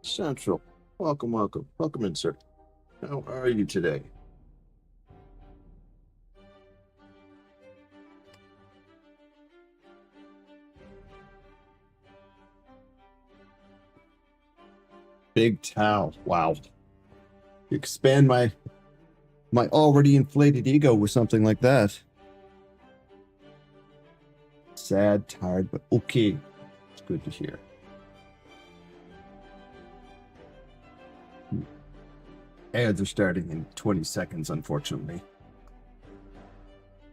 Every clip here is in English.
Central. Welcome, welcome. Welcome in, sir. How are you today? Big towel. Wow. Expand my already inflated ego with something like that. Sad, tired, but okay. It's good to hear. Ads are starting in 20 seconds, unfortunately.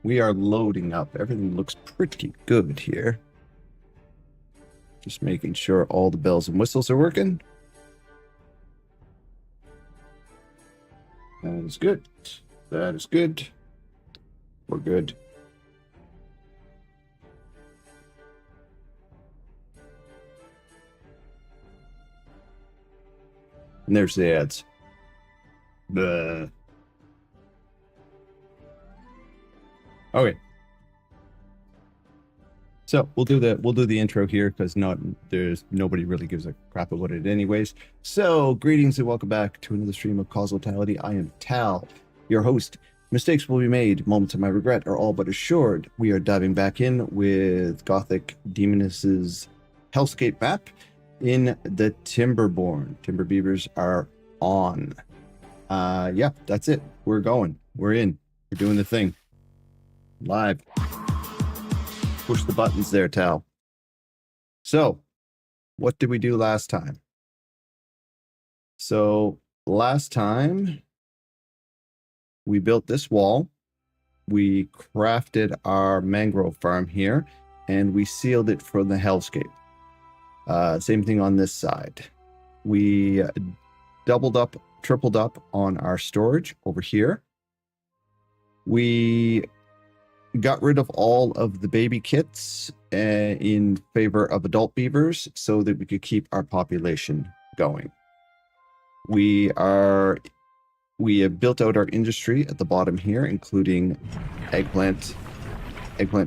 We are loading up. Everything looks pretty good here. Just making sure all the bells and whistles are working. That is good. That is good. We're good. And there's the ads. Okay. So we'll do the intro here because there's nobody really gives a crap about it anyways. So greetings and welcome back to another stream of Causaltality. I am Tal, your host. Mistakes will be made, moments of my regret are all but assured. We are diving back in with Gothic Demoness's Hellscape map in the Timberborn. Timber Beavers are on. Yeah, that's it. We're going. We're in. We're doing the thing. Live. Push the buttons there, Tal. So, what did we do last time? So, last time, we built this wall. We crafted our mangrove farm here, and we sealed it from the hellscape. Same thing on this side. We tripled up on our storage over here. We got rid of all of the baby kits in favor of adult beavers so that we could keep our population going. We have built out our industry at the bottom here, including eggplant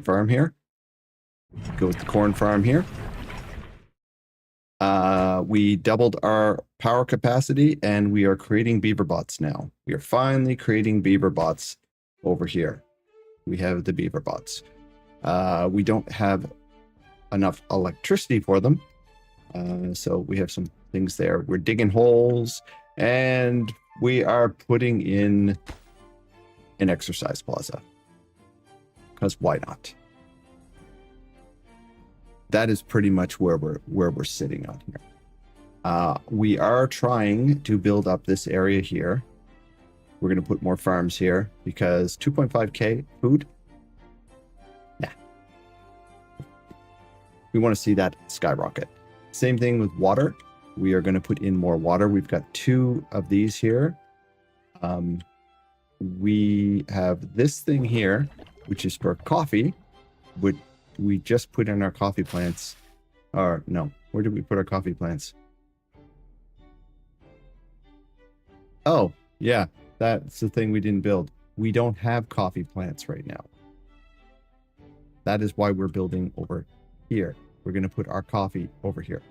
farm here. Go with the corn farm here. We doubled our power capacity and we are creating beaver bots now. We are finally creating beaver bots over here. We have the beaver bots. We don't have enough electricity for them. So we have some things there. We're digging holes and we are putting in an exercise plaza. Because why not? That is pretty much where we're sitting on here. We are trying to build up this area here. We're going to put more farms here because 2.5k food. Nah. We want to see that skyrocket. Same thing with water. We are going to put in more water. We've got 2 of these here. We have this thing here, which is for coffee, which we just put in our coffee plants. Or no, where did we put our coffee plants? Oh, yeah. That's the thing we didn't build. We don't have coffee plants right now. That is why we're building over here. We're going to put our coffee over here.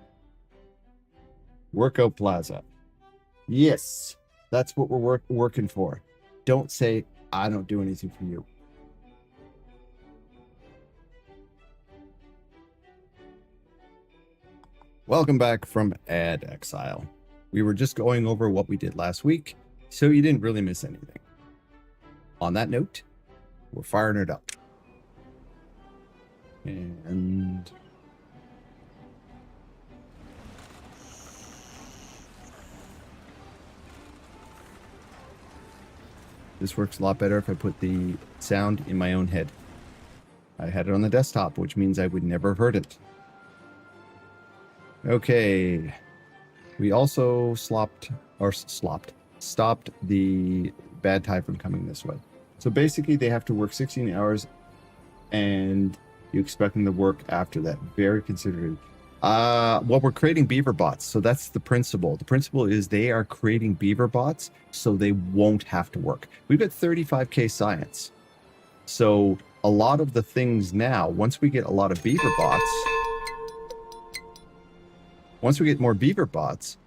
Workout plaza. Yes, that's what we're working for. Don't say, I don't do anything for you. Welcome back from Ad Exile. We were just going over what we did last week, so you didn't really miss anything. On that note, we're firing it up. And this works a lot better if I put the sound in my own head. I had it on the desktop, which means I would never have heard it. Okay. We also stopped the bad tide from coming this way. So basically they have to work 16 hours and you expect them to work after that. Very considerate. Well, we're creating beaver bots. So that's the principle. The principle is they are creating beaver bots so they won't have to work. We've got 35k science. So a lot of the things now, once we get a lot of beaver bots, once we get more beaver bots,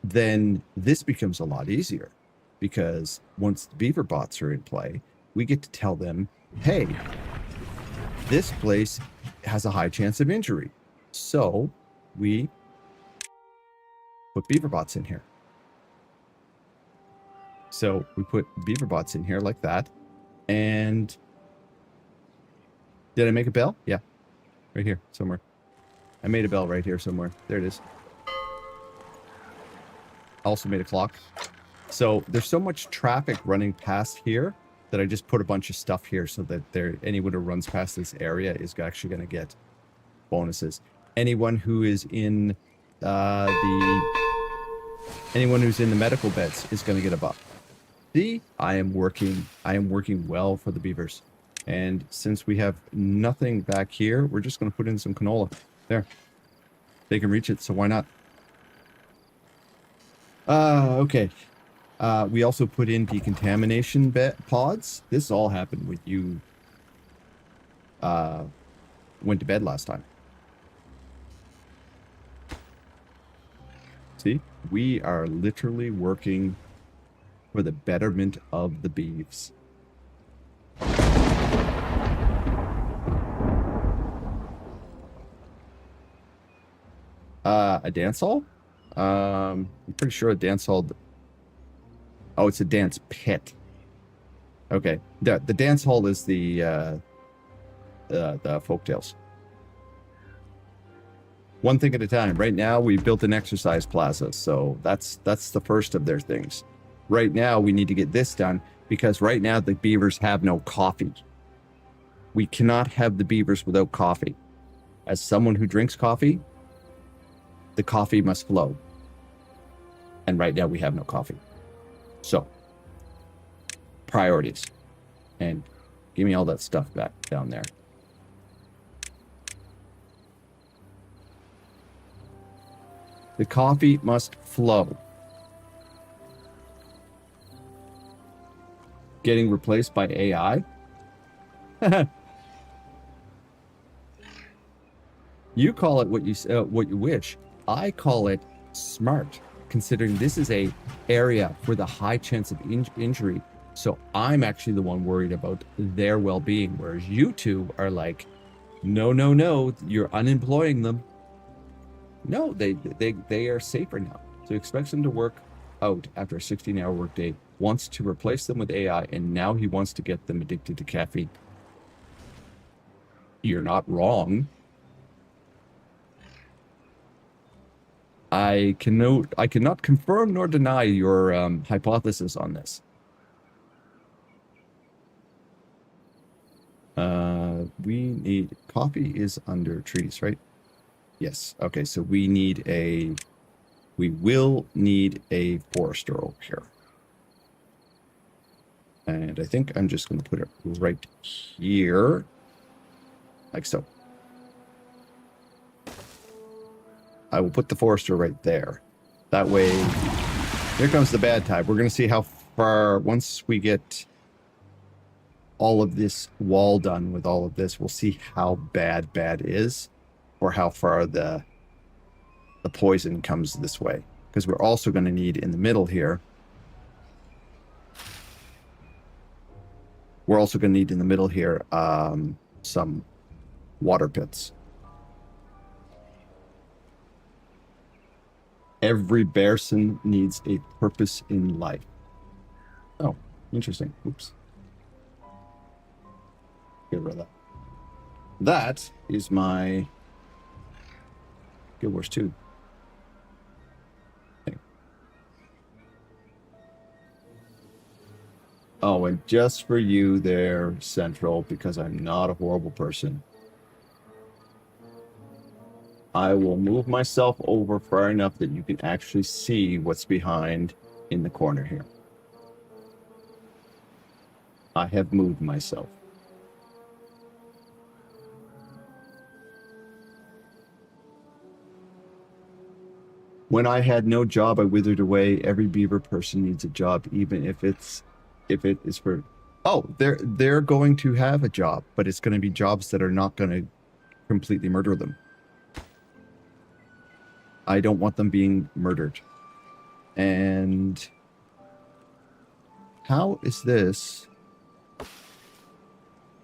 then this becomes a lot easier, because once the beaver bots are in play, we get to tell them, hey, this place has a high chance of injury. So we put beaver bots in here. So we put beaver bots in here like that. And did I make a bell? Yeah, right here somewhere. I made a bell right here somewhere. There it is. Also made a clock. So there's so much traffic running past here that I just put a bunch of stuff here so that anyone who runs past this area is actually going to get bonuses. Anyone who is in anyone who's in the medical beds is going to get a buff. See, I am working well for the beavers. And since we have nothing back here, we're just going to put in some canola. There. They can reach it, so why not? Okay. We also put in decontamination pods. This all happened when you went to bed last time. See, we are literally working for the betterment of the beeves. A dance hall? I'm pretty sure a dance hall. Oh, it's a dance pit. Okay, the dance hall is the folktales. One thing at a time. Right now, we built an exercise plaza, so that's the first of their things. Right now, we need to get this done because right now the beavers have no coffee. We cannot have the beavers without coffee. As someone who drinks coffee, the coffee must flow. And right now we have no coffee. So, priorities. And give me all that stuff back down there. The coffee must flow. Getting replaced by AI? You call it what you wish. I call it smart, considering this is a area with a high chance of injury. So I'm actually the one worried about their well-being, whereas you two are like, no, you're unemploying them. No, they are safer now. So expects them to work out after a 16-hour workday, wants to replace them with AI, and now he wants to get them addicted to caffeine. You're not wrong. I cannot confirm nor deny your hypothesis on this. We need coffee is under trees, right? Yes. Okay, so we will need a forester over here. And I think I'm just going to put it right here, like so. I will put the forester right there. That way, here comes the bad time. We're going to see how far, once we get all of this wall done with all of this, we'll see how bad is, or how far the poison comes this way. Because we're also going to need in the middle here, some water pits. Every person needs a purpose in life. Oh, interesting. Oops. Get rid of that. That is my Guild Wars 2. Okay. Oh, and just for you there, Central, because I'm not a horrible person, I will move myself over far enough that you can actually see what's behind in the corner here. I have moved myself. When I had no job, I withered away. Every beaver person needs a job, even if it is for... Oh, they're going to have a job, but it's going to be jobs that are not going to completely murder them. I don't want them being murdered. And how is this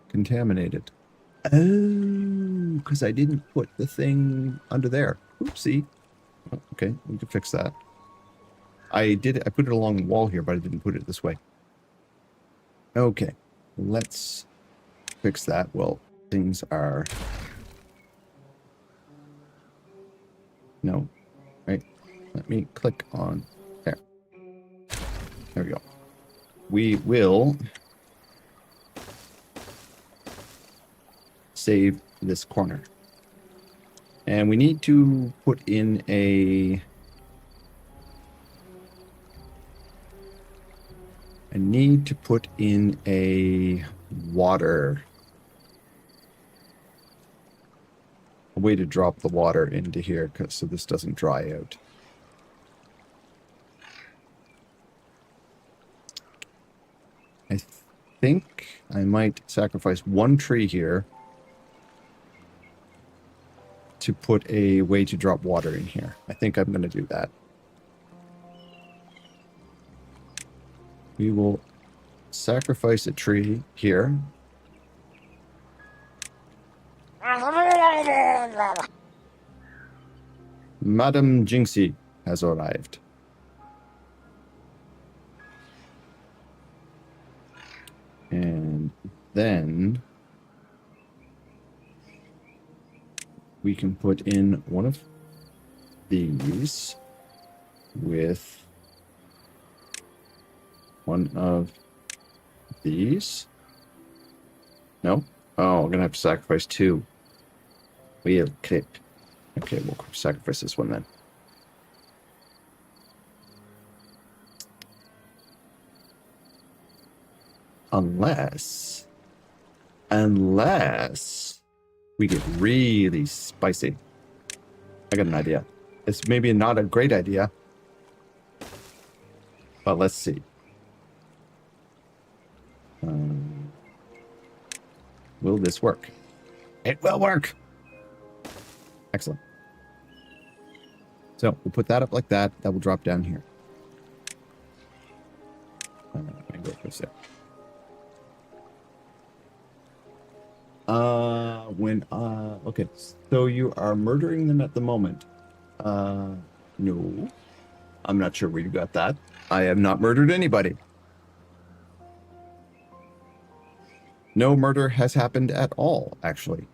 contaminated? Oh, because I didn't put the thing under there. Oopsie. Oh, okay, we can fix that. I put it along the wall here, but I didn't put it this way. Okay, let's fix that. Well, things are... No, right? Let me click on there. There we go. We will save this corner. And we need to put in a... I need to put in a water... a way to drop the water into here so this doesn't dry out. I think I might sacrifice one tree here to put a way to drop water in here. I think I'm going to do that. We will sacrifice a tree here. Madam Jinxie has arrived. And then we can put in one of these with one of these. No? Oh, I'm going to have to sacrifice two. We'll clip. Okay, we'll sacrifice this one then. Unless we get really spicy. I got an idea. It's maybe not a great idea, but let's see. Will this work? It will work. Excellent. So we'll put that up like that. That will drop down here. Okay, so you are murdering them at the moment. No. I'm not sure where you got that. I have not murdered anybody. No murder has happened at all, actually.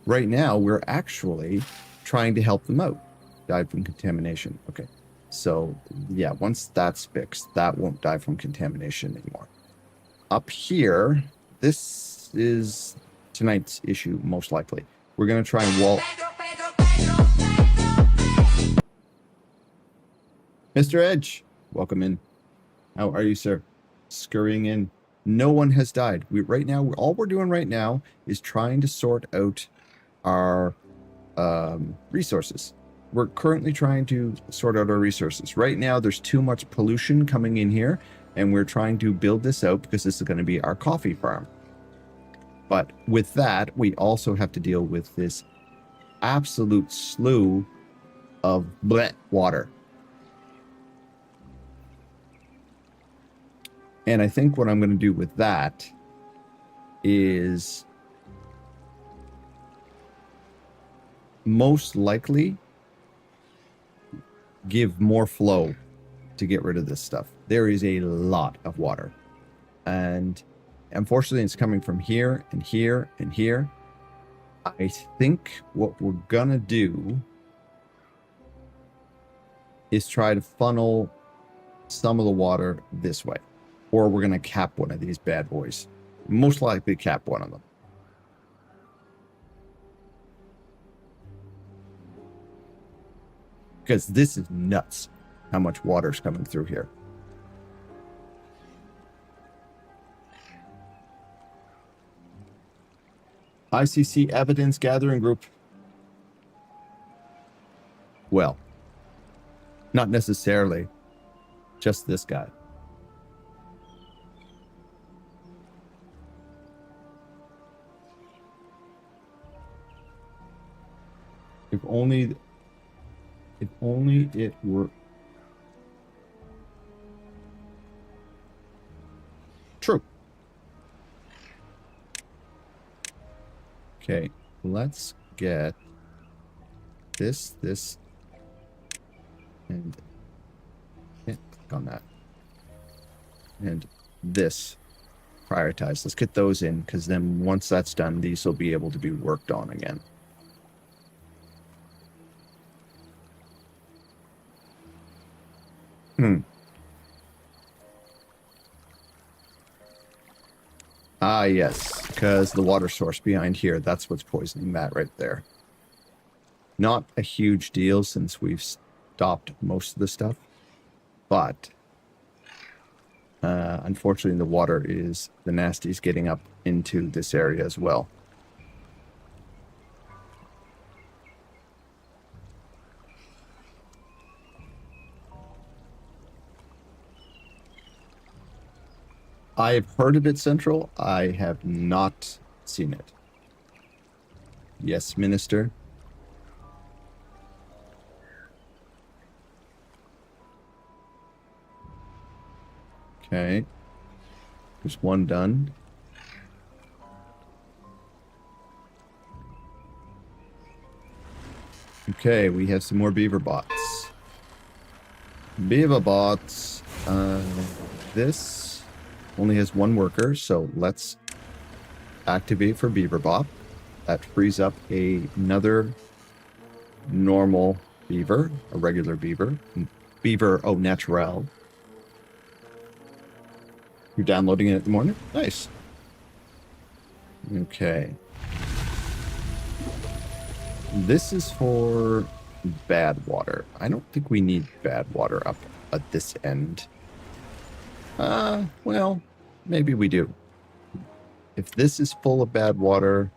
Right now, we're actually trying to help them out. Died from contamination. Okay. So, yeah, once that's fixed, that won't die from contamination anymore. Up here, this is tonight's issue, most likely. We're going to try and wall... Mr. Edge, welcome in. How are you, sir? Scurrying in. No one has died. Right now, all we're doing right now is trying to sort out our resources. We're currently trying to sort out our resources. Right now, there's too much pollution coming in here, and we're trying to build this out because this is going to be our coffee farm. But with that, we also have to deal with this absolute slew of water. And I think what I'm going to do with that is most likely give more flow to get rid of this stuff. There is a lot of water. And unfortunately, it's coming from here and here and here. I think what we're going to do is try to funnel some of the water this way. Or we're going to cap one of these bad boys. Most likely cap one of them. Because this is nuts, how much water's coming through here. ICC Evidence Gathering Group. Well, not necessarily just this guy. If only it were... Okay, let's get this, and click on that. And this prioritized. Let's get those in, because then once that's done, these will be able to be worked on again. Ah, yes, because the water source behind here, that's what's poisoning that right there. Not a huge deal since we've stopped most of the stuff, but unfortunately the water is, the nasty's getting up into this area as well. I've heard of it, Central. I have not seen it. Yes, Minister. Okay. There's one done. Okay, we have some more beaver bots. Beaver bots. This only has one worker, so let's activate for beaver bot. That frees up another normal beaver, a regular beaver. Beaver au naturel. You're downloading it in the morning? Nice. Okay. This is for bad water. I don't think we need bad water up at this end. Well, maybe we do. If this is full of bad water,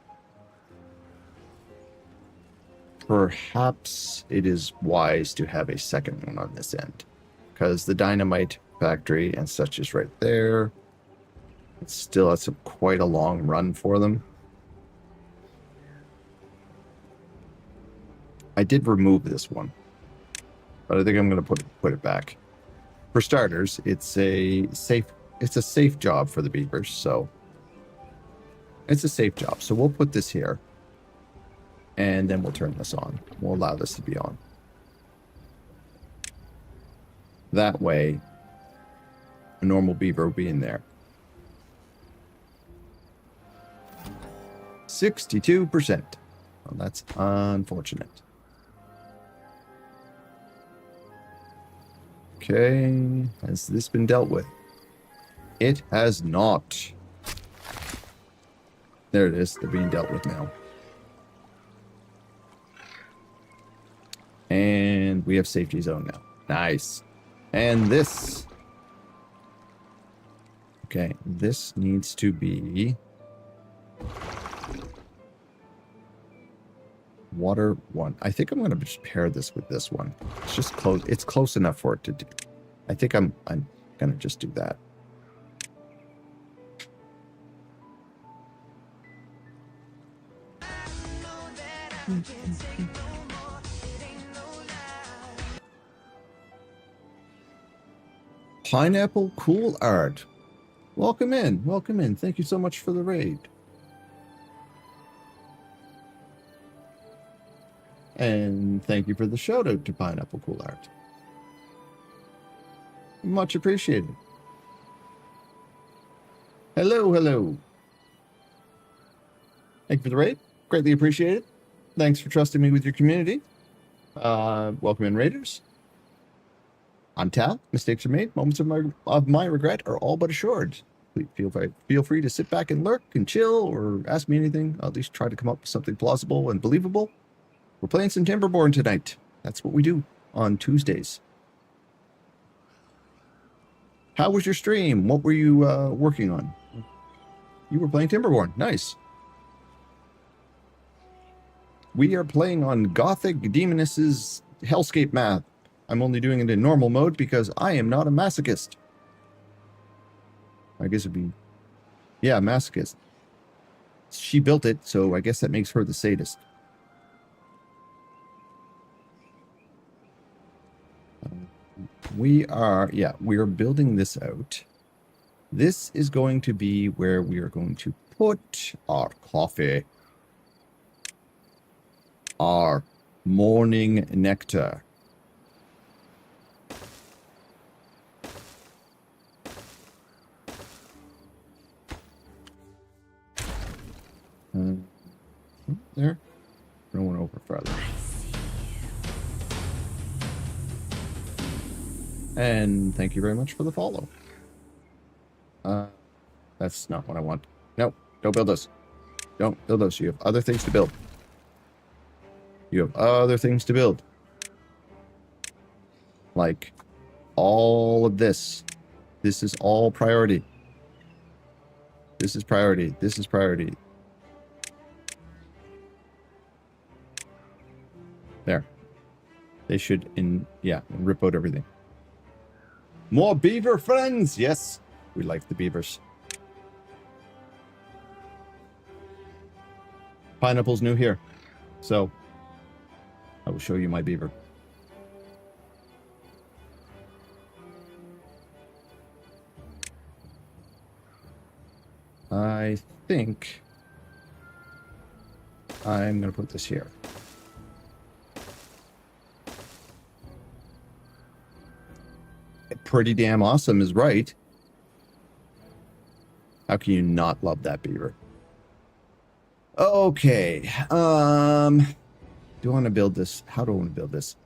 perhaps it is wise to have a second one on this end, because the dynamite factory and such is right there. It still has quite a long run for them. I did remove this one, but I think I'm going to put it back. For starters, it's a safe job for the beavers, so it's a safe job. So we'll put this here, and then we'll turn this on. We'll allow this to be on. That way, a normal beaver will be in there. 62%. Well, that's unfortunate. Okay, has this been dealt with? It has not. There it is. They're being dealt with now. And we have safety zone now. Nice. And this. Okay, this needs to be water 1. I think I'm going to just pair this with this one. It's just close. It's close enough for it to do. I think I'm going to just do that. Pineapple Cool Art. Welcome in. Welcome in. Thank you so much for the raid. And thank you for the shout out to Pineapple Cool Art. Much appreciated. Hello, hello. Thank you for the raid. Greatly appreciated. Thanks for trusting me with your community. Welcome in, raiders. I'm Tal. Mistakes are made. Moments of my regret are all but assured. Please feel free to sit back and lurk and chill, or ask me anything. I'll at least try to come up with something plausible and believable. We're playing some Timberborn tonight. That's what we do on Tuesdays. How was your stream? What were you working on? You were playing Timberborn. Nice. We are playing on Gothic Demoness's Hellscape map. I'm only doing it in normal mode because I am not a masochist. I guess it'd be... Yeah, masochist. She built it, so I guess that makes her the sadist. We are building this out. This is going to be where we are going to put our coffee. our morning nectar. There. No one over farther. And thank you very much for the follow. That's not what I want. No, don't build those. Don't build those. You have other things to build. You have other things to build. Like all of this. This is all priority. This is priority. This is priority. There. They should rip out everything. More beaver friends! Yes, we like the beavers. Pineapple's new here, so I will show you my beaver. I think I'm going to put this here. Pretty damn awesome is right. How can you not love that beaver? Okay. Do I want to build this? How do I want to build this?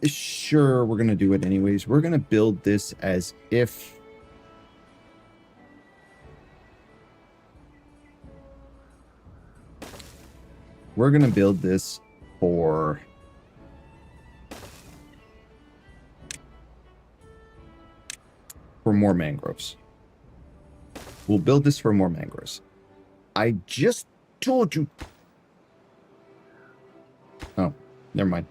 Sure, we're going to do it anyways. We're going to build this as if... We're going to build this for... more mangroves. We'll build this for more mangroves. I just told you. Oh, never mind.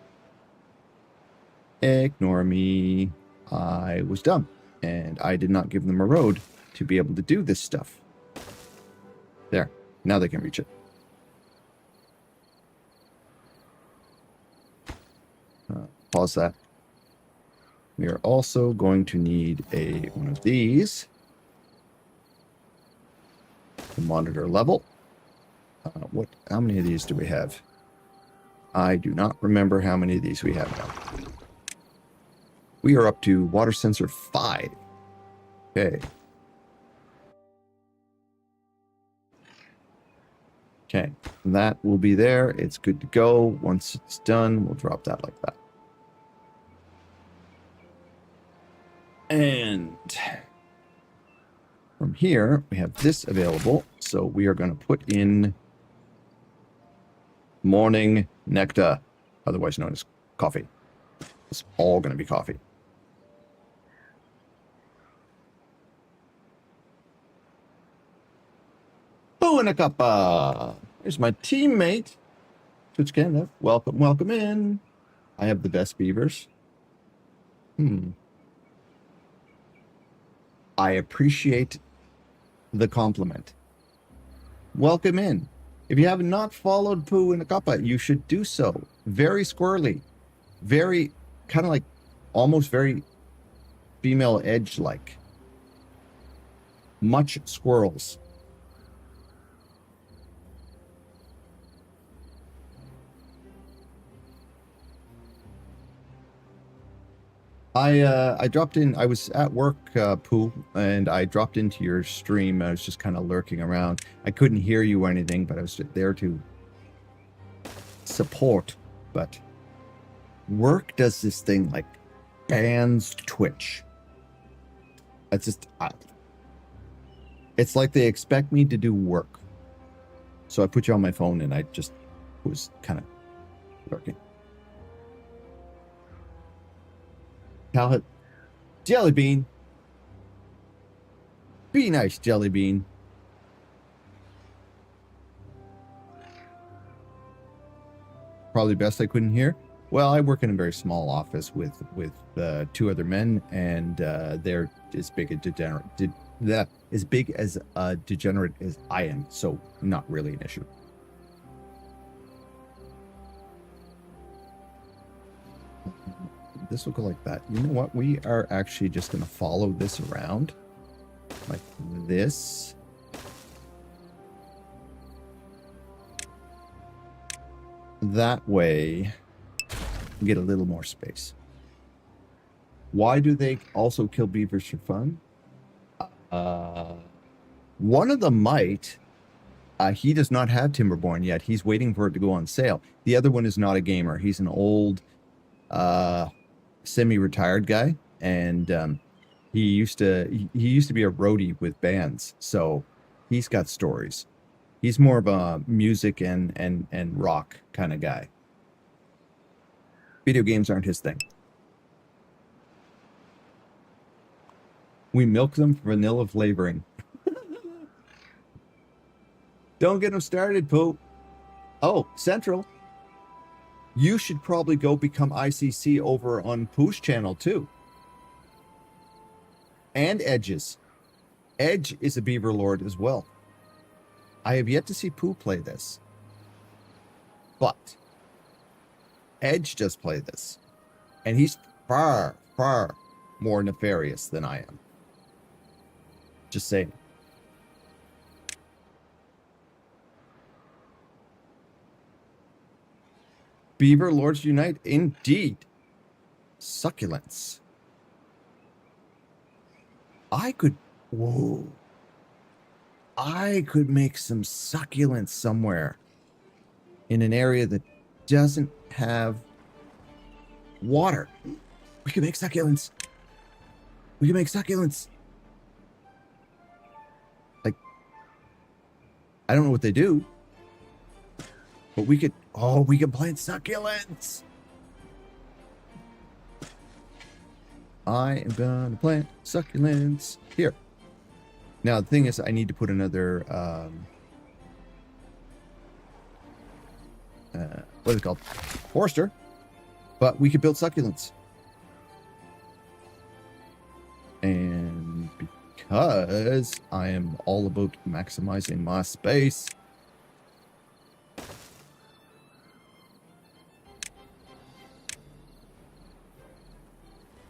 Ignore me. I was dumb, and I did not give them a road to be able to do this stuff. There. Now they can reach it. Pause that. We are also going to need one of these to monitor level. How many of these do we have? I do not remember how many of these we have now. We are up to water sensor 5. Okay. Okay, that will be there. It's good to go. Once it's done, we'll drop that like that. And from here, we have this available. So we are going to put in morning nectar, otherwise known as coffee. It's all going to be coffee. Boo in a cuppa. Here's my teammate. Twitch Canada. Welcome, welcome in. I have the best beavers. I appreciate the compliment. Welcome in. If you have not followed Pooh in a Cuppa, you should do so. Very squirrely. Very, kind of like, almost very female edge-like. Much squirrels. I dropped in. I was at work, Pooh, and I dropped into your stream. I was just kind of lurking around. I couldn't hear you or anything, but I was there to support. But work does this thing like bans Twitch. It's just, it's like they expect me to do work. So I put you on my phone, and I just was kind of lurking. Cal, Jelly Bean. Be nice, Jelly Bean. Probably best I couldn't hear. Well, I work in a very small office with 2 other men, and they're as big a degenerate, as big as a degenerate as I am. So not really an issue. This will go like that. You know what? We are actually just going to follow this around like this. that way we get a little more space. Why do they also kill beavers for fun? One of them might. He does not have Timberborn yet. He's waiting for it to go on sale. The other one is not a gamer. He's an old, semi-retired guy, and he used to be a roadie with bands. So he's got stories. He's more of a music and rock kind of guy. Video games aren't his thing. We milk them for vanilla flavoring. Don't get them started, Pooh. Oh, Central. You should probably go become ICC over on Pooh's channel, too. And Edge's. Edge is a Beaver Lord as well. I have yet to see Pooh play this. But Edge does play this. And he's far, far more nefarious than I am. Just saying. Beaver Lords Unite, indeed. Succulents. I could make some succulents somewhere in an area that doesn't have water. We can make succulents. Like, I don't know what they do, but we could plant succulents. I am gonna plant succulents here. Now, the thing is, I need to put another, what is it called? Forester. But we could build succulents. And because I am all about maximizing my space,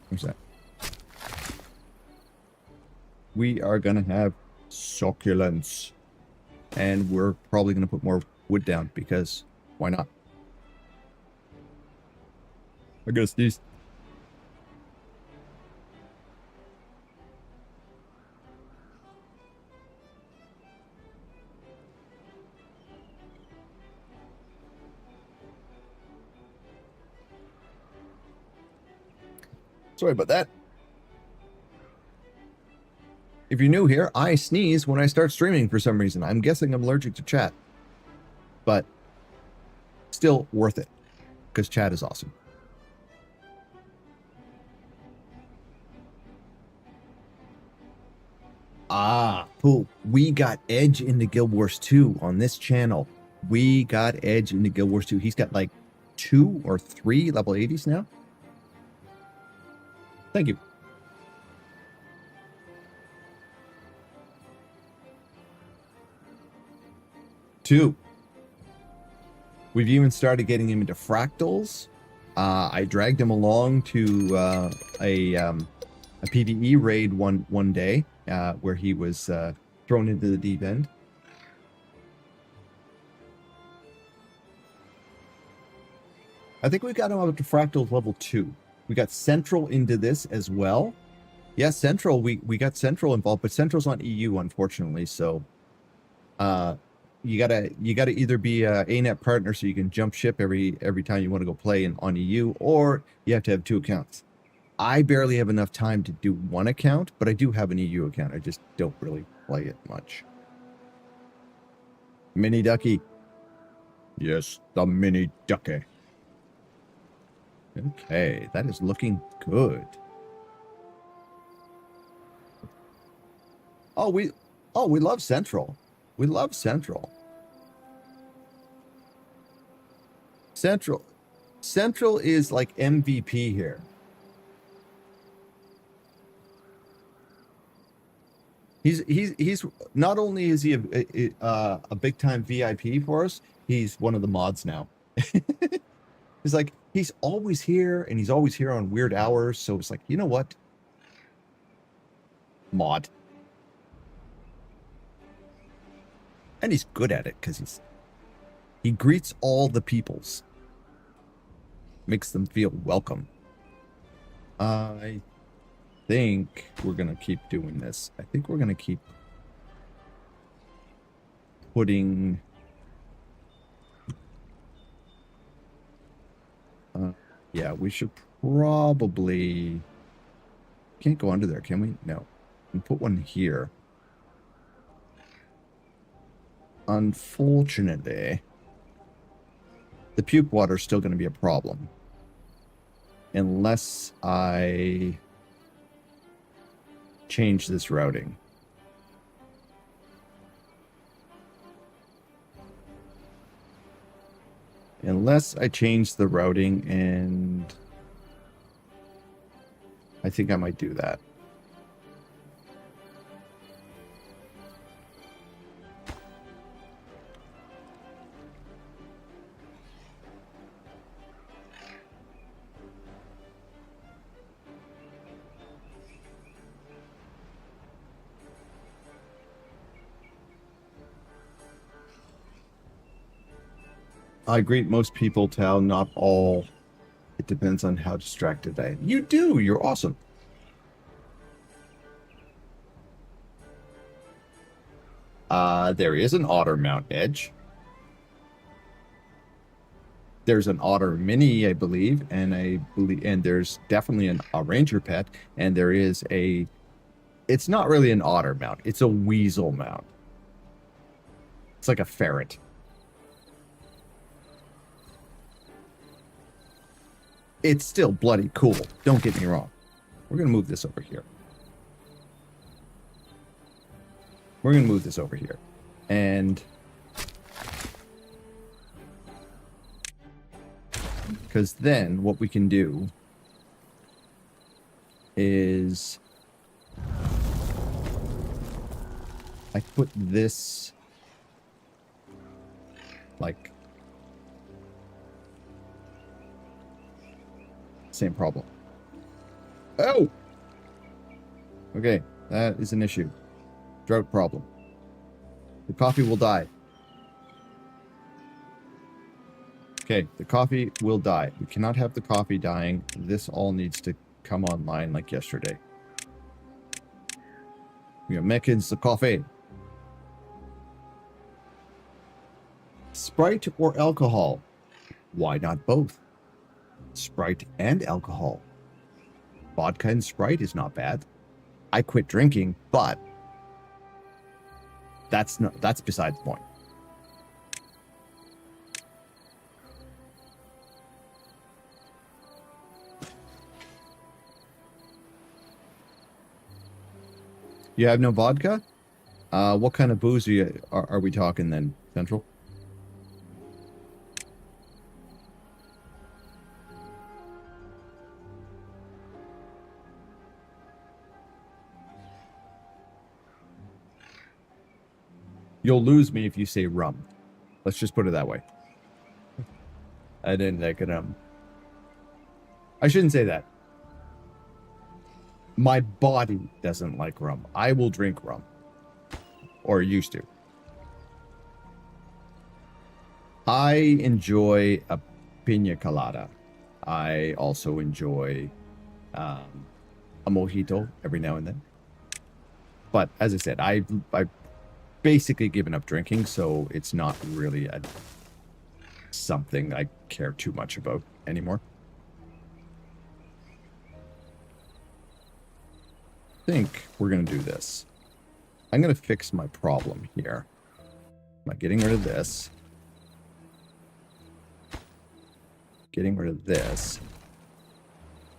what's that? We are going to have succulents. And we're probably going to put more wood down because why not? I gotta sneeze. Sorry about that. If you're new here, I sneeze when I start streaming for some reason. I'm guessing I'm allergic to chat. But still worth it, because chat is awesome. Cool. We got Edge into Guild Wars 2 on this channel. We got Edge into Guild Wars 2. He's got like 2 or 3 level 80s now. Thank you. Two. We've even started getting him into fractals. I dragged him along to a PvE raid one day where he was thrown into the deep end. I think we got him up to fractals level 2. We got Central into this as well. Yeah, Central. We got Central involved, but Central's on EU, unfortunately. So, you gotta either be a ANET partner so you can jump ship every time you want to go play on EU, or you have to have 2 accounts. I barely have enough time to do 1 account, but I do have an EU account. I just don't really play it much. Mini Ducky. Yes, the Mini Ducky. Okay, that is looking good. Oh, we love Central. We love Central. Central is like MVP here. He's not only is he a big time VIP for us, he's one of the mods now. It's like he's always here, and he's always here on weird hours. So it's like, you know what? Mod. And he's good at it because he's He greets all the peoples. Makes them feel welcome. I think we're going to keep doing this. I think we're going to keep putting... yeah, we should probably... Can't go under there, can we? No. And put one here. Unfortunately, the puke water is still going to be a problem. Unless I change this routing. Unless I change the routing, and I think I might do that. I greet most people, Tal, not all. It depends on how distracted I am. You do. You're awesome. There is an otter mount edge. There's an otter mini, I believe, and there's definitely a ranger pet, and there is a. It's not really an otter mount. It's a weasel mount. It's like a ferret. It's still bloody cool. Don't get me wrong. We're going to move this over here. We're going to move this over here. And because then what we can do is I put this like same problem. Oh! Okay, that is an issue. Drought problem. The coffee will die. Okay, the coffee will die. We cannot have the coffee dying. This all needs to come online like yesterday. We are making the coffee. Sprite or alcohol? Why not both? Sprite and alcohol. Vodka and Sprite is not bad. I quit drinking, but that's beside the point. You have no vodka? What kind of booze are we talking then, Central? You'll lose me if you say rum. Let's just put it that way. I didn't like it. I shouldn't say that. My body doesn't like rum. I will drink rum. Or used to. I enjoy a pina colada. I also enjoy a mojito every now and then. But as I said, I've basically given up drinking, so it's not really something I care too much about anymore. I think we're going to do this. I'm going to fix my problem here by getting rid of this. Getting rid of this.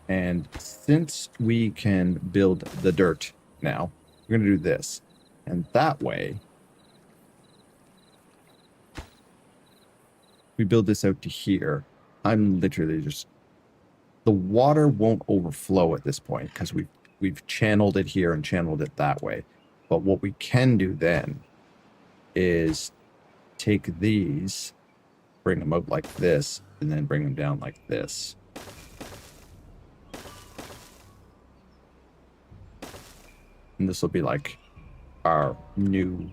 And since we can build the dirt now, we're going to do this. And that way, we build this out to here. I'm literally just... The water won't overflow at this point because we've channeled it here and channeled it that way. But what we can do then is take these, bring them out like this, and then bring them down like this. And this will be like our new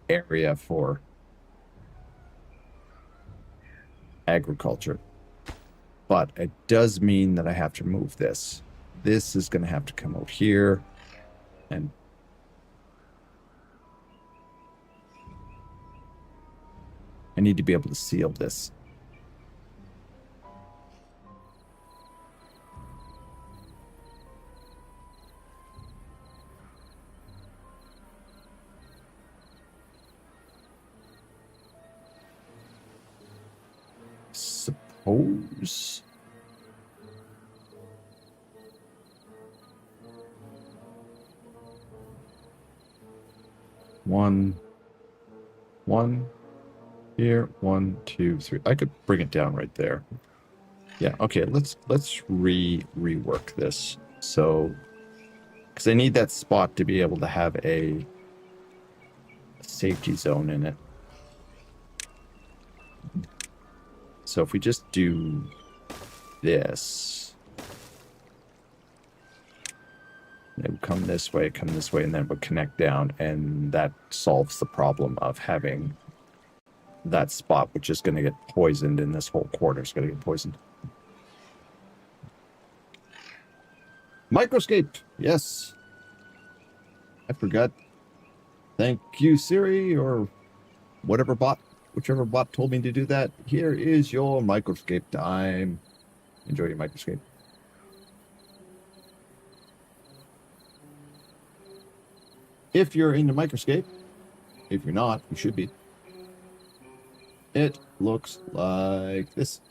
area for agriculture. But it does mean that I have to move this. This is going to have to come out here. And I need to be able to seal this. Suppose. One. Here, 1, 2, 3. I could bring it down right there. Yeah, okay, let's rework this. So, because I need that spot to be able to have a safety zone in it. So if we just do this, it would come this way, and then it would connect down, and that solves the problem of having that spot, which is going to get poisoned, and this whole corner is going to get poisoned. Microscape, yes. I forgot. Thank you, Siri, or whatever bot, whichever bot told me to do that. Here is your microscape time. Enjoy your microscape. If you're into microscape, if you're not, you should be. It looks like this.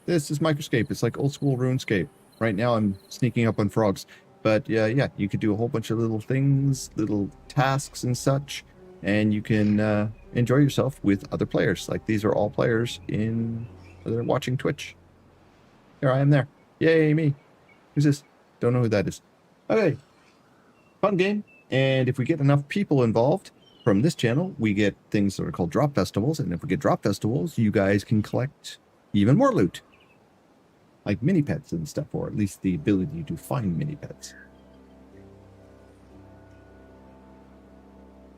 This is microscape. It's like old school RuneScape. Right now I'm sneaking up on frogs. But yeah, you could do a whole bunch of little things, little tasks and such, and you can enjoy yourself with other players. Like these are all players they're watching Twitch. Here I am there. Yay, me. Who's this? Don't know who that is. Okay. Fun game. And if we get enough people involved from this channel, we get things that are called drop festivals. And if we get drop festivals, you guys can collect even more loot. Like mini pets and stuff, or at least the ability to find mini pets.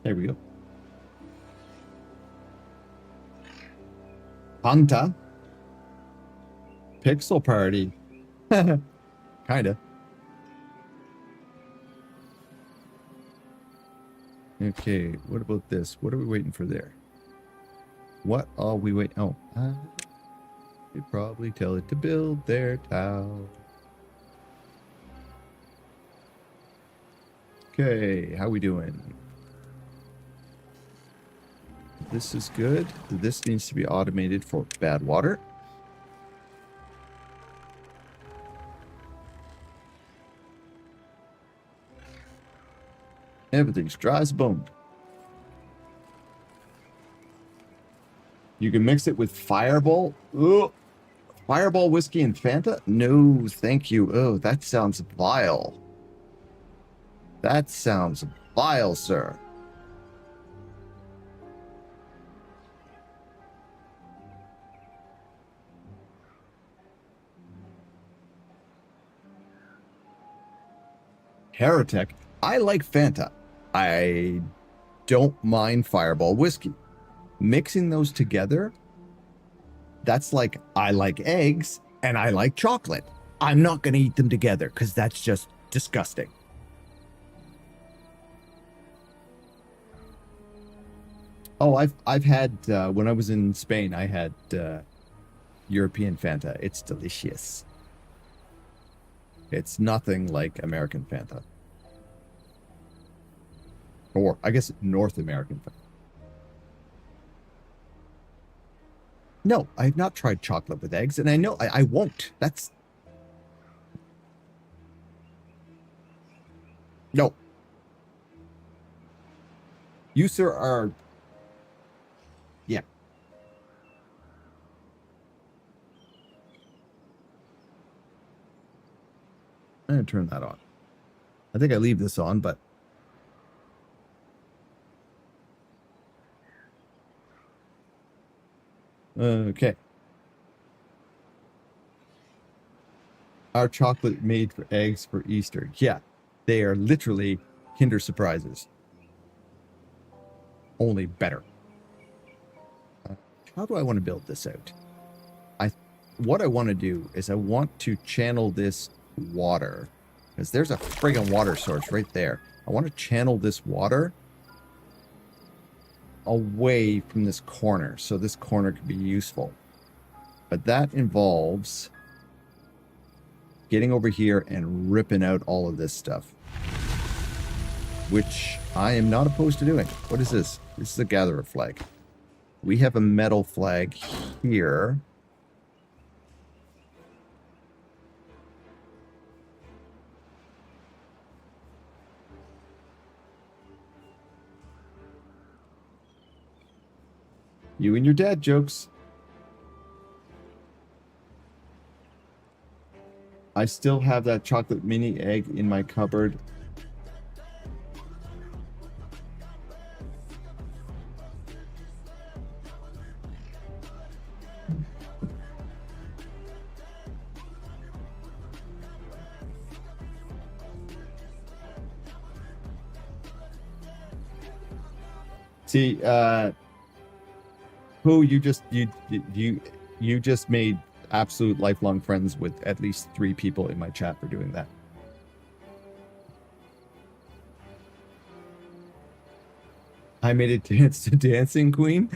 There we go. Panta. Pixel Party. Kinda. Okay, what about this? What are we waiting for there? What are we waiting? Oh, you probably tell it to build their tower. Okay, how we doing? This is good. This needs to be automated for bad water. Everything's dry as a bone. You can mix it with Fireball. Ugh. Fireball, whiskey, and Fanta? No, thank you. Oh, that sounds vile. That sounds vile, sir. Heretic. I like Fanta. I don't mind Fireball whiskey. Mixing those together, that's like I like eggs and I like chocolate. I'm not going to eat them together because that's just disgusting. Oh, I've had when I was in Spain, I had European Fanta. It's delicious. It's nothing like American Fanta. Or, I guess, North American Fanta. No, I have not tried chocolate with eggs, and I know I won't. That's... No. You, sir, are... Yeah. I'm going to turn that on. I think I leave this on, but... Okay. Our chocolate made for eggs for Easter. Yeah, they are literally Kinder Surprises. Only better. how do I want to build this out? What I want to do is I want to channel this water, because there's a friggin' water source right there. I want to channel this water away from this corner, so this corner could be useful. But that involves getting over here and ripping out all of this stuff, which I am not opposed to doing. What is this? This is a gatherer flag. We have a metal flag here. You and your dad jokes. I still have that chocolate mini egg in my cupboard. See, who you just made absolute lifelong friends with at least 3 people in my chat for doing that. I made it dance to Dancing Queen.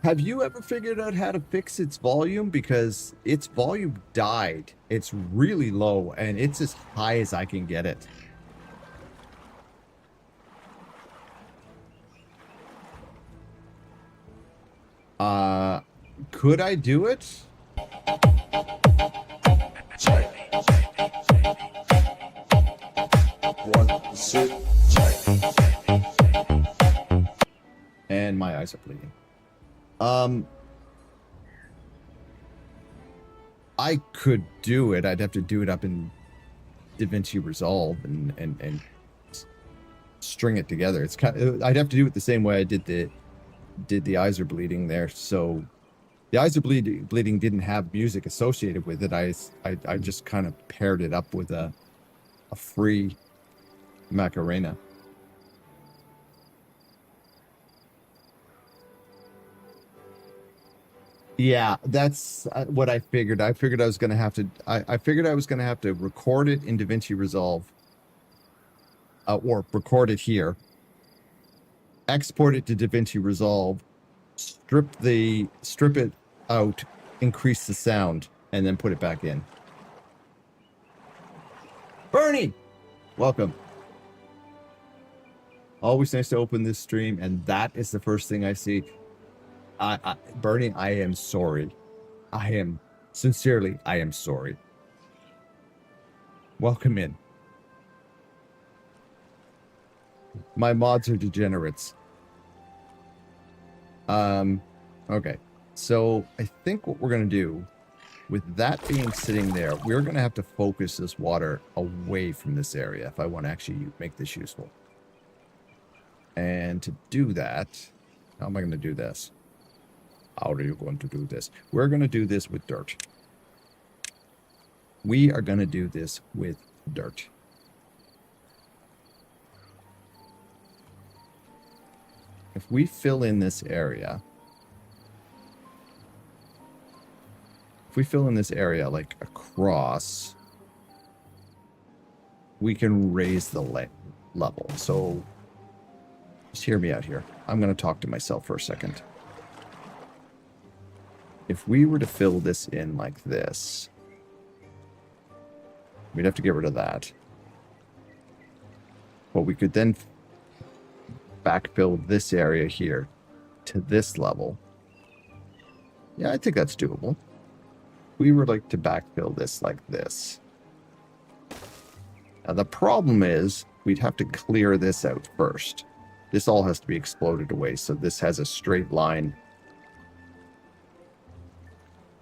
Have you ever figured out how to fix its volume? Because its volume died. It's really low and it's as high as I can get it. Could I do it? And my eyes are bleeding. I could do it. I'd have to do it up in DaVinci Resolve and string it together. It's kind of, I'd have to do it the same way I did the eyes are bleeding there. So the eyes are bleeding didn't have music associated with it. I just kind of paired it up with a free Macarena. Yeah, that's what I figured. I figured I was going to have to. I figured I was going to have to record it in DaVinci Resolve, or record it here, export it to DaVinci Resolve, strip it out, increase the sound, and then put it back in. Bernie, welcome. Always nice to open this stream, and that is the first thing I see. Bernie, I am sorry. I am sorry. Welcome in. My mods are degenerates. Okay. So I think what we're going to do, with that being sitting there, we're going to have to focus this water away from this area if I want to actually make this useful. And to do that, how am I going to do this? How are you going to do this? We're going to do this with dirt. We are going to do this with dirt. If we fill in this area, like across, we can raise the level. So just hear me out here. I'm going to talk to myself for a second. If we were to fill this in like this, we'd have to get rid of that. But we could then backfill this area here to this level. Yeah, I think that's doable. We would like to backfill this like this. Now the problem is we'd have to clear this out first. This all has to be exploded away, so this has a straight line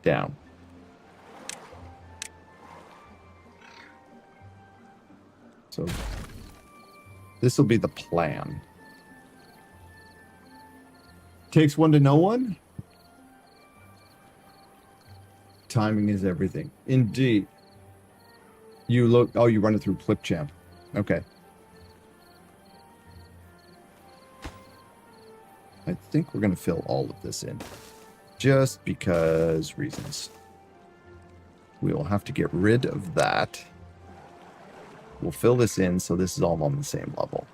down. So this will be the plan. Takes one to know one. Timing is everything. Indeed. You look, oh, you run it through Clipchamp. Okay. I think we're going to fill all of this in. Just because reasons. We will have to get rid of that. We'll fill this in so this is all on the same level.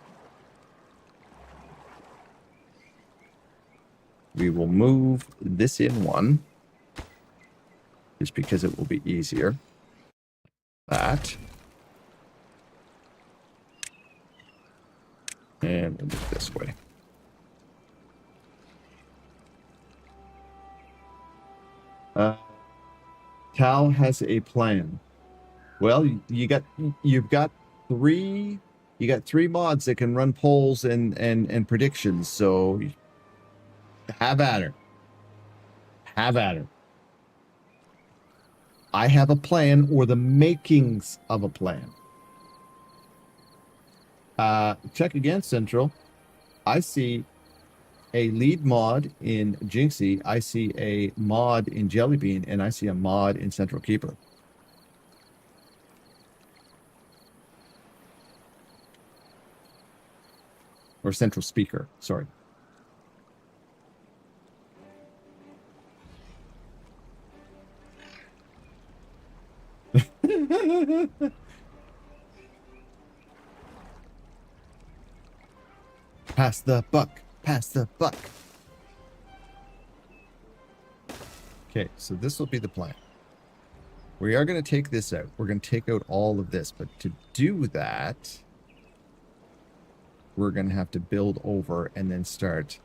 We will move this in one. Just because it will be easier. That. And we'll move this way. Tal has a plan. Well, you've got three mods that can run polls and predictions, so have at her. Have at her. I have a plan or the makings of a plan. Check again, Central. I see a lead mod in Jinxie. I see a mod in Jellybean, and I see a mod in Central Keeper. Or Central Speaker, sorry. Pass the buck. Pass the buck. Okay, so this will be the plan. We are going to take this out. We're going to take out all of this. But to do that, we're going to have to build over and then start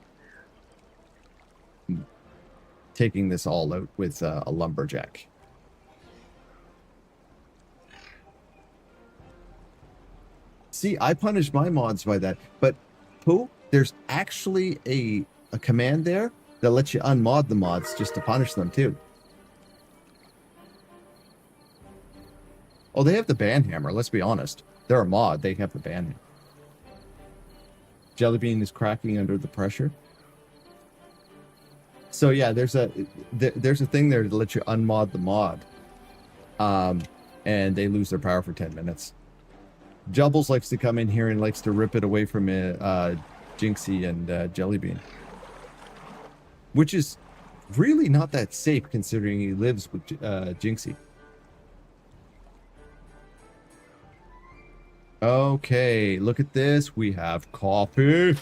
taking this all out with a lumberjack. See, I punish my mods by that. But who? There's actually a command there that lets you unmod the mods just to punish them too. Oh, they have the ban hammer, let's be honest. They're a mod, they have the ban hammer. Jellybean is cracking under the pressure. So yeah, there's a thing there to let you unmod the mod. And they lose their power for 10 minutes. Jubbles likes to come in here and likes to rip it away from Jinxie and Jellybean. Which is really not that safe considering he lives with Jinxie. Okay, look at this. We have coffee.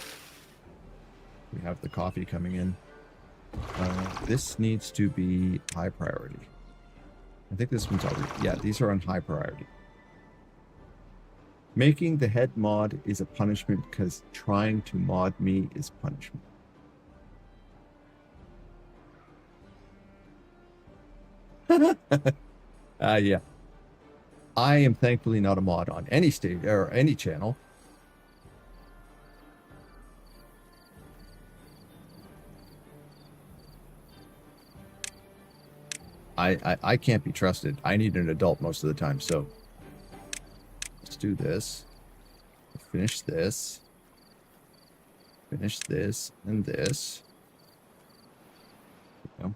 We have the coffee coming in. This needs to be high priority. I think this one's already... Yeah, these are on high priority. Making the head mod is a punishment because trying to mod me is punishment. Yeah. I am thankfully not a mod on any stage or any channel. I can't be trusted. I need an adult most of the time, so let's do this. Finish this. Finish this and this. There we go.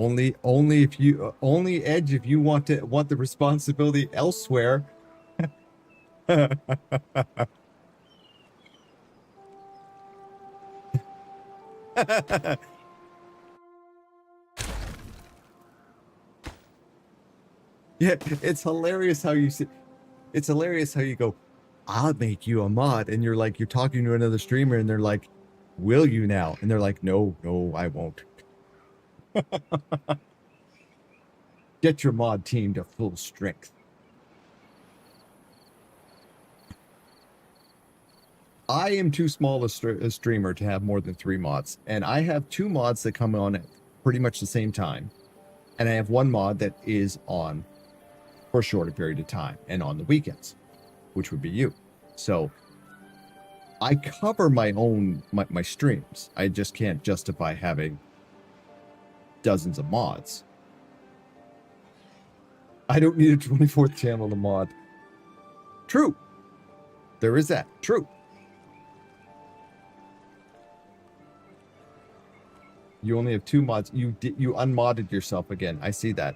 only Edge if you want the responsibility elsewhere. Yeah, it's hilarious how you say, it's hilarious how you go, I'll make you a mod, and you're like, you're talking to another streamer and they're like, will you now? And they're like, no, I won't. Get your mod team to full strength. I am too small a streamer to have more than 3 mods, and I have 2 mods that come on at pretty much the same time, and I have 1 mod that is on for a shorter period of time and on the weekends, which would be you. So I cover my own my streams. I just can't justify having dozens of mods. I don't need a 24th channel to mod. True. There is that. True. You only have 2 mods. You unmodded yourself again. I see that.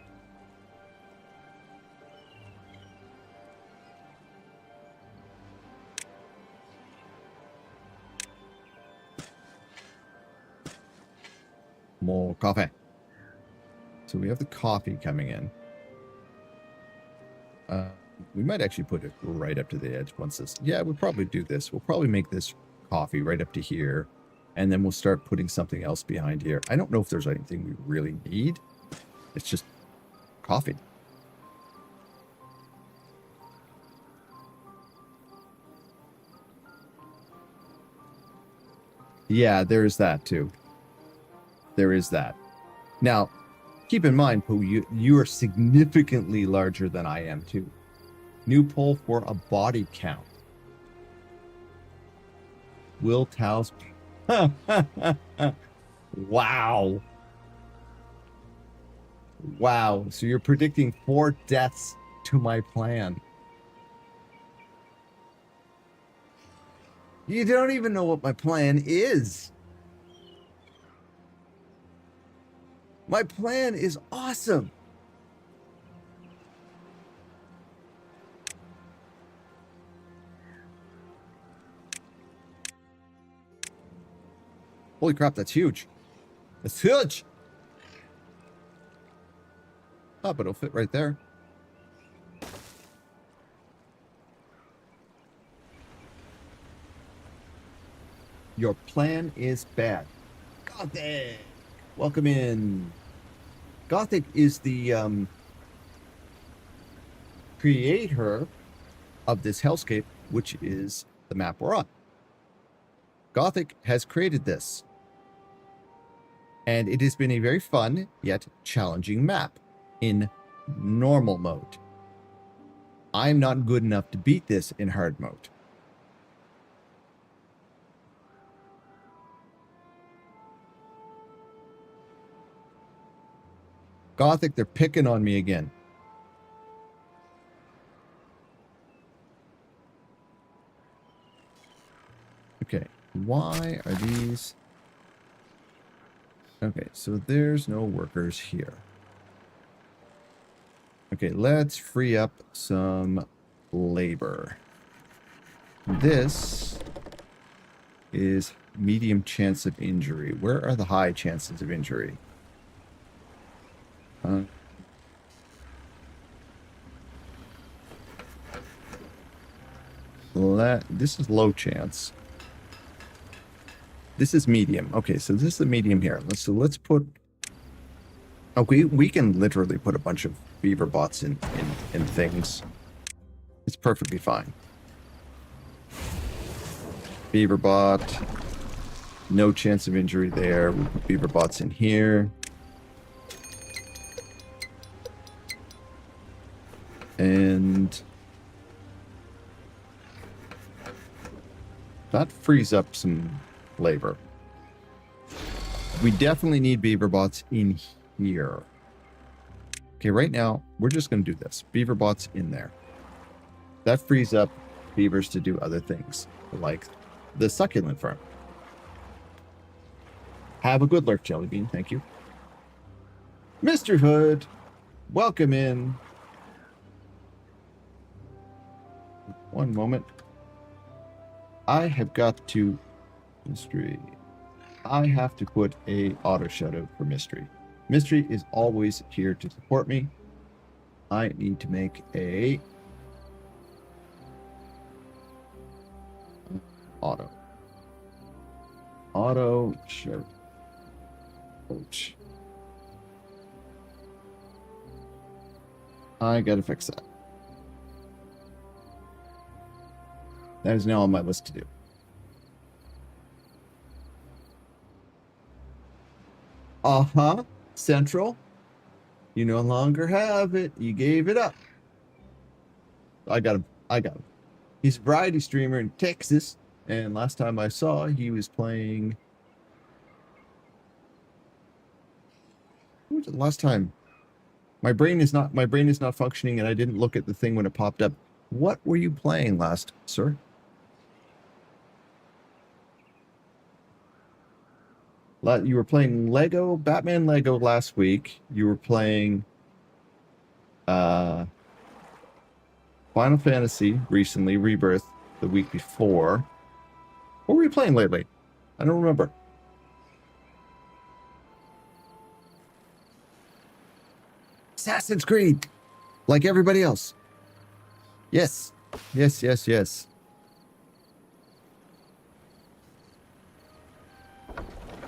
More coffee. So we have the coffee coming in. We might actually put it right up to the edge once this... Yeah, we'll probably do this. We'll probably make this coffee right up to here. And then we'll start putting something else behind here. I don't know if there's anything we really need. It's just coffee. Yeah, there is that too. There is that. Now, keep in mind, Pooh, you are significantly larger than I am too. New poll for a body count. Will Tao's... Wow. Wow. So you're predicting 4 deaths to my plan. You don't even know what my plan is. My plan is awesome. Holy crap, that's huge. That's huge. Oh, but it'll fit right there. Your plan is bad. Gothic! Welcome in. Gothic is the creator of this hellscape, which is the map we're on. Gothic has created this. And it has been a very fun, yet challenging map in normal mode. I'm not good enough to beat this in hard mode. Gothic, they're picking on me again. Okay, why are these... Okay, so there's no workers here. Okay, let's free up some labor. This is medium chance of injury. Where are the high chances of injury? This is low chance. This is medium. Okay, so this is the medium here. Let's put... Okay, we can literally put a bunch of beaver bots in things. It's perfectly fine. Beaver bot. No chance of injury there. We'll put beaver bots in here. And that frees up some labor. We definitely need beaver bots in here. Okay, right now, we're just going to do this. Beaver bots in there. That frees up beavers to do other things, like the succulent farm. Have a good lurk, Jellybean. Thank you. Mr. Hood, welcome in. One moment. I have got to... Mystery. I have to put a auto shutout for Mystery. Mystery is always here to support me. I need to make a... Auto shout. Ouch. I gotta fix that. That is now on my list to do. Uh-huh. Central. You no longer have it. You gave it up. I got him. He's a variety streamer in Texas. And last time I saw, he was playing... What was it last time? My brain is not functioning, and I didn't look at the thing when it popped up. What were you playing last, sir? You were playing Batman Lego last week. You were playing uh, Final Fantasy recently, Rebirth the week before. What were you playing lately? I don't remember. Assassin's Creed, like everybody else. Yes, yes, yes, yes.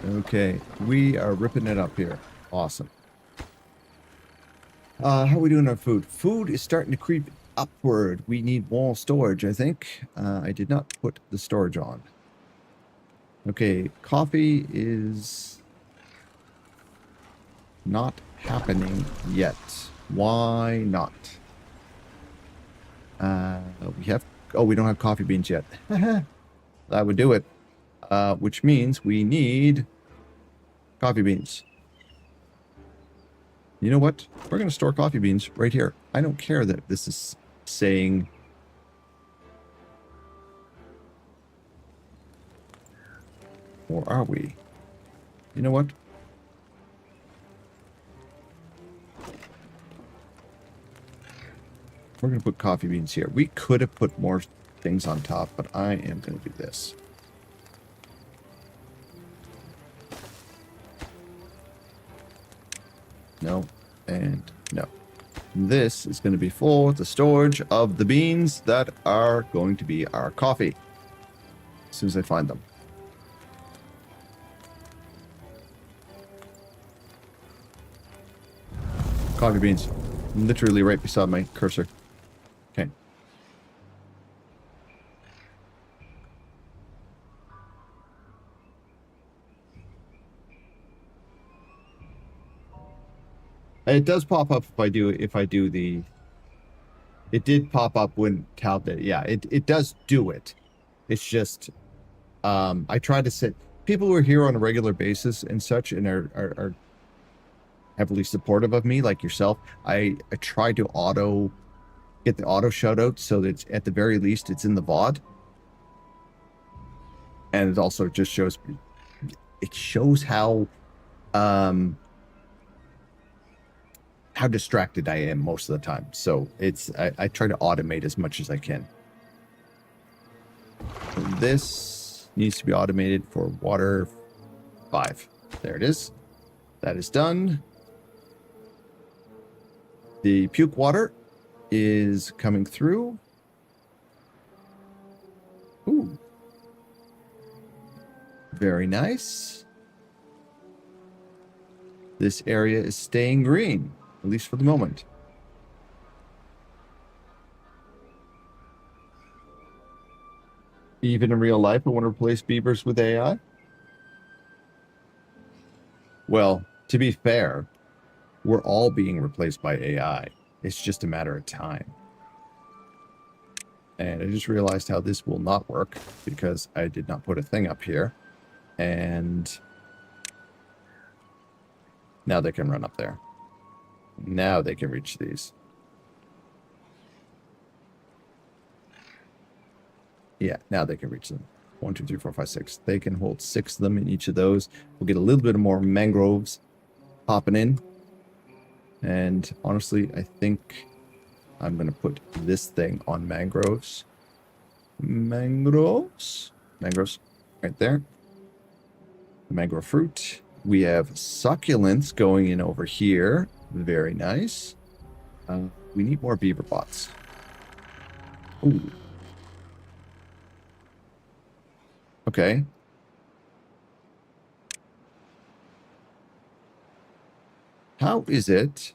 Okay, we are ripping it up here. Awesome. How are we doing on food? Food is starting to creep upward. We need more storage, I think. I did not put the storage on. Okay, coffee is not happening yet. Why not? We don't have coffee beans yet. That would do it. Which means we need coffee beans. You know what? We're going to store coffee beans right here. I don't care that this is saying... Or are we? You know what? We're going to put coffee beans here. We could have put more things on top, but I am going to do this. No, and no. This is going to be for the storage of the beans that are going to be our coffee. As soon as I find them. Coffee beans. Literally right beside my cursor. Okay. It does pop up if I do the... It did pop up when Tal did it. Yeah, it does do it. It's just... I try to sit... People who are here on a regular basis and such and are heavily supportive of me, like yourself, I try to get the auto shout out so that it's, at the very least it's in the VOD. And it also just shows how distracted I am most of the time. So I try to automate as much as I can. And this needs to be automated for water 5. There it is. That is done. The puke water is coming through. Ooh. Very nice. This area is staying green, at least for the moment. Even in real life, I want to replace beavers with AI? Well, to be fair, we're all being replaced by AI. It's just a matter of time. And I just realized how this will not work because I did not put a thing up here. And now they can run up there. Now they can reach these. Yeah, now they can reach them. 1, 2, 3, 4, 5, 6. They can hold 6 of them in each of those. We'll get a little bit more mangroves popping in. And honestly, I think I'm going to put this thing on mangroves. Mangroves right there. The mangrove fruit. We have succulents going in over here. Very nice. We need more beaver bots. Ooh. Okay. How is it?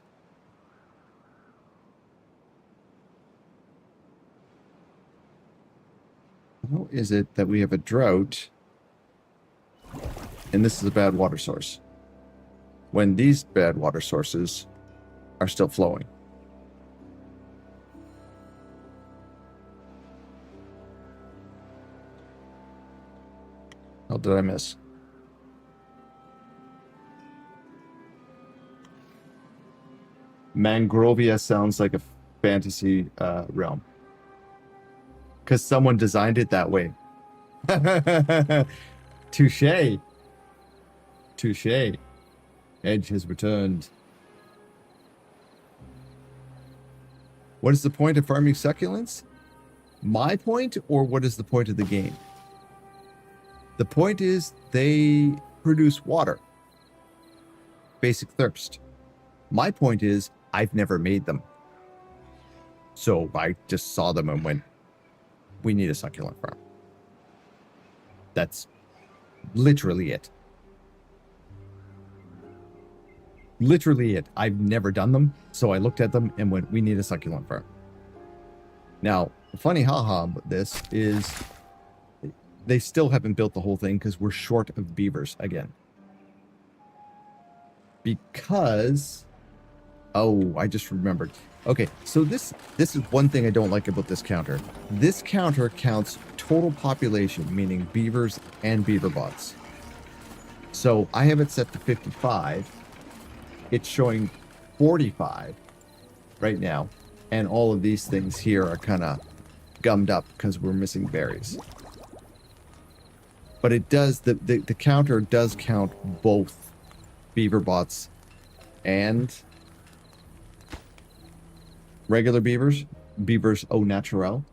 How is it that we have a drought and this is a bad water source when these bad water sources are still flowing? What did I miss? Mangrovia sounds like a fantasy realm. Because someone designed it that way. Touche. Touche. Edge has returned. What is the point of farming succulents? My point, or what is the point of the game? The point is they produce water. Basic thirst. My point is I've never made them. So I just saw them and went, we need a succulent farm. That's literally it. Literally it. I've never done them. So I looked at them and went, we need a succulent farm. Now, the funny haha about this is they still haven't built the whole thing because we're short of beavers again. Because, oh, I just remembered. Okay, so this is one thing I don't like about this counter. This counter counts total population, meaning beavers and beaver bots. So I have it set to 55. It's showing 45 right now. And all of these things here are kind of gummed up because we're missing berries. But it does, the counter does count both beaver bots and regular beavers au naturel.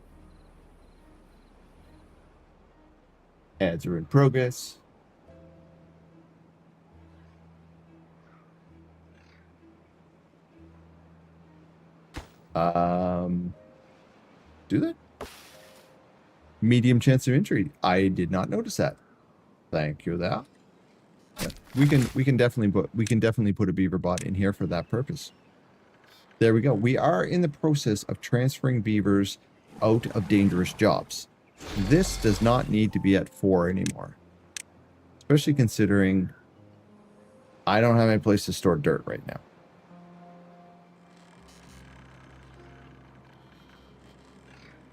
Ads are in progress. Do that? Medium chance of injury. I did not notice that. Thank you there. Yeah, we can definitely put a beaver bot in here for that purpose. There we go. We are in the process of transferring beavers out of dangerous jobs. This does not need to be at 4 anymore. Especially considering I don't have any place to store dirt right now.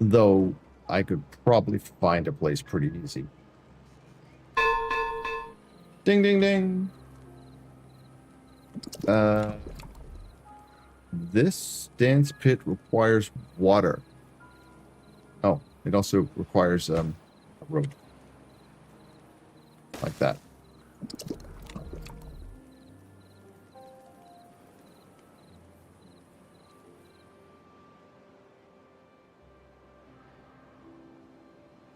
Though I could probably find a place pretty easy. Ding, ding, ding. This dance pit requires water. Oh, it also requires a road. Like that.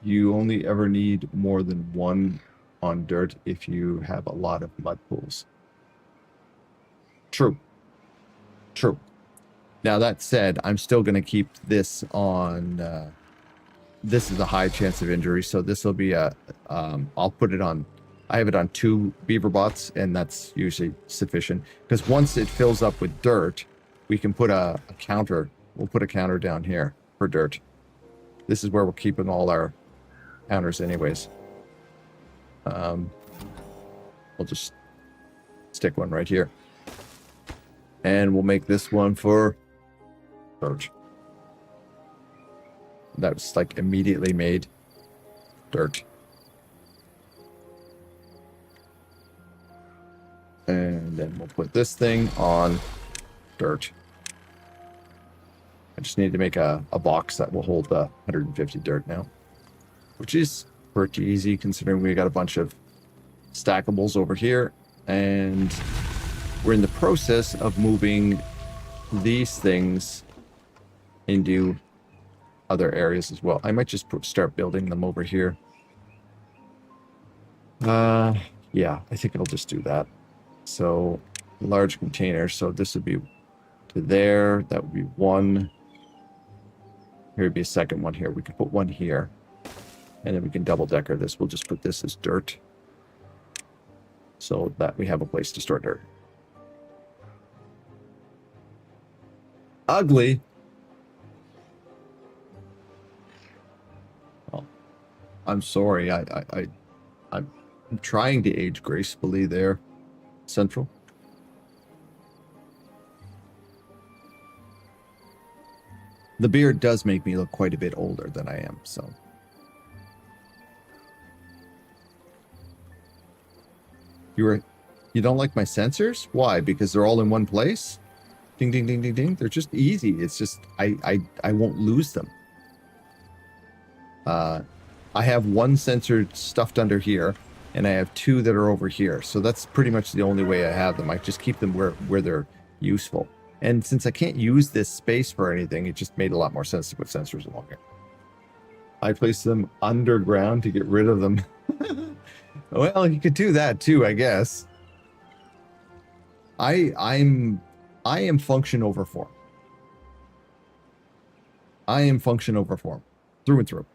You only ever need more than one on dirt if you have a lot of mud pools. True. True. Now that said, I'm still going to keep this on. This is a high chance of injury, so this will be a. I'll put it on. I have it on 2 beaver bots, and that's usually sufficient. Because once it fills up with dirt, we can put a counter. We'll put a counter down here for dirt. This is where we're keeping all our counters anyways. We'll just stick one right here. And we'll make this one for dirt. That was like immediately made dirt. And then we'll put this thing on dirt. I just need to make a box that will hold the 150 dirt now. Which is pretty easy considering we got a bunch of stackables over here. And we're in the process of moving these things into other areas as well. I might just start building them over here. Yeah, I think I'll just do that. So large container. So this would be to there. That would be one. Here would be a second one here. We could put one here. And then we can double decker this. We'll just put this as dirt. So that we have a place to store dirt. Ugly. Well, I'm sorry. I'm trying to age gracefully there, Central. The beard does make me look quite a bit older than I am, so. You don't like my sensors? Why? Because they're all in one place? Ding, ding, ding, ding, ding. They're just easy. It's just, I won't lose them. I have one sensor stuffed under here, and I have 2 that are over here. So that's pretty much the only way I have them. I just keep them where they're useful. And since I can't use this space for anything, it just made a lot more sense to put sensors along it. I place them underground to get rid of them. Well, you could do that too, I guess. I am function over form. I am function over form, through and through.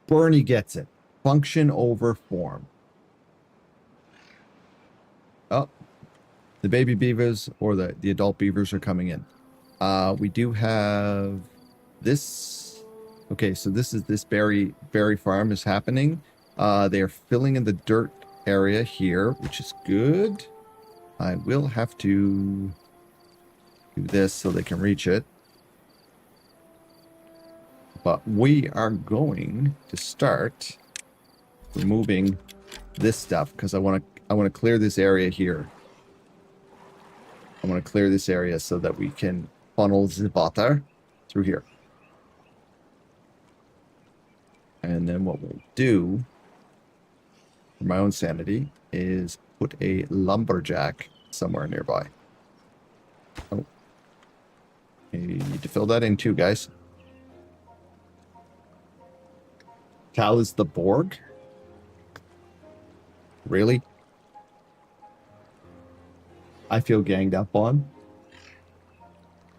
Bernie gets it. Function over form. Oh, the baby beavers or the adult beavers are coming in. We do have this. Okay, so this is this berry farm is happening. They are filling in the dirt area here, which is good. I will have to do this so they can reach it. But we are going to start removing this stuff because I want to clear this area here. I want to clear this area so that we can funnel the water through here. And then what we'll do, for my own sanity, is put a lumberjack somewhere nearby. Oh. You need to fill that in too, guys. Tal is the Borg? Really? I feel ganged up on.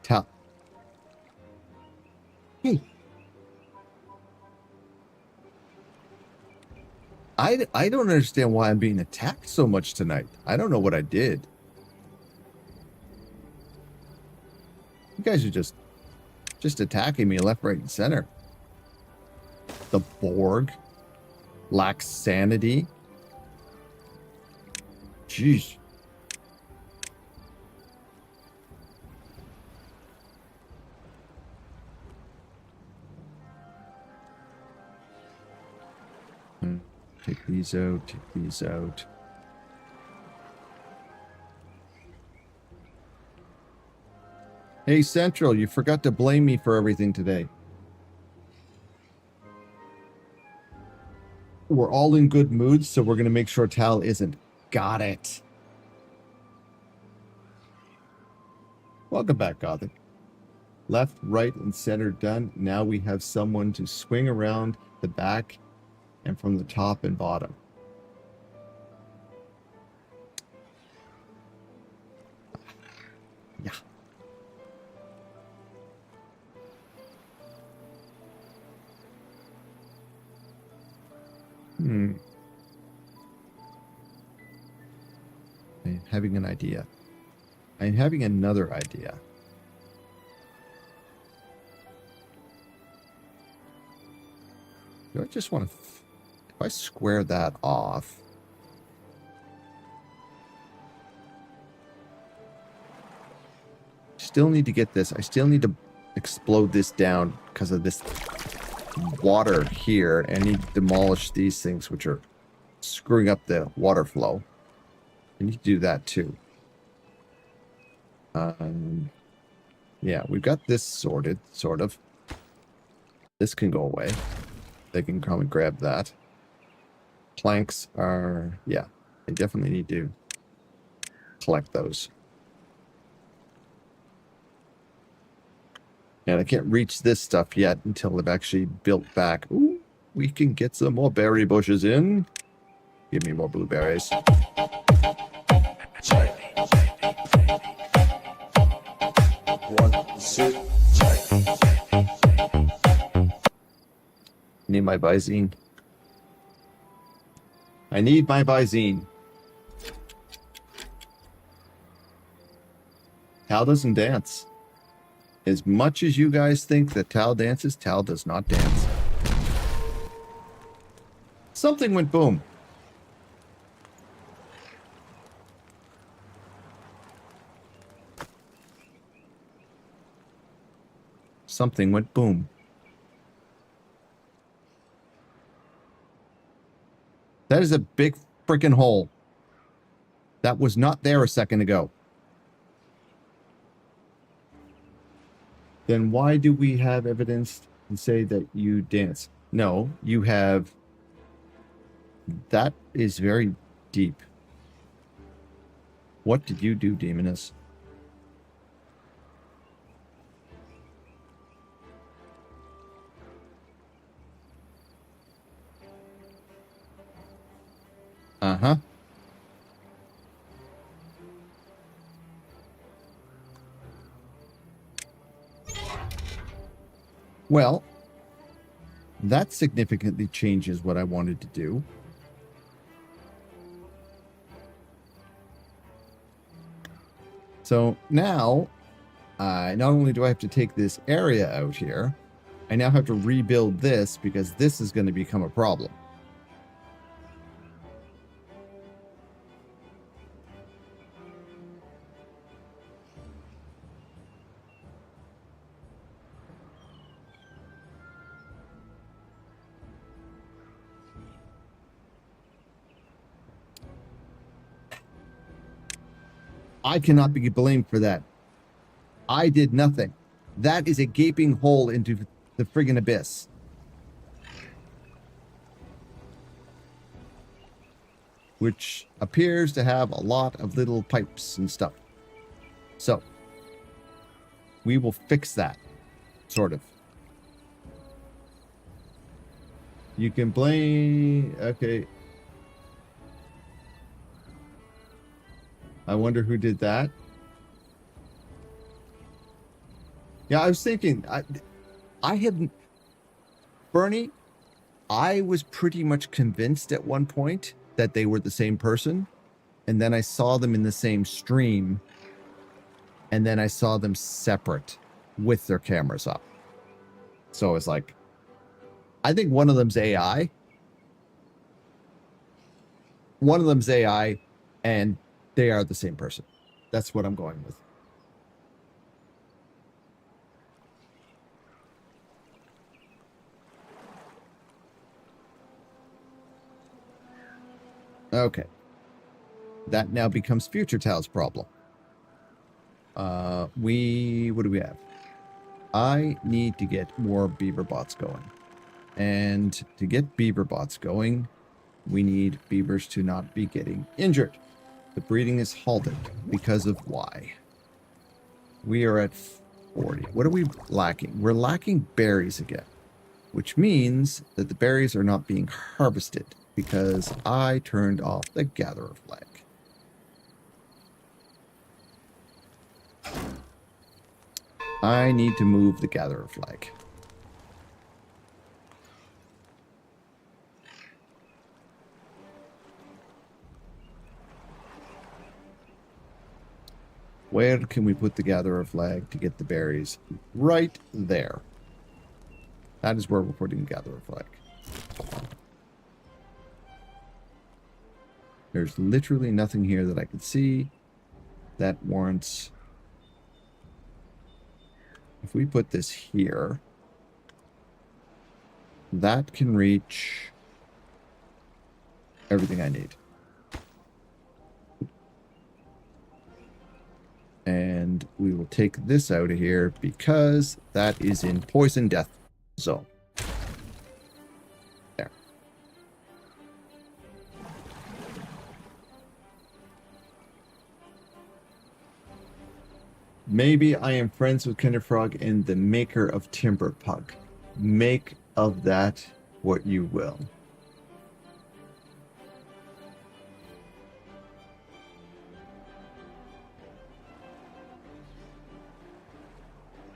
Tal. Hey. I don't understand why I'm being attacked so much tonight. I don't know what I did. You guys are just attacking me left, right, and center. The Borg lacks sanity. Jeez. Take these out, take these out. Hey, Central, you forgot to blame me for everything today. We're all in good moods, so we're going to make sure Tal isn't. Got it. Welcome back, Gothic. Left, right, and center done. Now we have someone to swing around the back and from the top and bottom. Yeah. I'm having an idea. I'm having another idea. Do I just want to... If I square that off... Still need to get this. I still need to explode this down because of this water here. And I need to demolish these things which are screwing up the water flow. I need to do that too. Yeah, we've got this sorted, sort of. This can go away. They can come and grab that. Planks are, yeah, they definitely need to collect those. And I can't reach this stuff yet until I've actually built back. Ooh, we can get some more berry bushes in. Give me more blueberries. Need my Visine. I need my Visine. Tal doesn't dance. As much as you guys think that Tal dances, Tal does not dance. Something went boom. Something went boom. That is a big freaking hole. That was not there a second ago. Then why do we have evidence and say that you dance. No, you have... That is very deep. What did you do, Demoness? Uh-huh. Well, that significantly changes what I wanted to do. So now, not only do I have to take this area out here, I now have to rebuild this because this is going to become a problem. I cannot be blamed for that. I did nothing. That is a gaping hole into the friggin' abyss. Which appears to have a lot of little pipes and stuff. So, we will fix that, sort of. You can blame... Okay. I wonder who did that. Yeah, I was thinking, I hadn't... Bernie, I was pretty much convinced at one point that they were the same person. And then I saw them in the same stream. And then I saw them separate with their cameras up. So it's like, I think one of them's AI. One of them's AI, and they are the same person. That's what I'm going with. Okay. That now becomes CasualTal's problem. What do we have? I need to get more beaver bots going. And to get beaver bots going, we need beavers to not be getting injured. The breeding is halted because of why? We are at 40. What are we lacking? We're lacking berries again, which means that the berries are not being harvested because I turned off the gatherer flag. I need to move the gatherer flag. Where can we put the gatherer flag to get the berries? Right there. That is where we're putting the gatherer flag. There's literally nothing here that I can see that warrants... If we put this here, that can reach everything I need. And we will take this out of here because that is in poison death zone. There. Maybe I am friends with Kinderfrog and the maker of Timber Pug. Make of that what you will.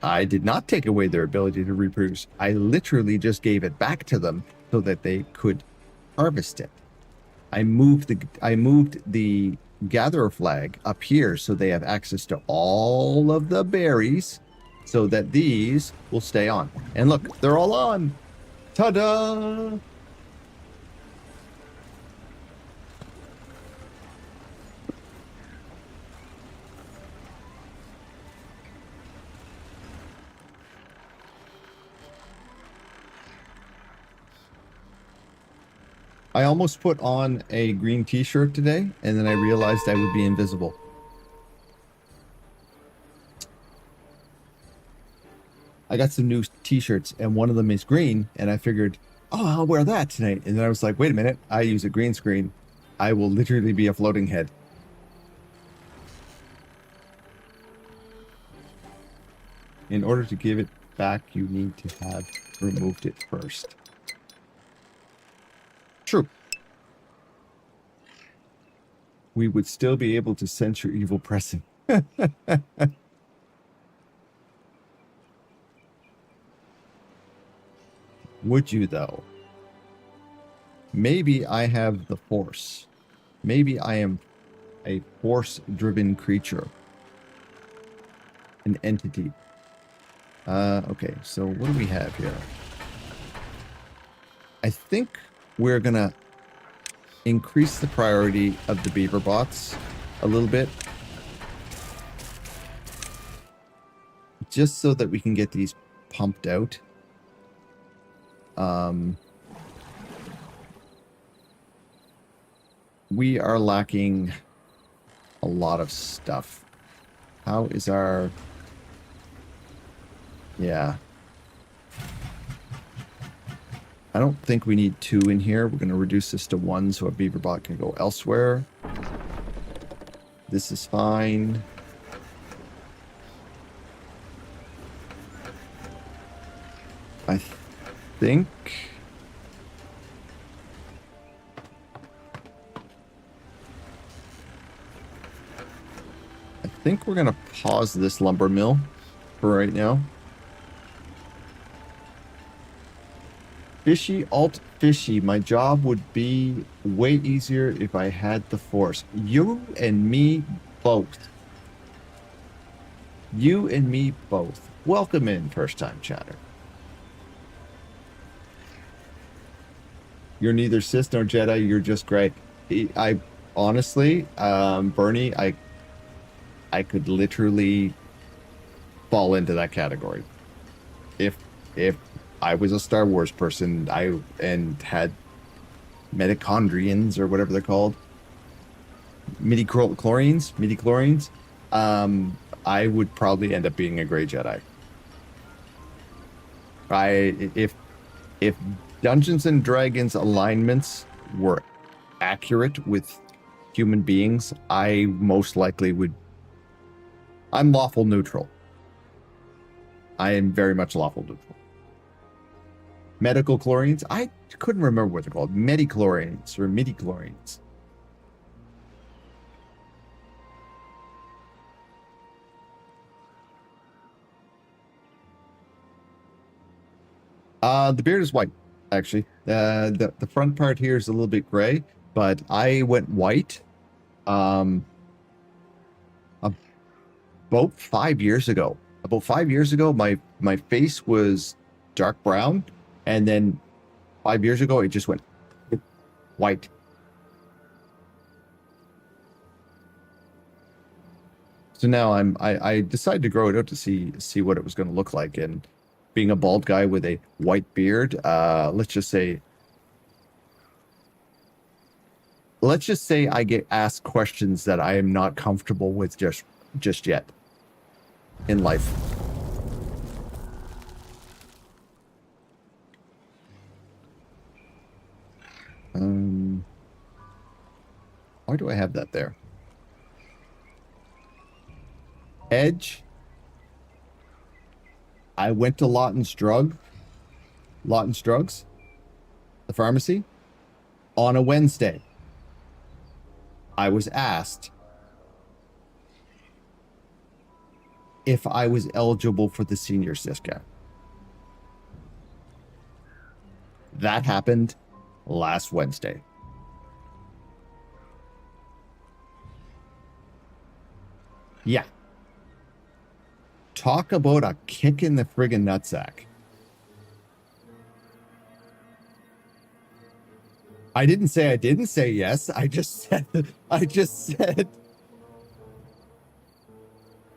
I did not take away their ability to reproduce. I literally just gave it back to them so that they could harvest it. I moved the gatherer flag up here so they have access to all of the berries so that these will stay on. And look, they're all on. Ta-da! I almost put on a green t-shirt today, and then I realized I would be invisible. I got some new t-shirts and one of them is green, and I figured, oh, I'll wear that tonight. And then I was like, wait a minute, I use a green screen. I will literally be a floating head. In order to give it back, you need to have removed it first. True. We would still be able to sense your evil pressing. Would you, though? Maybe I have the force. Maybe I am a force-driven creature. An entity. Okay, so what do we have here? I think we're gonna increase the priority of the beaver bots a little bit. Just so that we can get these pumped out. We are lacking a lot of stuff. How is our... Yeah. I don't think we need 2 in here. We're going to reduce this to 1 so a beaver bot can go elsewhere. This is fine. I think... I think we're going to pause this lumber mill for right now. Fishy, alt fishy. My job would be way easier if I had the force. You and me both. You and me both. Welcome in, first time chatter. You're neither Sith nor Jedi. You're just gray. I honestly, Bernie, I could literally fall into that category. If I was a Star Wars person, and had mitochondrians or whatever they're called, midi-chlorians, I would probably end up being a gray Jedi. If Dungeons and Dragons alignments were accurate with human beings, I most likely would. I'm lawful neutral. I am very much lawful neutral. Medical chlorines? I couldn't remember what they're called. Midi-chlorians or midi-chlorians. The beard is white, actually. The front part here is a little bit gray, but I went white about 5 years ago. About 5 years ago, my face was dark brown, and then 5 years ago, it just went white. So now I decided to grow it out to see what it was going to look like, and being a bald guy with a white beard, let's just say I get asked questions that I am not comfortable with just yet in life. Why do I have that there? Edge. I went to Lawton's Drugs, the pharmacy, on a Wednesday. I was asked if I was eligible for the seniors discount. That happened last Wednesday. Yeah. Talk about a kick in the friggin' nutsack. I didn't say yes. I just said,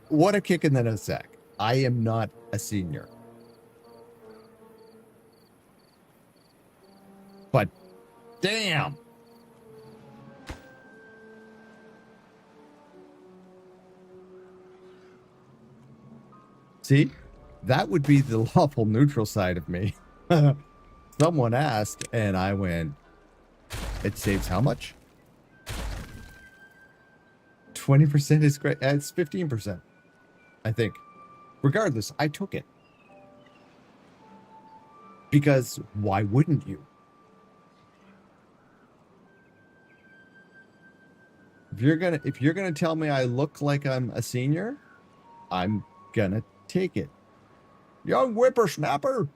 what a kick in the nutsack. I am not a senior. But damn. See? That would be the lawful neutral side of me. Someone asked, and I went, it saves how much? 20% is great. It's 15%, I think. Regardless, I took it. Because why wouldn't you? If you're gonna tell me I look like I'm a senior, I'm gonna take it. Young whippersnapper.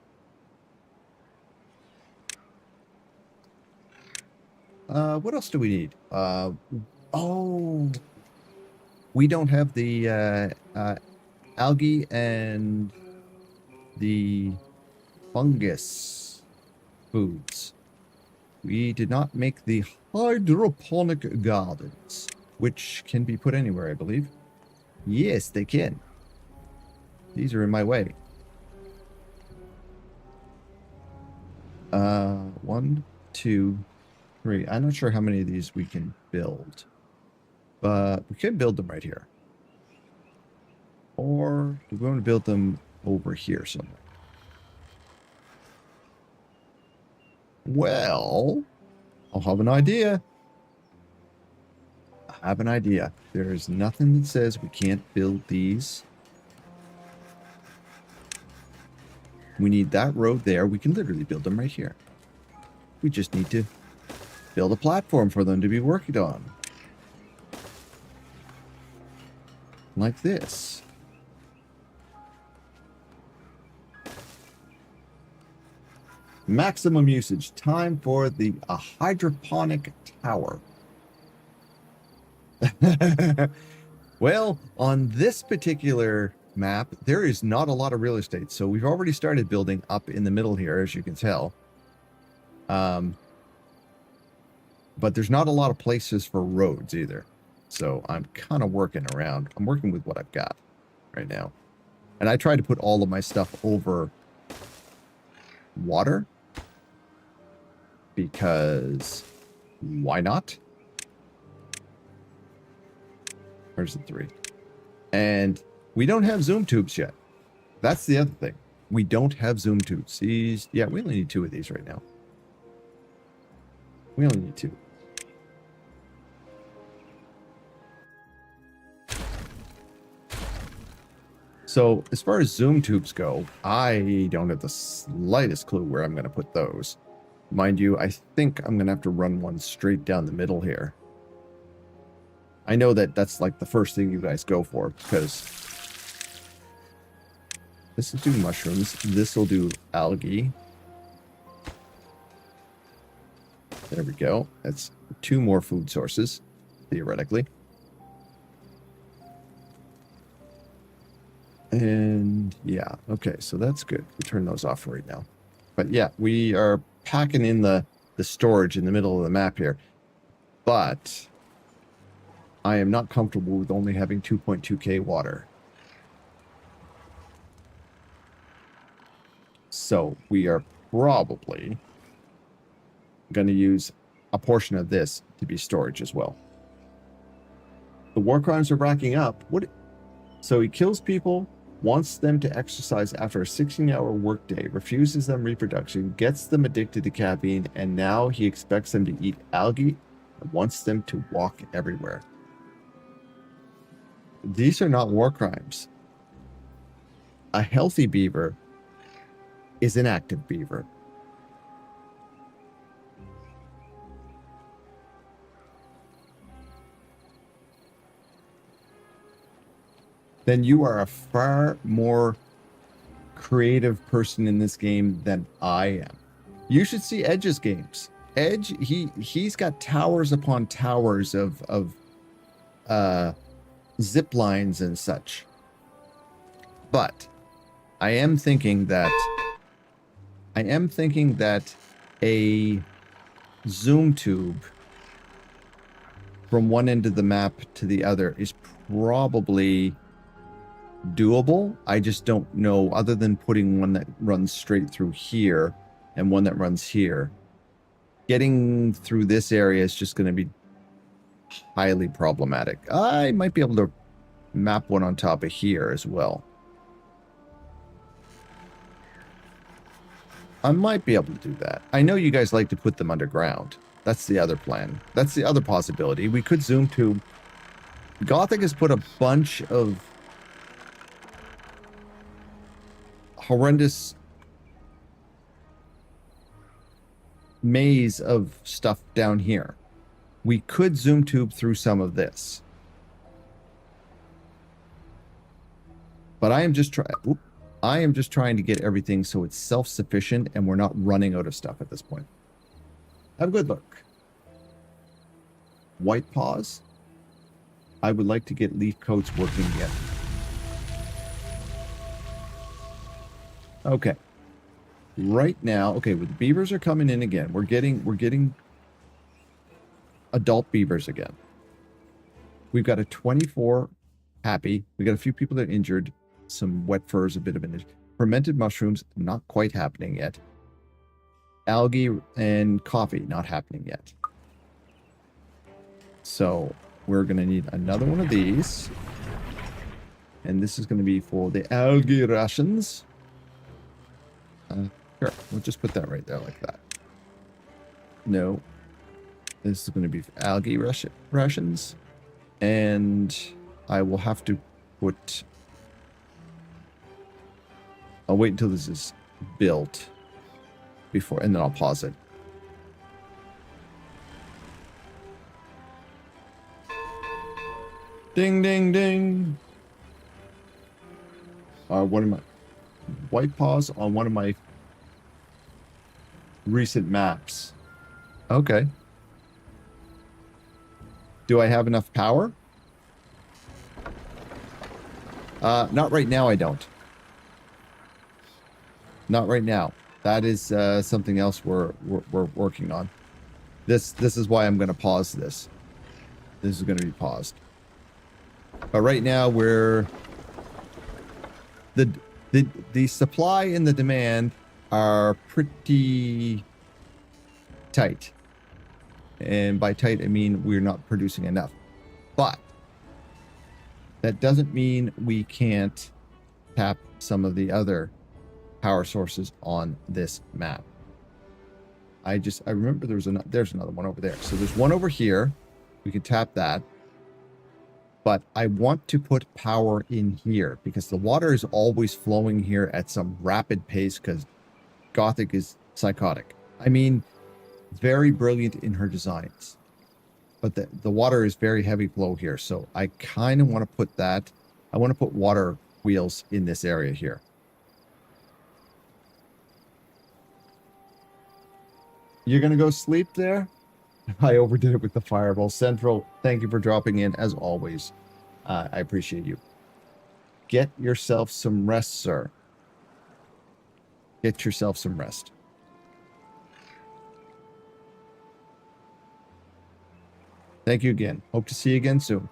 What else do we need? Oh, we don't have the algae and the fungus foods. We did not make the hydroponic gardens, which can be put anywhere, I believe. Yes, they can. These are in my way. 1, 2, 3. I'm not sure how many of these we can build, but we can build them right here. Or do we want to build them over here somewhere? Well, I'll have an idea. I have an idea. There's nothing that says we can't build these. We need that road there. We can literally build them right here. We just need to build a platform for them to be working on. Like this. Maximum usage. Time for the hydroponic tower. Well, on this particular map, there is not a lot of real estate. So we've already started building up in the middle here, as you can tell. But there's not a lot of places for roads either. So I'm kind of working around. I'm working with what I've got right now. And I try to put all of my stuff over water. Because why not? Where's the 3? And we don't have zoom tubes yet. That's the other thing. We don't have zoom tubes. These, yeah, we only need 2 of these right now. We only need 2. So as far as zoom tubes go, I don't have the slightest clue where I'm going to put those. Mind you, I think I'm going to have to run one straight down the middle here. I know that that's like the first thing you guys go for, because this will do mushrooms. This will do algae. There we go. That's 2 more food sources, theoretically. And yeah, okay, so that's good. We turn those off right now. But yeah, we are packing in the storage in the middle of the map here. But I am not comfortable with only having 2.2k water. So we are probably going to use a portion of this to be storage as well. The war crimes are racking up. So he kills people, wants them to exercise after a 16-hour workday, refuses them reproduction, gets them addicted to caffeine, and now he expects them to eat algae and wants them to walk everywhere. These are not war crimes. A healthy beaver is an active beaver. Then you are a far more creative person in this game than I am. You should see Edge's games. Edge, he's got towers upon towers of zip lines and such. But I am thinking that a zoom tube from one end of the map to the other is probably doable. I just don't know, other than putting one that runs straight through here and one that runs here. Getting through this area is just going to be highly problematic. I might be able to map one on top of here as well. I might be able to do that. I know you guys like to put them underground. That's the other plan. That's the other possibility. We could zoom to... Gothic has put a bunch of horrendous maze of stuff down here. We could zoom tube through some of this. But I am just trying to get everything so it's self-sufficient and we're not running out of stuff at this point. Have a good look. White paws. I would like to get leaf coats working again. Okay. Right now, okay, the beavers are coming in again. We're getting adult beavers again. We've got a 24 happy. We got a few people that are injured. Some wet furs, a bit of an fermented mushrooms, not quite happening yet. Algae and coffee, not happening yet. So we're going to need another one of these. And this is going to be for the algae rations. Sure, we'll just put that right there like that. No. This is going to be for algae rations. And I will have to put... I'll wait until this is built before, and then I'll pause it. Ding, ding, ding. One of my white paws on one of my recent maps. Okay. Do I have enough power? Not right now, I don't. Not right now. That is something else we're working on. This is why I'm going to pause this. This is going to be paused. But right now we're the supply and the demand are pretty tight. And by tight I mean we're not producing enough. But that doesn't mean we can't tap some of the other power sources on this map. I remember there's another one over there. So there's one over here. We can tap that. But I want to put power in here because the water is always flowing here at some rapid pace because Gothic is psychotic. I mean, very brilliant in her designs. But the water is very heavy flow here. So I kind of want to put that. I want to put water wheels in this area here. You're going to go sleep there? I overdid it with the fireball. Central, thank you for dropping in as always. I appreciate you. Get yourself some rest, sir. Get yourself some rest. Thank you again. Hope to see you again soon.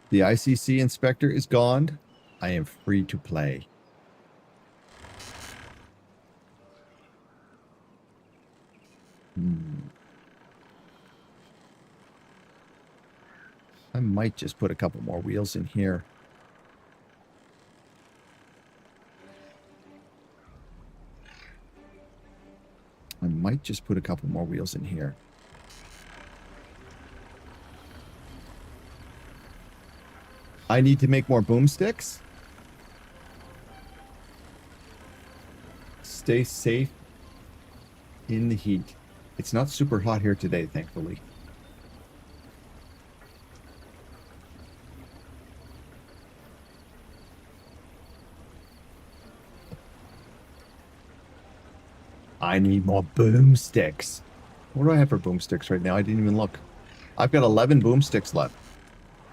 The ICC inspector is gone. I am free to play. I might just put a couple more wheels in here. I might just put a couple more wheels in here. I need to make more boomsticks. Stay safe in the heat. It's not super hot here today, thankfully. I need more boomsticks. What do I have for boomsticks right now? I didn't even look. I've got 11 boomsticks left.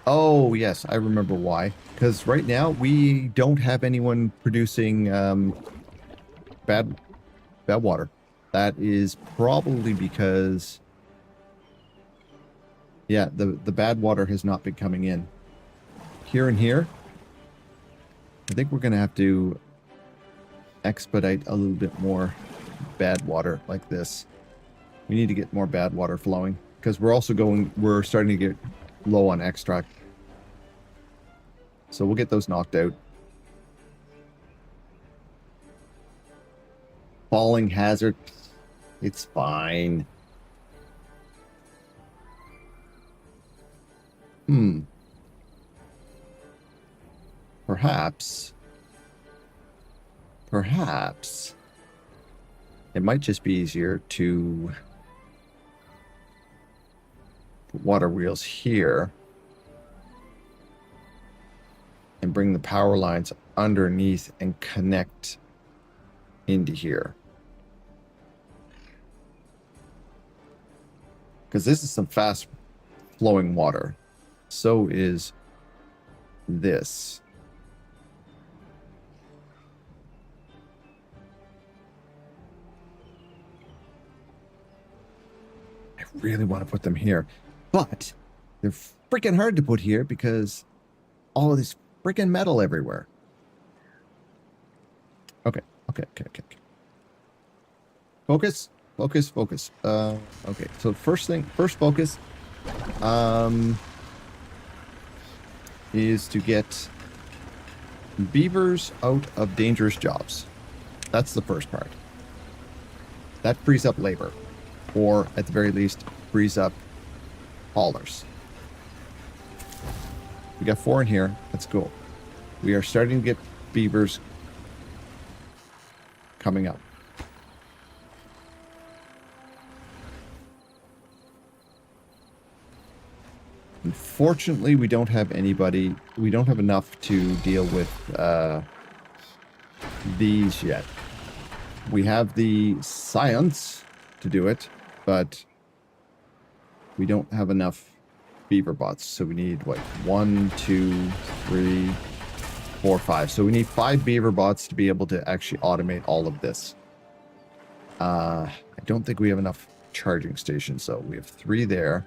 Oh, yes, I remember why. Because right now, we don't have anyone producing bad water. That is probably because... Yeah, the bad water has not been coming in. Here and here, I think we're going to have to expedite a little bit more bad water like this. We need to get more bad water flowing. Because we're starting to get low on extract. So we'll get those knocked out. Falling hazard. It's fine. Perhaps it might just be easier to put water wheels here and bring the power lines underneath and connect into here. Because this is some fast flowing water. So is this. I really want to put them here, but they're freaking hard to put here because all of this freaking metal everywhere. Okay. Focus. Okay, so first focus is to get beavers out of dangerous jobs. That's the first part. That frees up labor, or at the very least, frees up haulers. We got 4 in here. Let's go. We are starting to get beavers coming up. Unfortunately, we don't have anybody. We don't have enough to deal with these yet. We have the science to do it, but we don't have enough beaver bots. So we need, what, 1, 2, 3, 4, 5. So we need 5 beaver bots to be able to actually automate all of this. I don't think we have enough charging stations, so we have 3 there.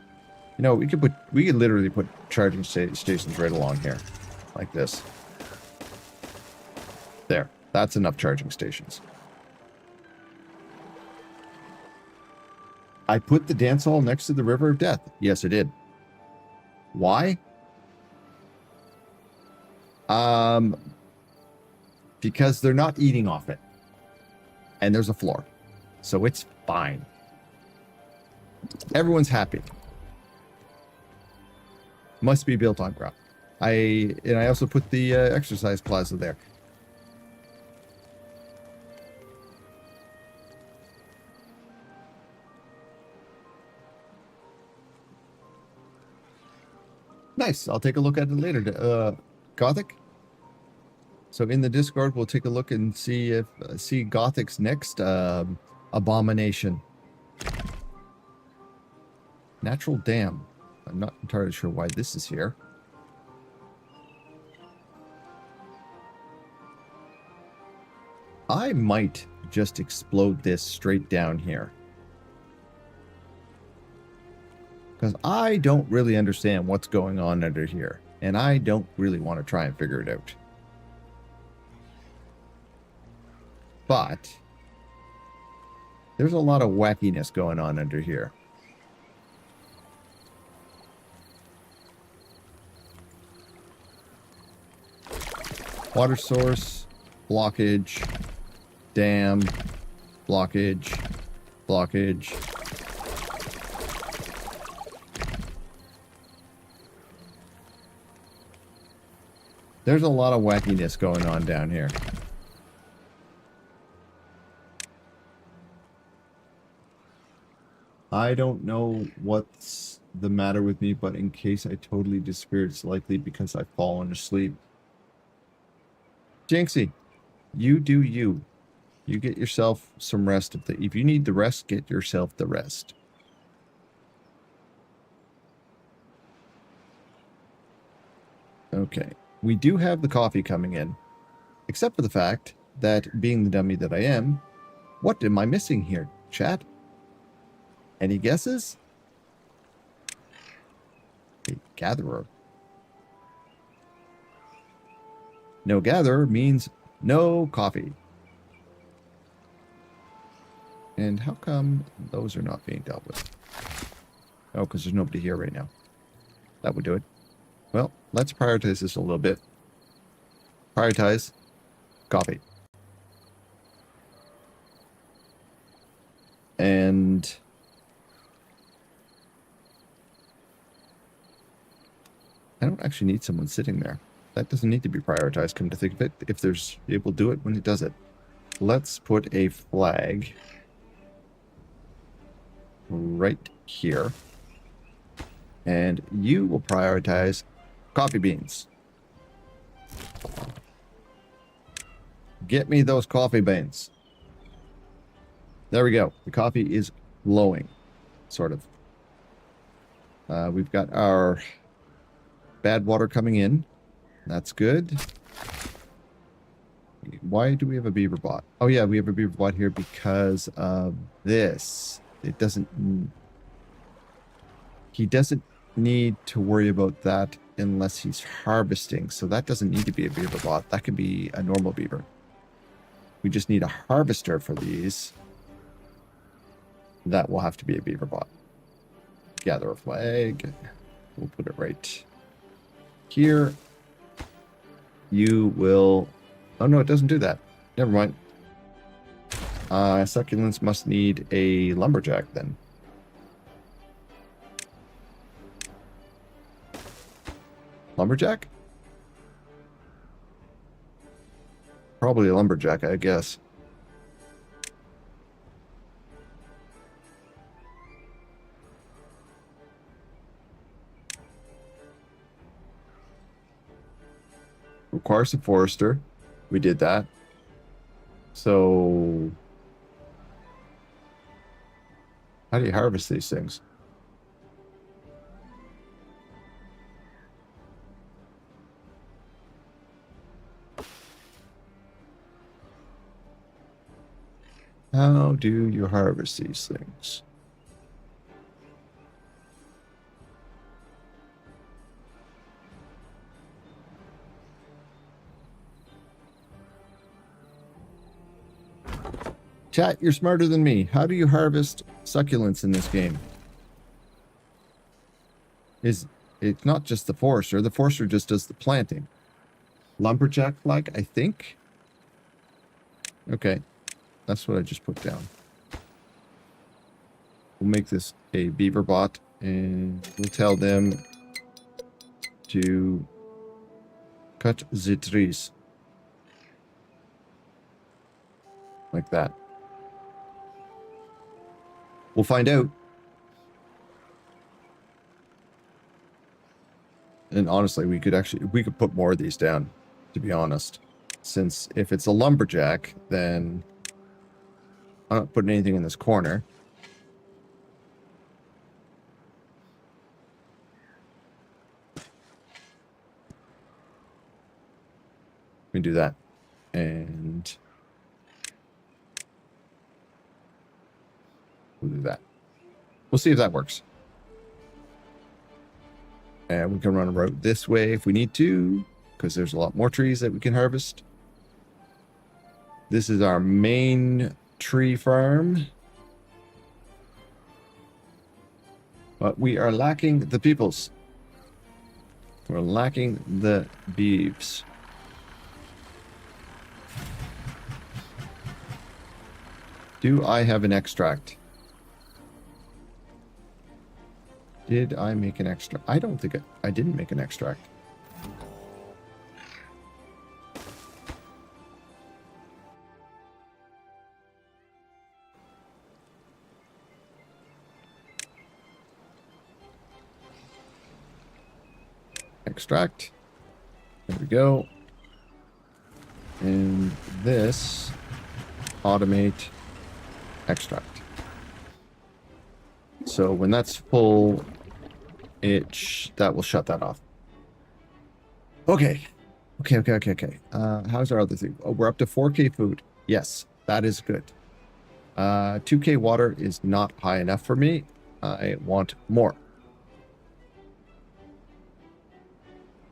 You know, we could literally put charging stations right along here, like this. There, that's enough charging stations. I put the dance hall next to the River of Death. Yes, I did. Why? Because they're not eating off it. And there's a floor. So it's fine. Everyone's happy. Must be built on ground. I also put the exercise plaza there. Nice. I'll take a look at it later. Gothic. So in the Discord, we'll take a look and see Gothic's next abomination. Natural dam. I'm not entirely sure why this is here. I might just explode this straight down here. Because I don't really understand what's going on under here. And I don't really want to try and figure it out. But there's a lot of wackiness going on under here. Water source, blockage, dam, blockage. There's a lot of wackiness going on down here. I don't know what's the matter with me, but in case I totally disappeared, it's likely because I've fallen asleep. Jinxie, you do you. You get yourself some rest. If you need the rest, get yourself the rest. Okay. We do have the coffee coming in. Except for the fact that, being the dummy that I am, what am I missing here, chat? Any guesses? A gatherer. No gatherer means no coffee. And how come those are not being dealt with? Oh, because there's nobody here right now. That would do it. Well, let's prioritize this a little bit. Prioritize coffee. And I don't actually need someone sitting there. That doesn't need to be prioritized, come to think of it. If it will do it when it does it. Let's put a flag right here. And you will prioritize coffee beans. Get me those coffee beans. There we go. The coffee is glowing, sort of. We've got our bad water coming in. That's good. Why do we have a beaver bot? Oh yeah, we have a beaver bot here because of this. It doesn't... He doesn't need to worry about that unless he's harvesting. So that doesn't need to be a beaver bot. That can be a normal beaver. We just need a harvester for these. That will have to be a beaver bot. Gather a flag. We'll put it right here. You will... Oh no, it doesn't do that. Never mind. Succulents must need a lumberjack then. Lumberjack? Probably a lumberjack, I guess. Requires a forester. We did that. So... how do you harvest these things? How do you harvest these things? Chat, you're smarter than me. How do you harvest succulents in this game? It's not just the forester. The forester just does the planting. Lumberjack flag, I think. Okay. That's what I just put down. We'll make this a beaver bot and we'll tell them to cut the trees. Like that. We'll find out. And honestly, we could put more of these down, to be honest. Since if it's a lumberjack, then I'm not putting anything in this corner. We can do that. And we'll do that. We'll see if that works. And we can run a route this way if we need to, because there's a lot more trees that we can harvest. This is our main tree farm. But we are lacking the peoples. We're lacking the beeves. Do I have an extract? Did I make an extract? I don't think I didn't make an extract. Extract. There we go. And this automate extract. So when that's full, that will shut that off. Okay. Okay. How's our other thing? Oh, we're up to 4K food. Yes, that is good. 2K water is not high enough for me. I want more.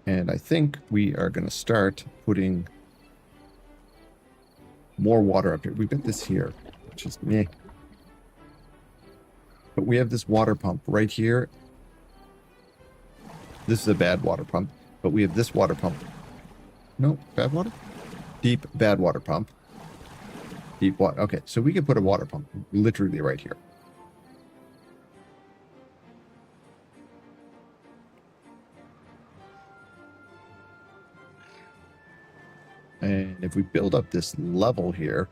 And I think we are going to start putting more water up here. We've got this here, which is meh. But we have this water pump right here. This is a bad water pump, but we have this water pump No, bad water? Deep bad water pump. Deep water. Okay, so we can put a water pump literally right here. And if we build up this level here,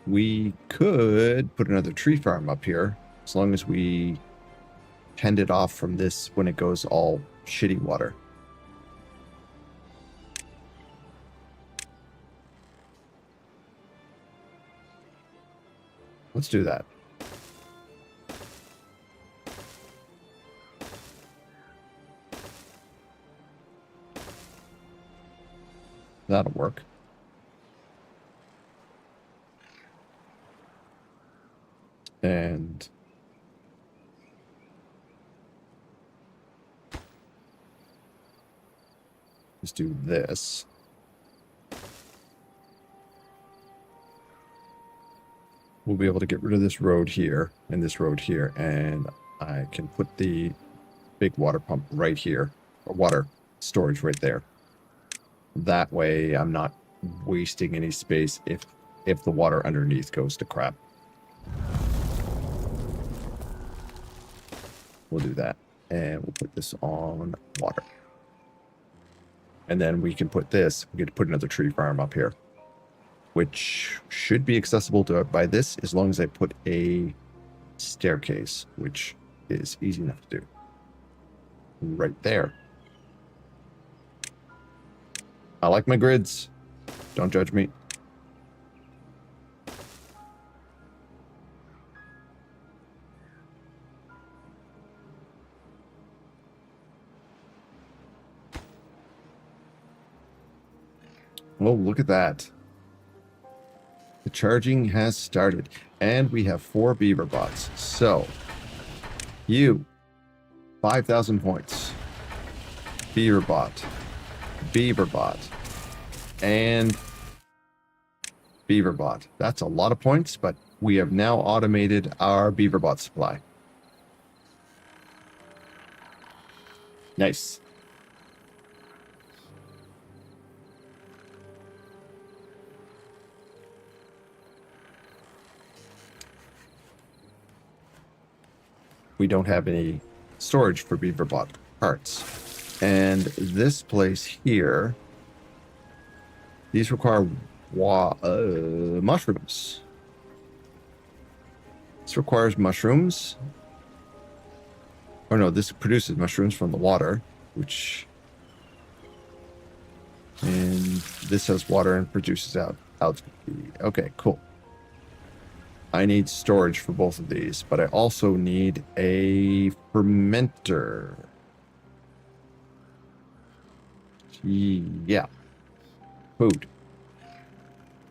we could put another tree farm up here, as long as we tend it off from this when it goes all shitty water. Let's do that. That'll work. And let's do this. We'll be able to get rid of this road here and this road here, and I can put the big water pump right here, or water storage right there. That way I'm not wasting any space if the water underneath goes to crap. We'll do that, and we'll put this on water. And then we can put this, we could put another tree farm up here, which should be accessible to by this as long as I put a staircase, which is easy enough to do. Right there. I like my grids. Don't judge me. Oh, look at that. The charging has started, and we have 4 beaver bots. So, you, 5,000 points. Beaver bot, and beaver bot. That's a lot of points, but we have now automated our beaver bot supply. Nice. We don't have any storage for beaver bot parts. And this place here, these require mushrooms. This requires mushrooms. Oh no, this produces mushrooms from the water, which... And this has water and produces algae. Okay, cool. I need storage for both of these, but I also need a fermenter. Yeah. Food.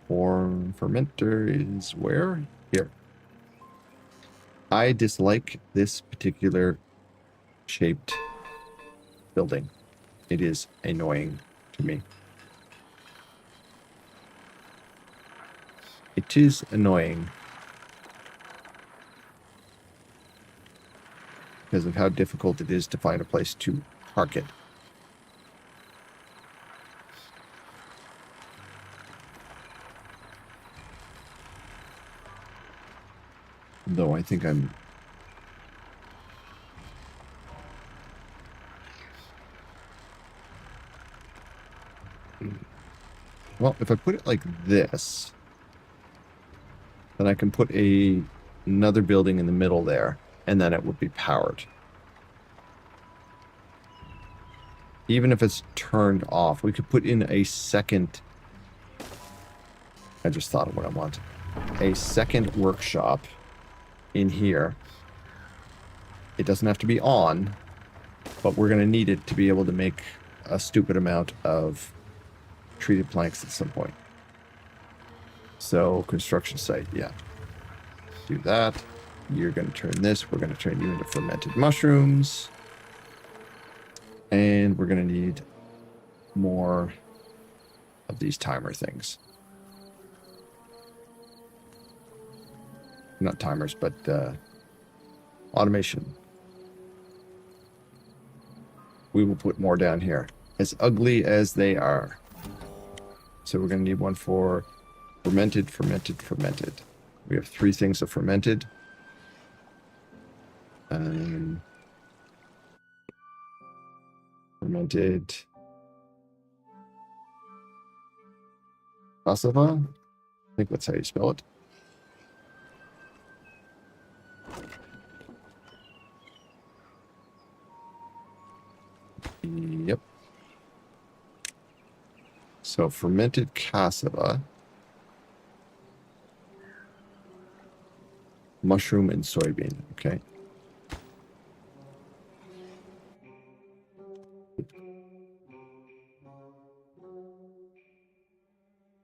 Fermenter is where? Here. I dislike this particular shaped building. It is annoying to me. It is annoying. Because of how difficult it is to find a place to park it. Though I think I'm... Well, if I put it like this, then I can put another building in the middle there. And then it would be powered. Even if it's turned off, we could put in a second... I just thought of what I want. A second workshop in here. It doesn't have to be on, but we're going to need it to be able to make a stupid amount of treated planks at some point. So, construction site, yeah. Do that. You're going to turn this. We're going to turn you into fermented mushrooms. And we're going to need more of these timer things. Not timers, but automation. We will put more down here. As ugly as they are. So we're going to need one for fermented. We have 3 things of fermented. Fermented cassava. I think that's how you spell it. Yep. So fermented cassava, mushroom, and soybean. Okay.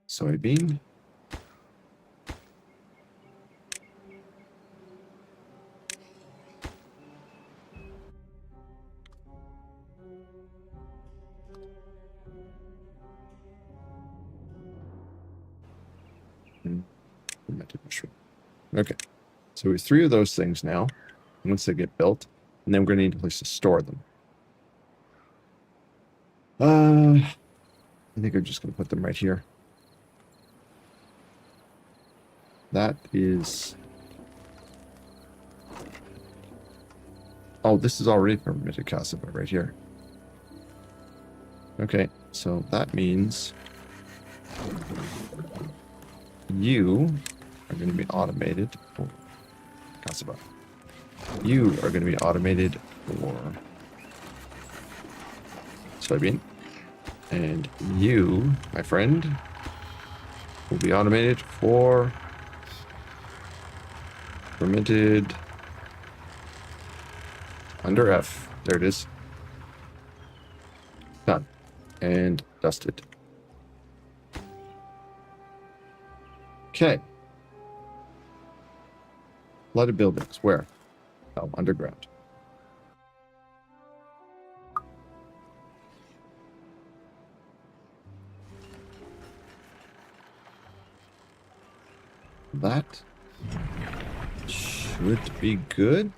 Soybean. Fermented mushroom. Okay. So we have 3 of those things now, once they get built, and then we're going to need a place to store them. I think I'm just going to put them right here. That is... Oh, this is already fermented cassava right here. Okay, so that means you are going to be automated for cassava. You are going to be automated for soybean. And you, my friend, will be automated for fermented under F. There it is. Done. And dusted. Okay. Flooded buildings. Where? Oh, underground. That should be good.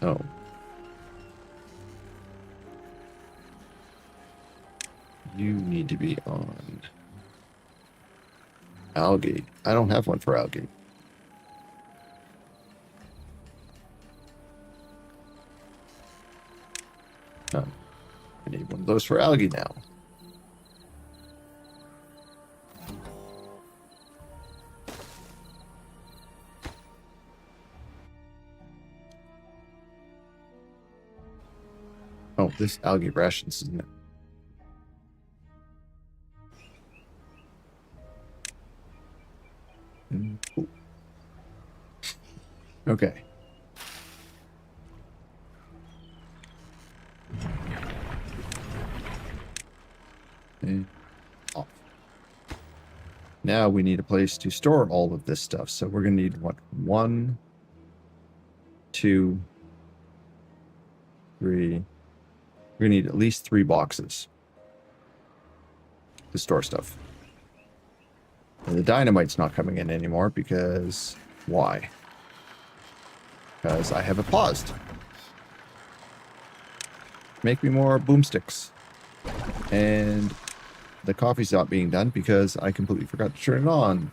Oh. You need to be on algae. I don't have one for algae. Oh. I need one of those for algae now. Oh, this algae rations, isn't it? Cool. Okay. And off. Now we need a place to store all of this stuff. So we're going to need what? 1, 2, 3. We're going to need at least 3 boxes to store stuff. And the dynamite's not coming in anymore because... Why? Because I have it paused. Make me more boomsticks. And the coffee's not being done because I completely forgot to turn it on.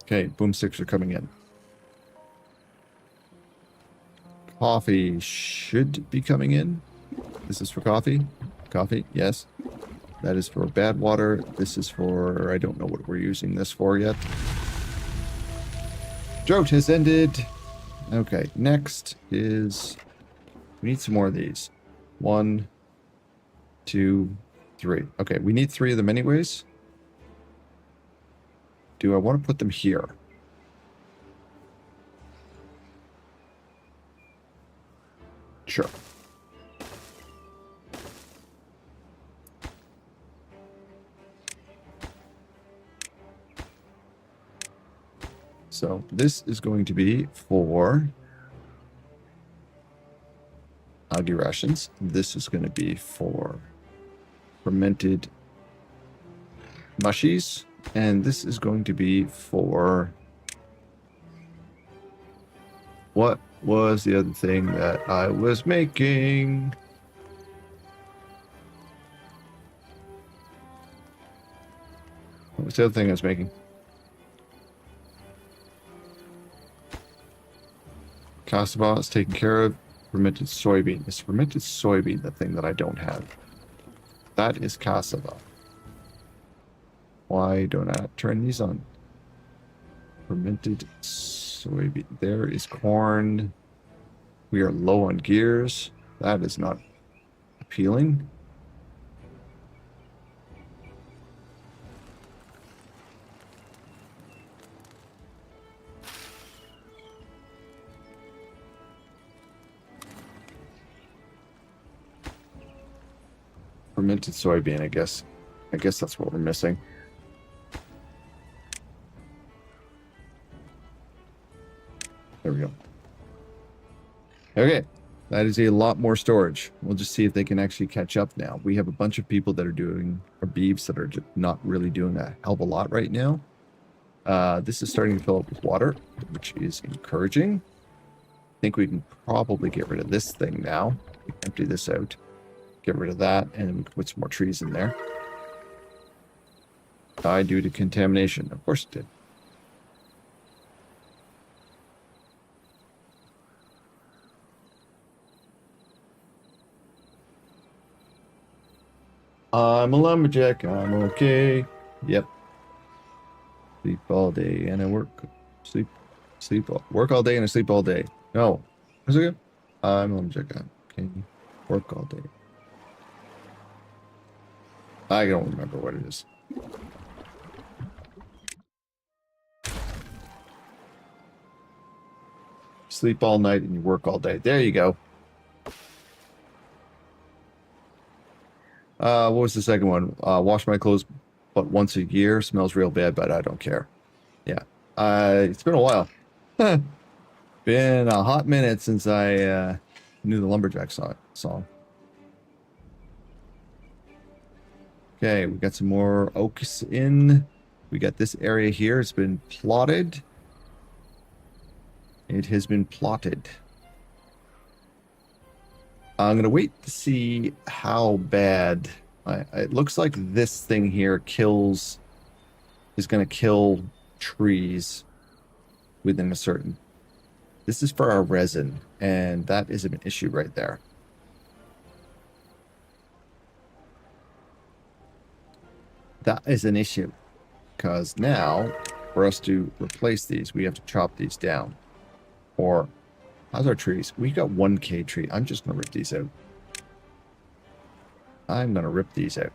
Okay, boomsticks are coming in. Coffee should be coming in. This is for coffee. Coffee, yes. That is for bad water. This is for... I don't know what we're using this for yet. Drought has ended. Okay, next is... We need some more of these. 1, 2, 3. Okay, we need 3 of them anyways. Do I want to put them here? Sure. So this is going to be for algae rations. This is going to be for fermented mushies. And this is going to be for What was the other thing that I was making? What was the other thing I was making? Cassava is taken care of. Fermented soybean. Is fermented soybean the thing that I don't have? That is cassava. Why don't I turn these on? Fermented soybean. There is corn. We are low on gears. That is not appealing. Fermented soybean, I guess. I guess that's what we're missing. There we go. Okay, that is a lot more storage. We'll just see if they can actually catch up now. We have a bunch of people that are doing, or beeves that are just not really doing a hell of a lot right now. This is starting to fill up with water, which is encouraging. I think we can probably get rid of this thing now. Empty this out. Get rid of that, and we can put some more trees in there. Died due to contamination. Of course it did. I'm a lumberjack. I'm okay. Yep. Sleep all day and I work. Sleep. Work all day and I sleep all day. No. Is it good? I'm a lumberjack. Okay. Work all day. I don't remember what it is. Sleep all night and you work all day. There you go. What was the second one? Wash my clothes but once a year. Smells real bad, but I don't care. Yeah. It's been a while. Been a hot minute since I knew the lumberjack song. Okay, we got some more oaks in. We got this area here. It's been plotted. It has been plotted. I'm going to wait to see how bad... it looks like this thing here is going to kill trees within a certain... This is for our resin, and that is an issue right there. That is an issue, because now, for us to replace these, we have to chop these down. Or, how's our trees? We got 1K tree. I'm just going to rip these out. I'm going to rip these out.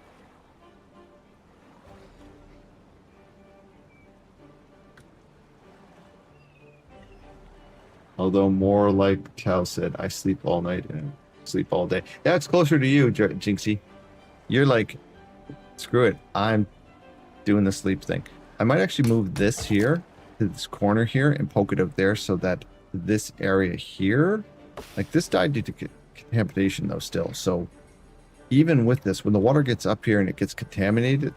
Although more like Tao said, I sleep all night and sleep all day. Yeah, it's closer to you, Jinxie. You're like, screw it. I'm doing the sleep thing. I might actually move this here to this corner here and poke it out there so that this area here, like this died due to contamination though still. So even with this, when the water gets up here and it gets contaminated,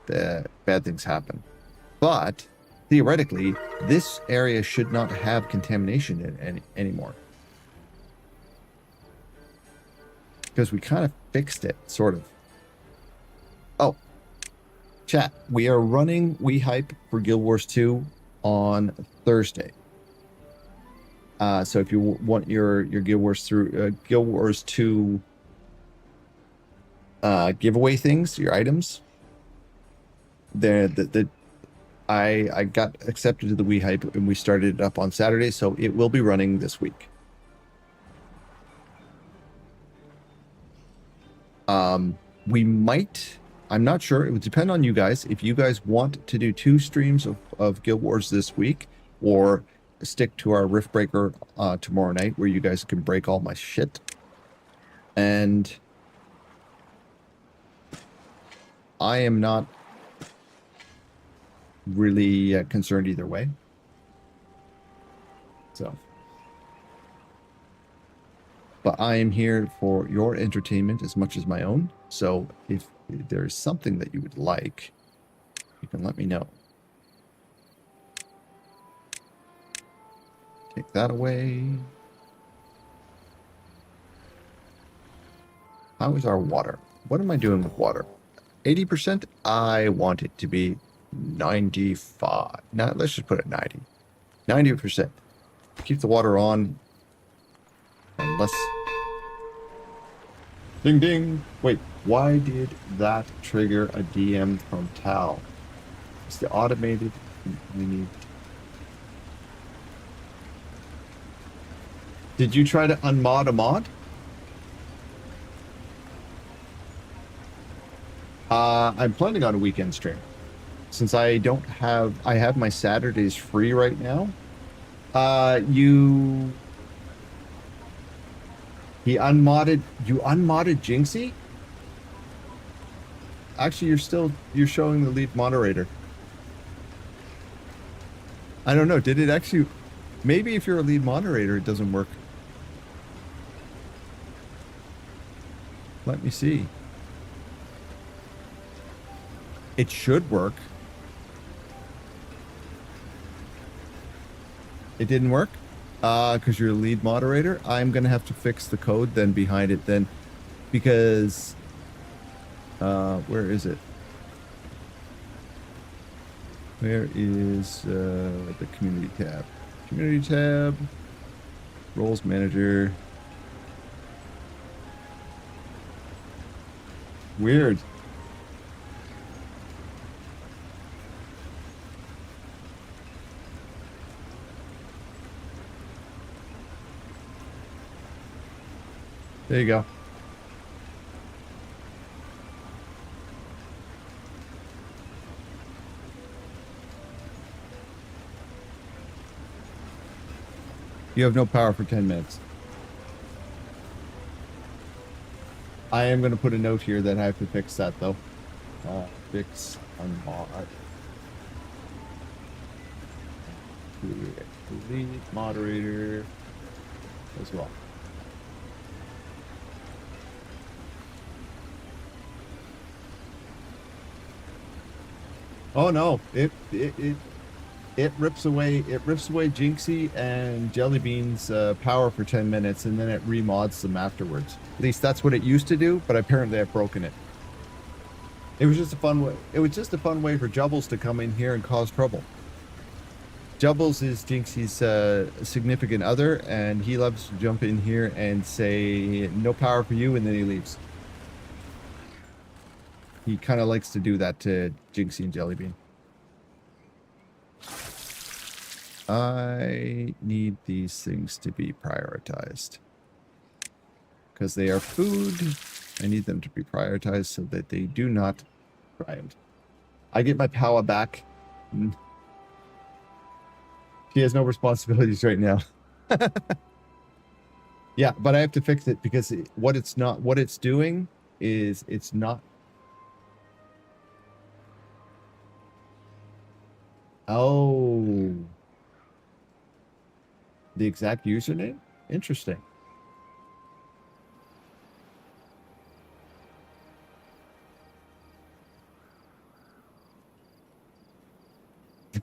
bad things happen. But theoretically, this area should not have contamination in anymore. Because we kind of fixed it, sort of. Oh, chat, we are running WeHype for Guild Wars 2 on Thursday. So if you want your Guild Wars 2 giveaway things, your items, I got accepted to the WeHype and we started it up on Saturday, so it will be running this week. We might, I'm not sure, it would depend on you guys. If you guys want to do 2 streams of Guild Wars this week, or stick to our Rift Breaker tomorrow night where you guys can break all my shit. And I am not really concerned either way. So, but I am here for your entertainment as much as my own. So if there's something that you would like, you can let me know. Take that away. How is our water? What am I doing with water? 80%? I want it to be 95. Now, let's just put it 90. 90%. Keep the water on. Unless... Ding ding! Wait, why did that trigger a DM from Tal? It's the automated... We need... Did you try to unmod a mod? I'm planning on a weekend stream. Since I don't have... I have my Saturdays free right now. You unmodded Jinxie? Actually, you're showing the lead moderator. I don't know. Did it actually... Maybe if you're a lead moderator, it doesn't work. Let me see. It should work. It didn't work? Because you're a lead moderator? I'm going to have to fix the code then behind it then. Because... where is it? Where is the community tab? Community tab. Roles manager. Weird. There you go. You have no power for 10 minutes. I am going to put a note here that I have to fix that, though. Fix unmod. Delete moderator as well. Oh no! It rips away Jinxie and Jellybean's power for 10 minutes, and then it remods them afterwards. At least that's what it used to do, but apparently I've broken it. It was just a fun way. It was just a fun way for Jubbles to come in here and cause trouble. Jubbles is Jinxie's significant other, and he loves to jump in here and say no power for you, and then he leaves. He kind of likes to do that to Jinxie and Jellybean. I need these things to be prioritized. Because they are food, I need them to be prioritized so that they do not grind. I get my power back. She has no responsibilities right now. Yeah, but I have to fix it because what it's doing is it's not... Oh... The exact username? Interesting.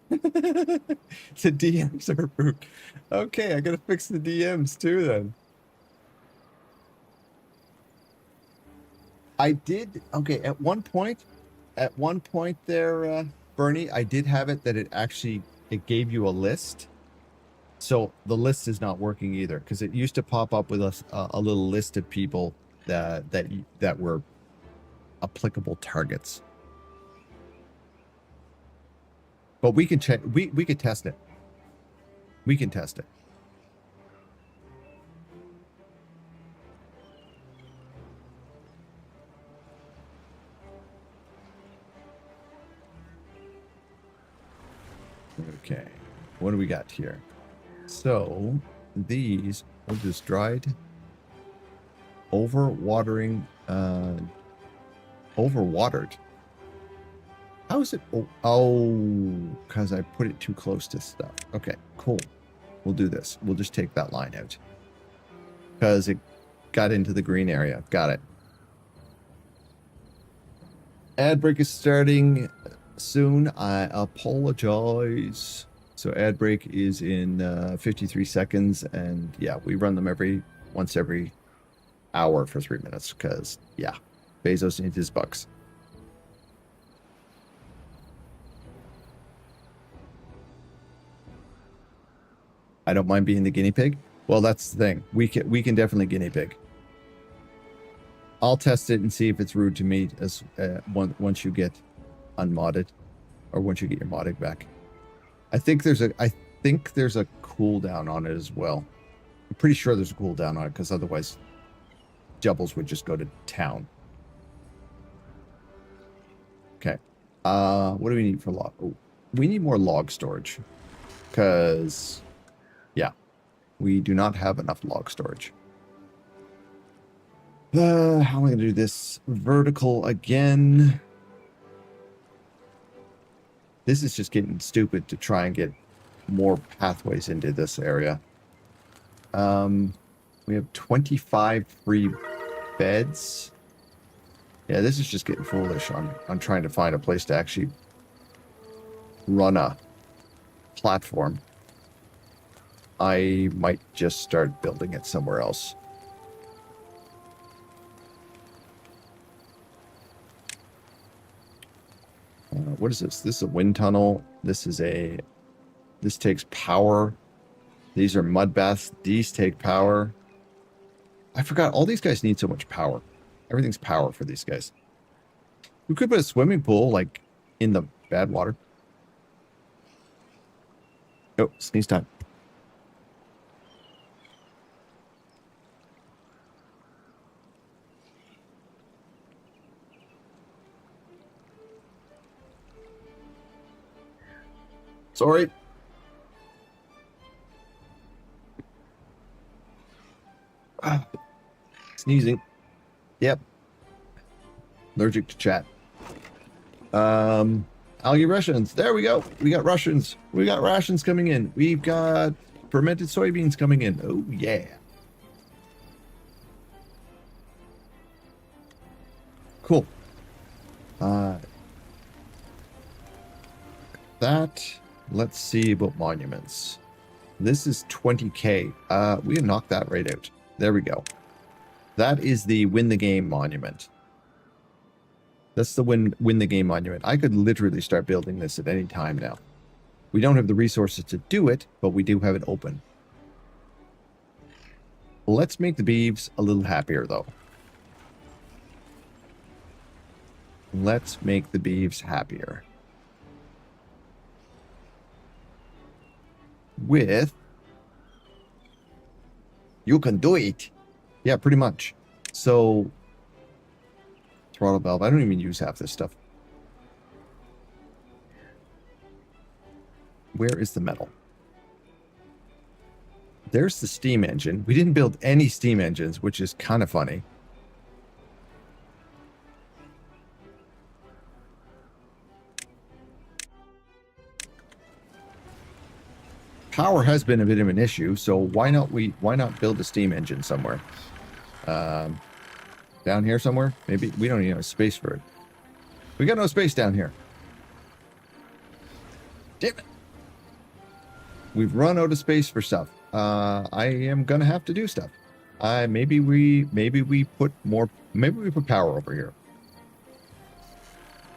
The DMs are rude. Okay, I gotta fix the DMs too then. I did, okay, at one point there, Bernie, I did have it that it gave you a list. So the list is not working either because it used to pop up with a little list of people that were applicable targets. But we can check. We could test it. We can test it. Okay, what do we got here? So these are just dried, overwatered. How is it? Oh, because I put it too close to stuff. Okay, cool. We'll do this. We'll just take that line out because it got into the green area. Got it. Ad break is starting soon. I apologize. So ad break is in 53 seconds, and yeah, we run them once every hour for 3 minutes because, yeah, Bezos needs his bucks. I don't mind being the guinea pig. Well, that's the thing. We can definitely guinea pig. I'll test it and see if it's rude to me as once you get unmodded, or once you get your modding back. I think there's a cooldown on it as well. I'm pretty sure there's a cooldown on it because otherwise, Jubbles would just go to town. Okay. What do we need for log? Oh, we need more log storage because, yeah, we do not have enough log storage. How am I going to do this? Vertical again. This is just getting stupid to try and get more pathways into this area. We have 25 free beds. Yeah, this is just getting foolish on trying to find a place to actually run a platform. I might just start building it somewhere else. What is this? This is a wind tunnel. This takes power. These are mud baths. These take power. I forgot. All these guys need so much power. Everything's power for these guys. We could put a swimming pool, like, in the bad water. Oh, sneeze time. Sorry. Sneezing. Yep. Allergic to chat. Algae Russians. There we go. We got Russians. We got rations coming in. We've got fermented soybeans coming in. Oh, yeah. Cool. Let's see about monuments. This is 20K. We can knock that right out. There we go. That is the win the game monument. That's the win the game monument. I could literally start building this at any time now. We don't have the resources to do it, but we do have it open. Let's make the beeves a little happier, though. Let's make the beeves happier. With... You can do it. Yeah, pretty much. So... Throttle valve. I don't even use half this stuff. Where is the metal? There's the steam engine. We didn't build any steam engines, which is kind of funny. Power has been a bit of an issue, so why not build a steam engine somewhere? Down here somewhere? Maybe we don't even have space for it. We got no space down here. Damn it. We've run out of space for stuff. I am gonna have to do stuff. Maybe we put power over here.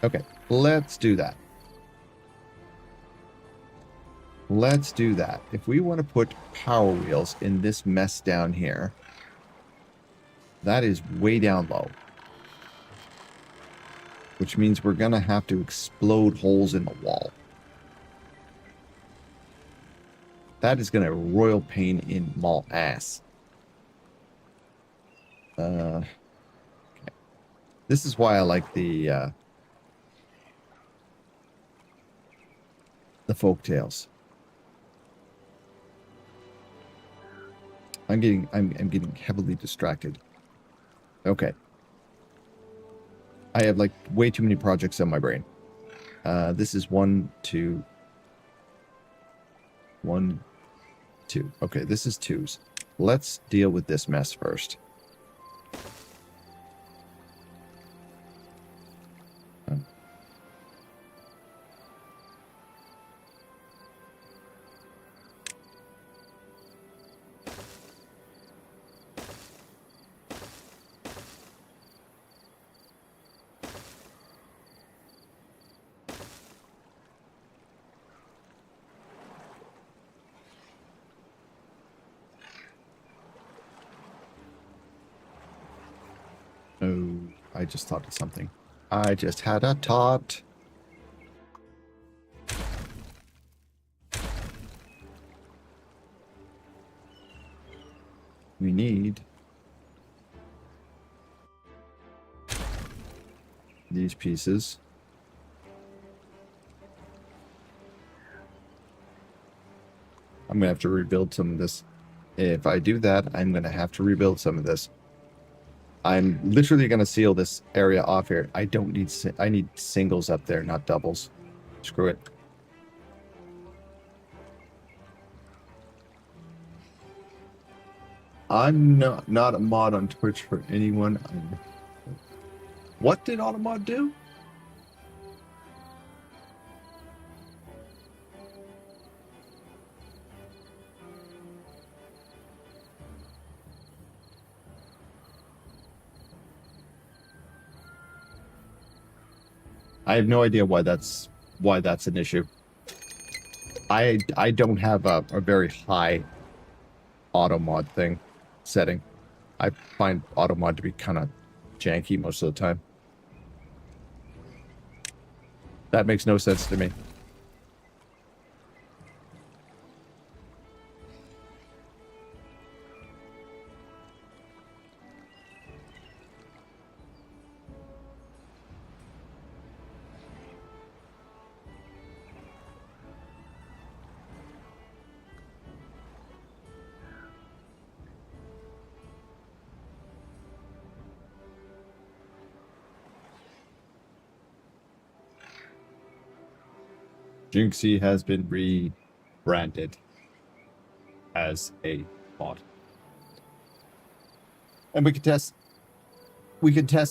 Okay, let's do that. Let's do that. If we want to put power wheels in this mess down here, that is way down low. Which means we're going to have to explode holes in the wall. That is going to royal pain in my ass. Okay. This is why I like the folktales. I'm getting heavily distracted. Okay. I have like way too many projects on my brain. This is 1, 2. 1, 2. Okay, this is 2s. Let's deal with this mess first. I just thought of something. I just had a thought. We need these pieces. I'm gonna have to rebuild some of this. If I do that, I'm gonna have to rebuild some of this. I'm literally gonna seal this area off here. I don't need. I need singles up there, not doubles. Screw it. I'm not a mod on Twitch for anyone. What did Automod do? I have no idea why that's an issue. I don't have a very high auto mod thing setting. I find auto mod to be kind of janky most of the time. That makes no sense to me. Junky has been rebranded as a mod. And we can test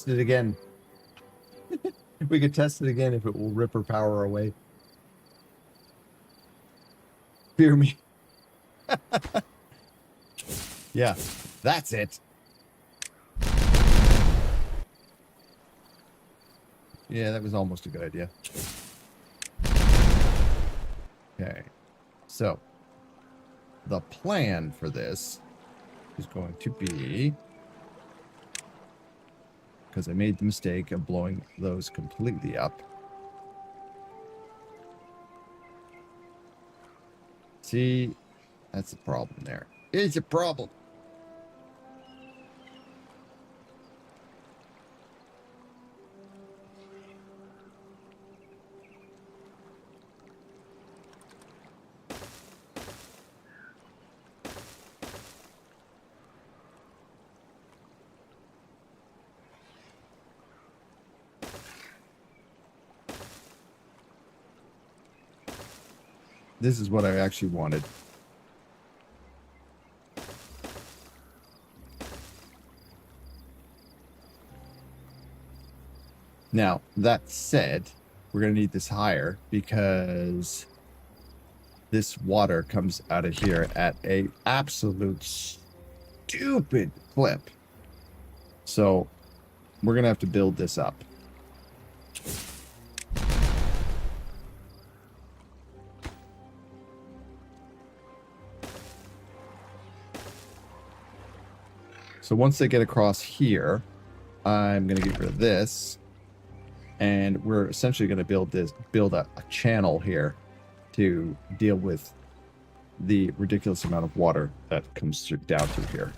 it again. We could test it again if it will rip her power away. Fear me. Yeah, that's it. Yeah, that was almost a good idea. Okay, so the plan for this is going to be, because I made the mistake of blowing those completely up. See, that's the problem there. It's a problem. This is what I actually wanted. Now, that said, we're going to need this higher because this water comes out of here at a absolute stupid clip. So we're going to have to build this up. So once they get across here, I'm going to get rid of this. And we're essentially going to build a channel here to deal with the ridiculous amount of water that comes down through here.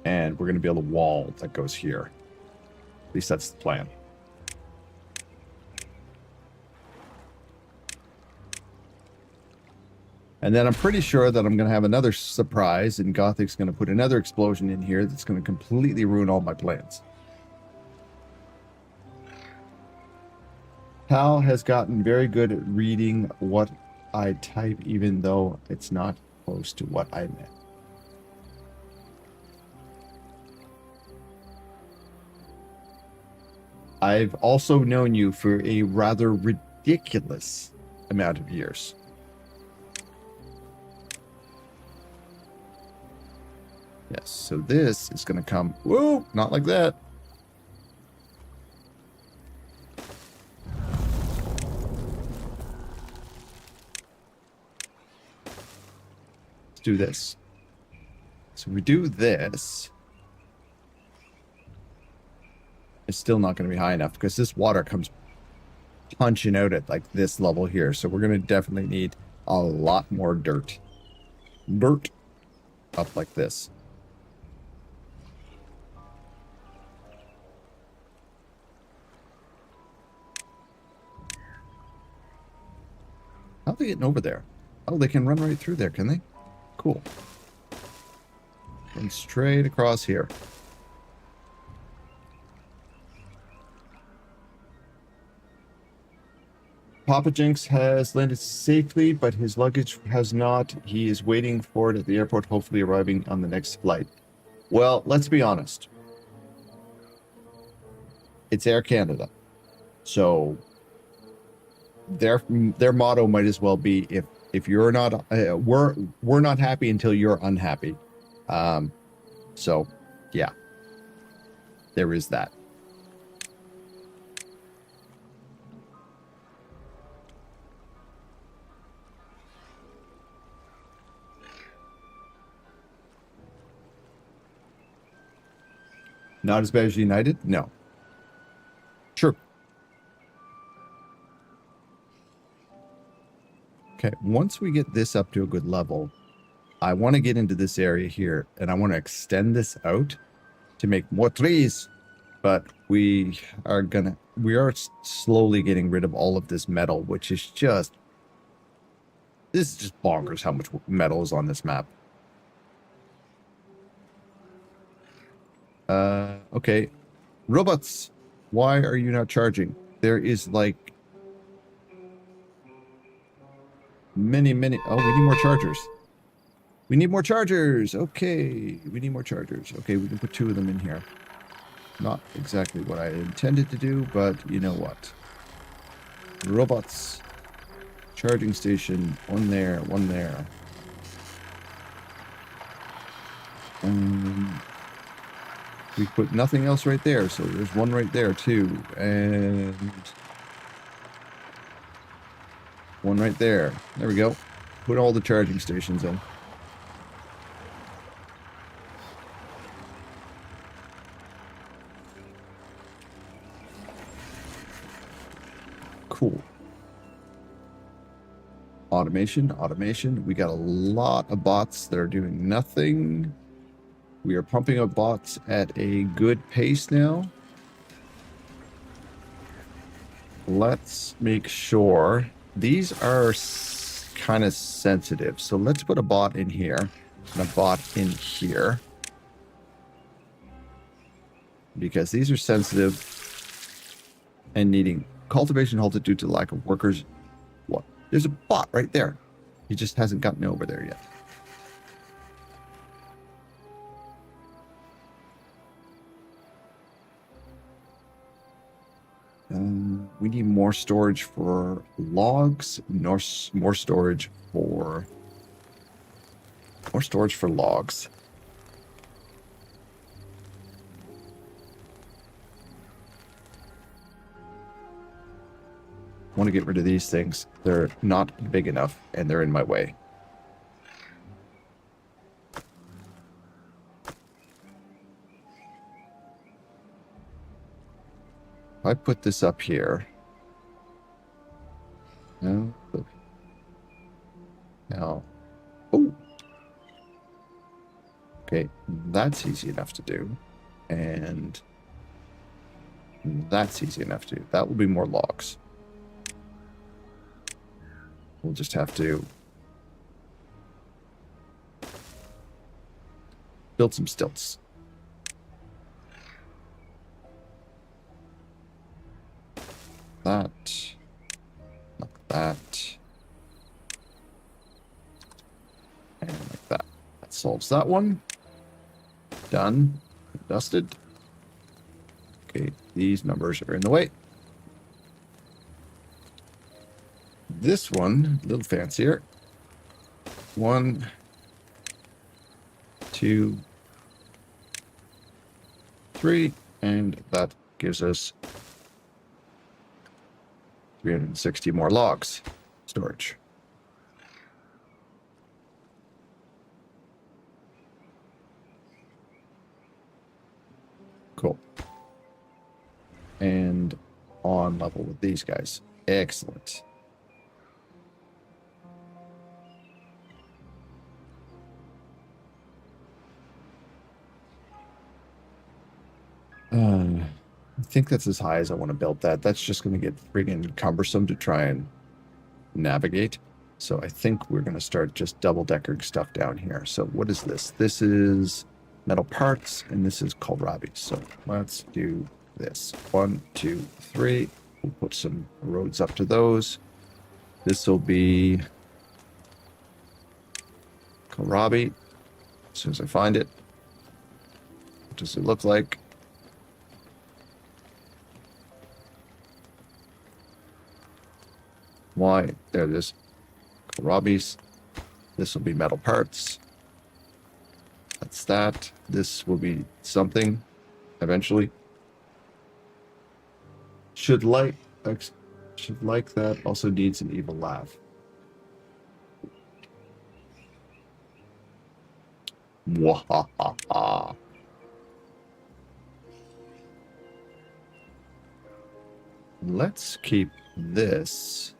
And we're going to build a wall that goes here. At least that's the plan. And then I'm pretty sure that I'm going to have another surprise, and Gothic's going to put another explosion in here that's going to completely ruin all my plans. Tal has gotten very good at reading what I type, even though it's not close to what I meant. I've also known you for a rather ridiculous amount of years. Yes, so this is going to come... Whoa, not like that. Let's do this. So we do this. is still not going to be high enough because this water comes punching out at like this level here. So we're going to definitely need a lot more dirt. Dirt up like this. How are they getting over there? Oh, they can run right through there, can they? Cool. Run straight across here. Papa Jinx has landed safely, but his luggage has not. He is waiting for it at the airport, hopefully arriving on the next flight. Well, let's be honest. It's Air Canada. So their motto might as well be if you're not we're not happy until you're unhappy. So yeah. There is that. Not as bad as United? No. True. Okay, once we get this up to a good level, I want to get into this area here, and I want to extend this out to make more trees. But we are slowly getting rid of all of this metal, which is just... This is just bonkers how much metal is on this map. Okay. Robots, why are you not charging? There is like... many... Oh, we need more chargers. We need more chargers. Okay. We need more chargers. Okay, we can put 2 of them in here. Not exactly what I intended to do, but you know what. Robots. Charging station. One there. One there. We put nothing else right there, so there's one right there too. And... one right there. There we go. Put all the charging stations in. Cool. Automation, automation. We got a lot of bots that are doing nothing. We are pumping up bots at a good pace now. Let's make sure. These are kind of sensitive. So let's put a bot in here and a bot in here. Because these are sensitive and needing cultivation halted due to lack of workers. What? There's a bot right there. He just hasn't gotten over there yet. We need more storage for logs, more storage for logs. I want to get rid of these things. They're not big enough and they're in my way. If I put this up here. No. Now. Oh. Okay, that's easy enough to do. And that's easy enough to do. That will be more logs. We'll just have to build some stilts. That. Like that. And like that. That solves that one. Done. Dusted. Okay, these numbers are in the way. This one, a little fancier. 1, 2, 3, and that gives us 360 more logs storage. Cool. and on level with these guys. Excellent. I think that's as high as I want to build that. That's just going to get friggin' cumbersome to try and navigate. So I think we're going to start just double-deckering stuff down here. So what is this? This is metal parts, and this is kohlrabi. So let's do this. 1, 2, 3. We'll put some roads up to those. This will be kohlrabi. As soon as I find it. What does it look like? Why? There it is. Kohlrabi's. This will be metal parts. That's that. This will be something eventually. Should like that. Also needs an evil laugh. Wahaha. Let's keep this.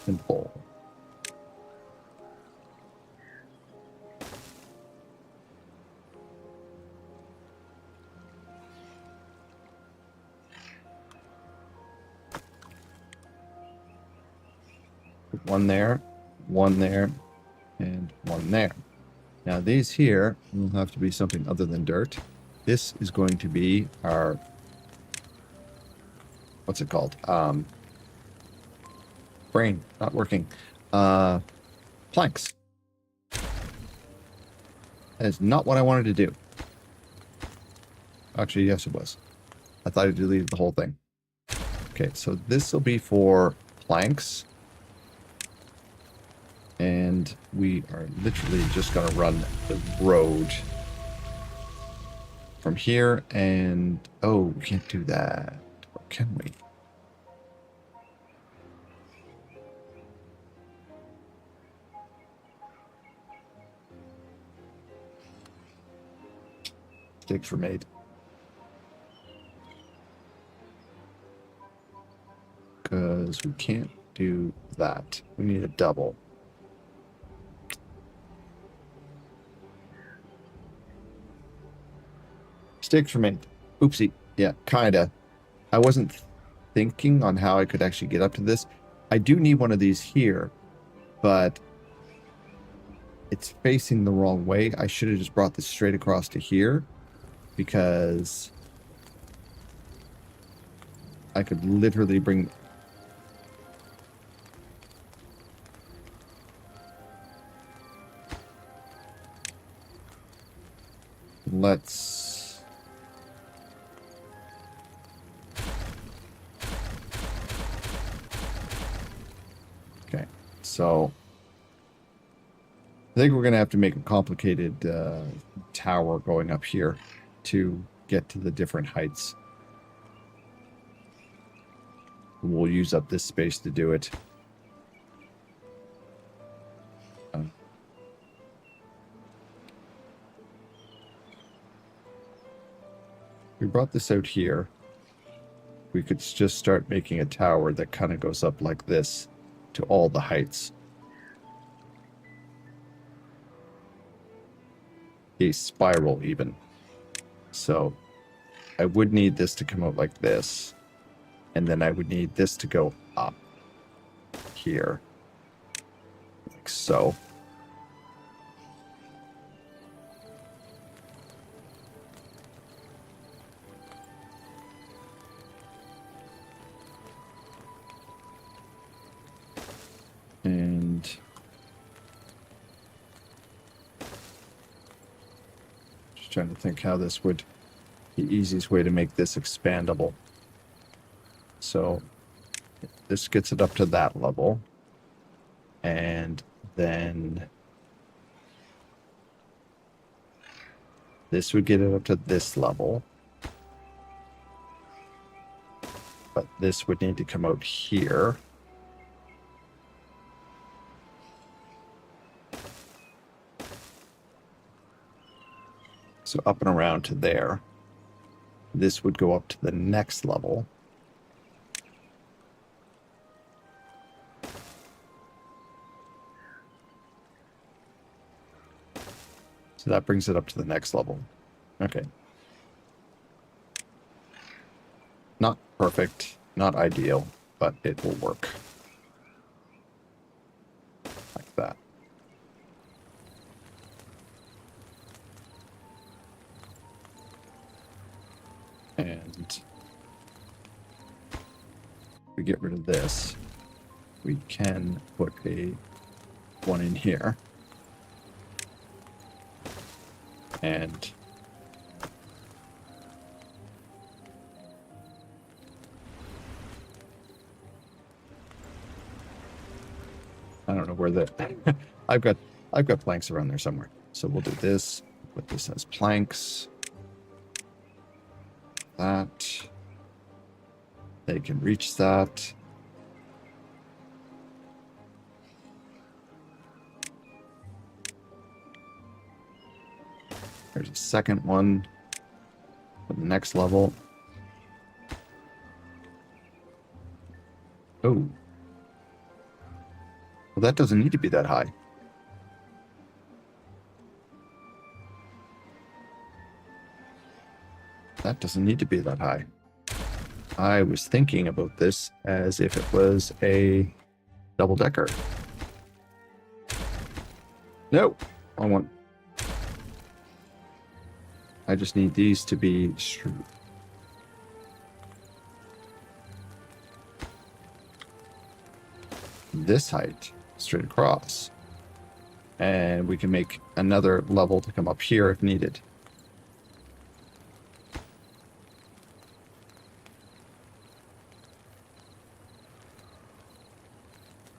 Simple. One there, and one there. Now these here will have to be something other than dirt. This is going to be our, what's it called? Brain, not working. Planks. That is not what I wanted to do. Actually, yes it was. I thought I deleted the whole thing. Okay, so this will be for planks. And we are literally just going to run the road from here. And, oh, we can't do that. Or can we? Mistakes were made. Because we can't do that. We need a double. Mistakes were made. Oopsie. Yeah, kinda. I wasn't thinking on how I could actually get up to this. I do need one of these here, but it's facing the wrong way. I should have just brought this straight across to here, because I could literally bring... Let's... Okay, so I think we're going to have to make a complicated tower going up here to get to the different heights. We'll use up this space to do it. We brought this out here. We could just start making a tower that kind of goes up like this to all the heights. A spiral even. So I would need this to come out like this. And then I would need this to go up here. Like so. And just trying to think how this would be the easiest way to make this expandable. So this gets it up to that level. And then this would get it up to this level. But this would need to come out here. So up and around to there. This would go up to the next level. So that brings it up to the next level. Okay. Not perfect, not ideal, but it will work. Like that. And if we get rid of this, we can put one in here. And I don't know where the I've got planks around there somewhere. So we'll do this, put this as planks. That. They can reach that. There's a second one for the next level. Oh. Well, that doesn't need to be that high. That doesn't need to be that high. I was thinking about this as if it was a double-decker. No, I want... I just need these to be straight. This height, straight across. And we can make another level to come up here if needed.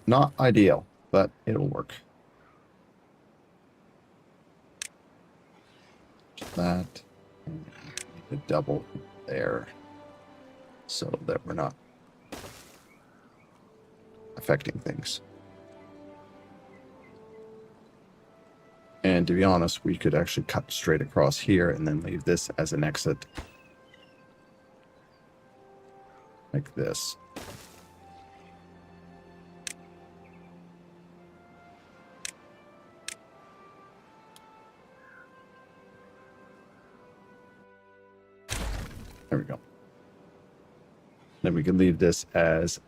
Not ideal, but it'll work. That, and the double there, so that we're not affecting things. And to be honest, we could actually cut straight across here and then leave this as an exit. Like this. There we go. Then we can leave this as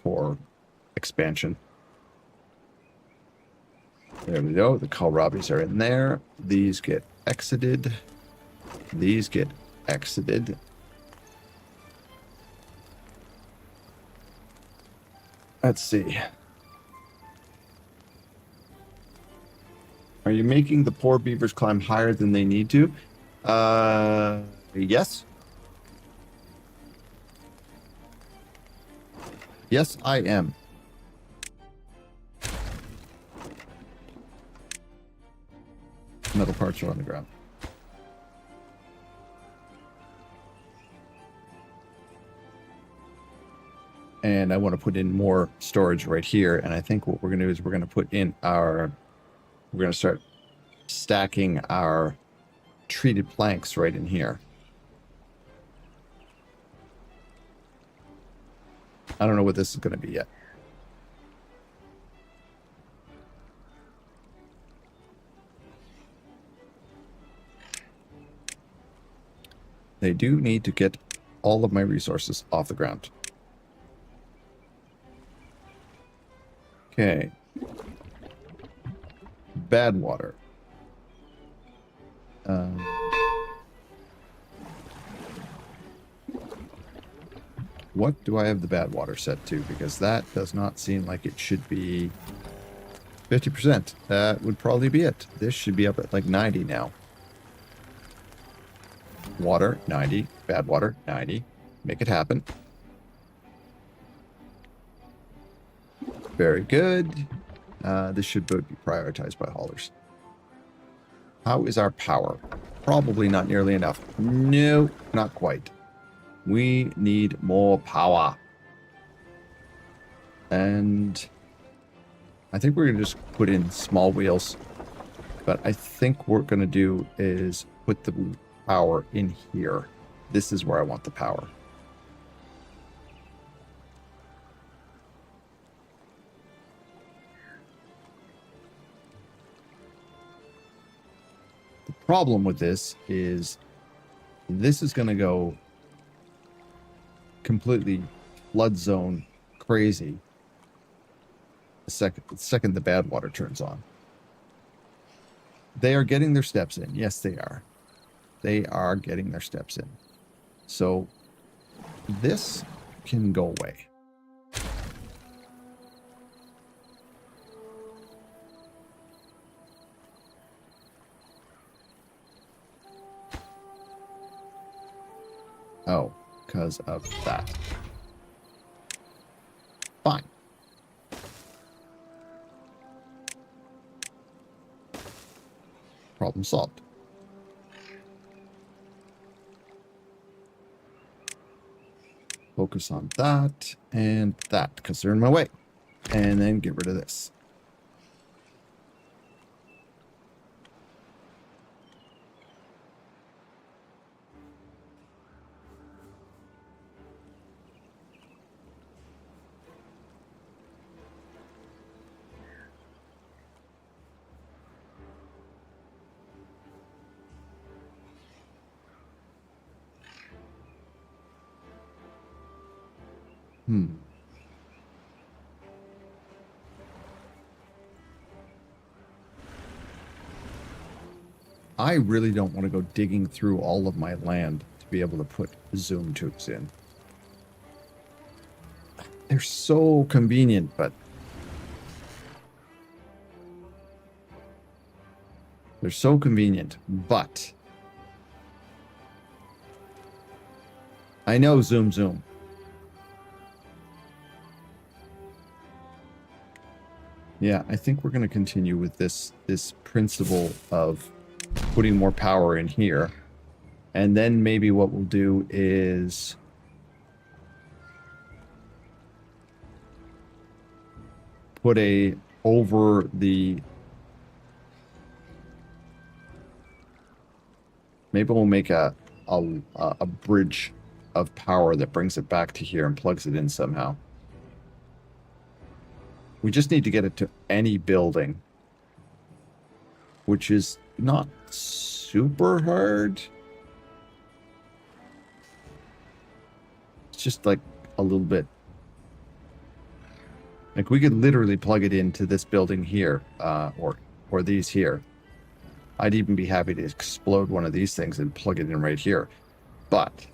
for expansion. There we go. The kohlrabis are in there. These get exited. These get exited. Let's see. Are you making the poor beavers climb higher than they need to? Yes. Yes, I am. Metal parts are on the ground. And I want to put in more storage right here. And I think what we're going to do is we're going to put in we're going to start stacking our treated planks right in here. I don't know what this is going to be yet. They do need to get all of my resources off the ground. Okay. Bad water. What do I have the bad water set to? Because that does not seem like it should be 50%. That would probably be it. This should be up at like 90 now. Water, 90. Bad water, 90. Make it happen. Very good. This should be prioritized by haulers. How is our power? Probably not nearly enough. No, not quite. We need more power. And I think we're going to just put in small wheels. But I think what we're going to do is put the power in here. This is where I want the power. The problem with this is going to go completely flood zone crazy the second the bad water turns on. They are getting their steps in. Yes, they are. They are getting their steps in. So this can go away. Oh, because of that. Fine. Problem solved. Focus on that and that because they're in my way. And then get rid of this. I really don't want to go digging through all of my land to be able to put zoom tubes in. They're so convenient, but they're so convenient, but I know zoom. Yeah, I think we're going to continue with this principle of putting more power in here. And then maybe what we'll do is put over the... Maybe we'll make a bridge of power that brings it back to here and plugs it in somehow. We just need to get it to any building, which is not super hard. It's just like a little bit. Like we could literally plug it into this building here, or these here. I'd even be happy to explode one of these things and plug it in right here. But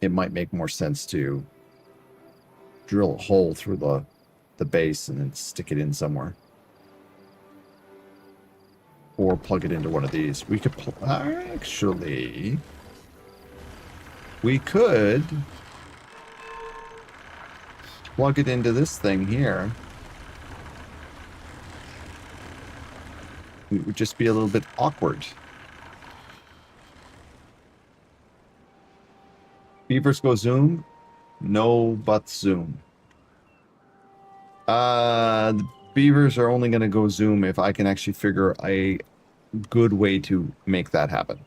it might make more sense to drill a hole through the base and then stick it in somewhere. Or plug it into one of these. We could actually... We could plug it into this thing here. It would just be a little bit awkward. Beavers go zoom. No, but zoom. The beavers are only going to go zoom if I can actually figure a good way to make that happen.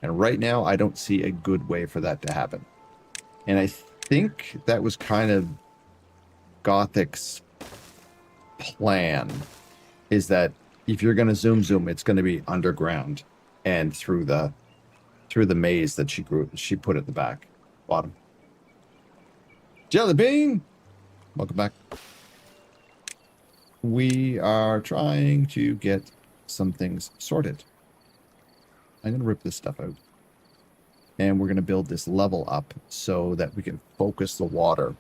And right now, I don't see a good way for that to happen. And I think that was kind of Gothic's plan, is that if you're going to zoom, it's going to be underground and through the maze that she put at the back bottom. Jelly Bean, welcome back. We are trying to get some things sorted. I'm going to rip this stuff out. And we're going to build this level up so that we can focus the water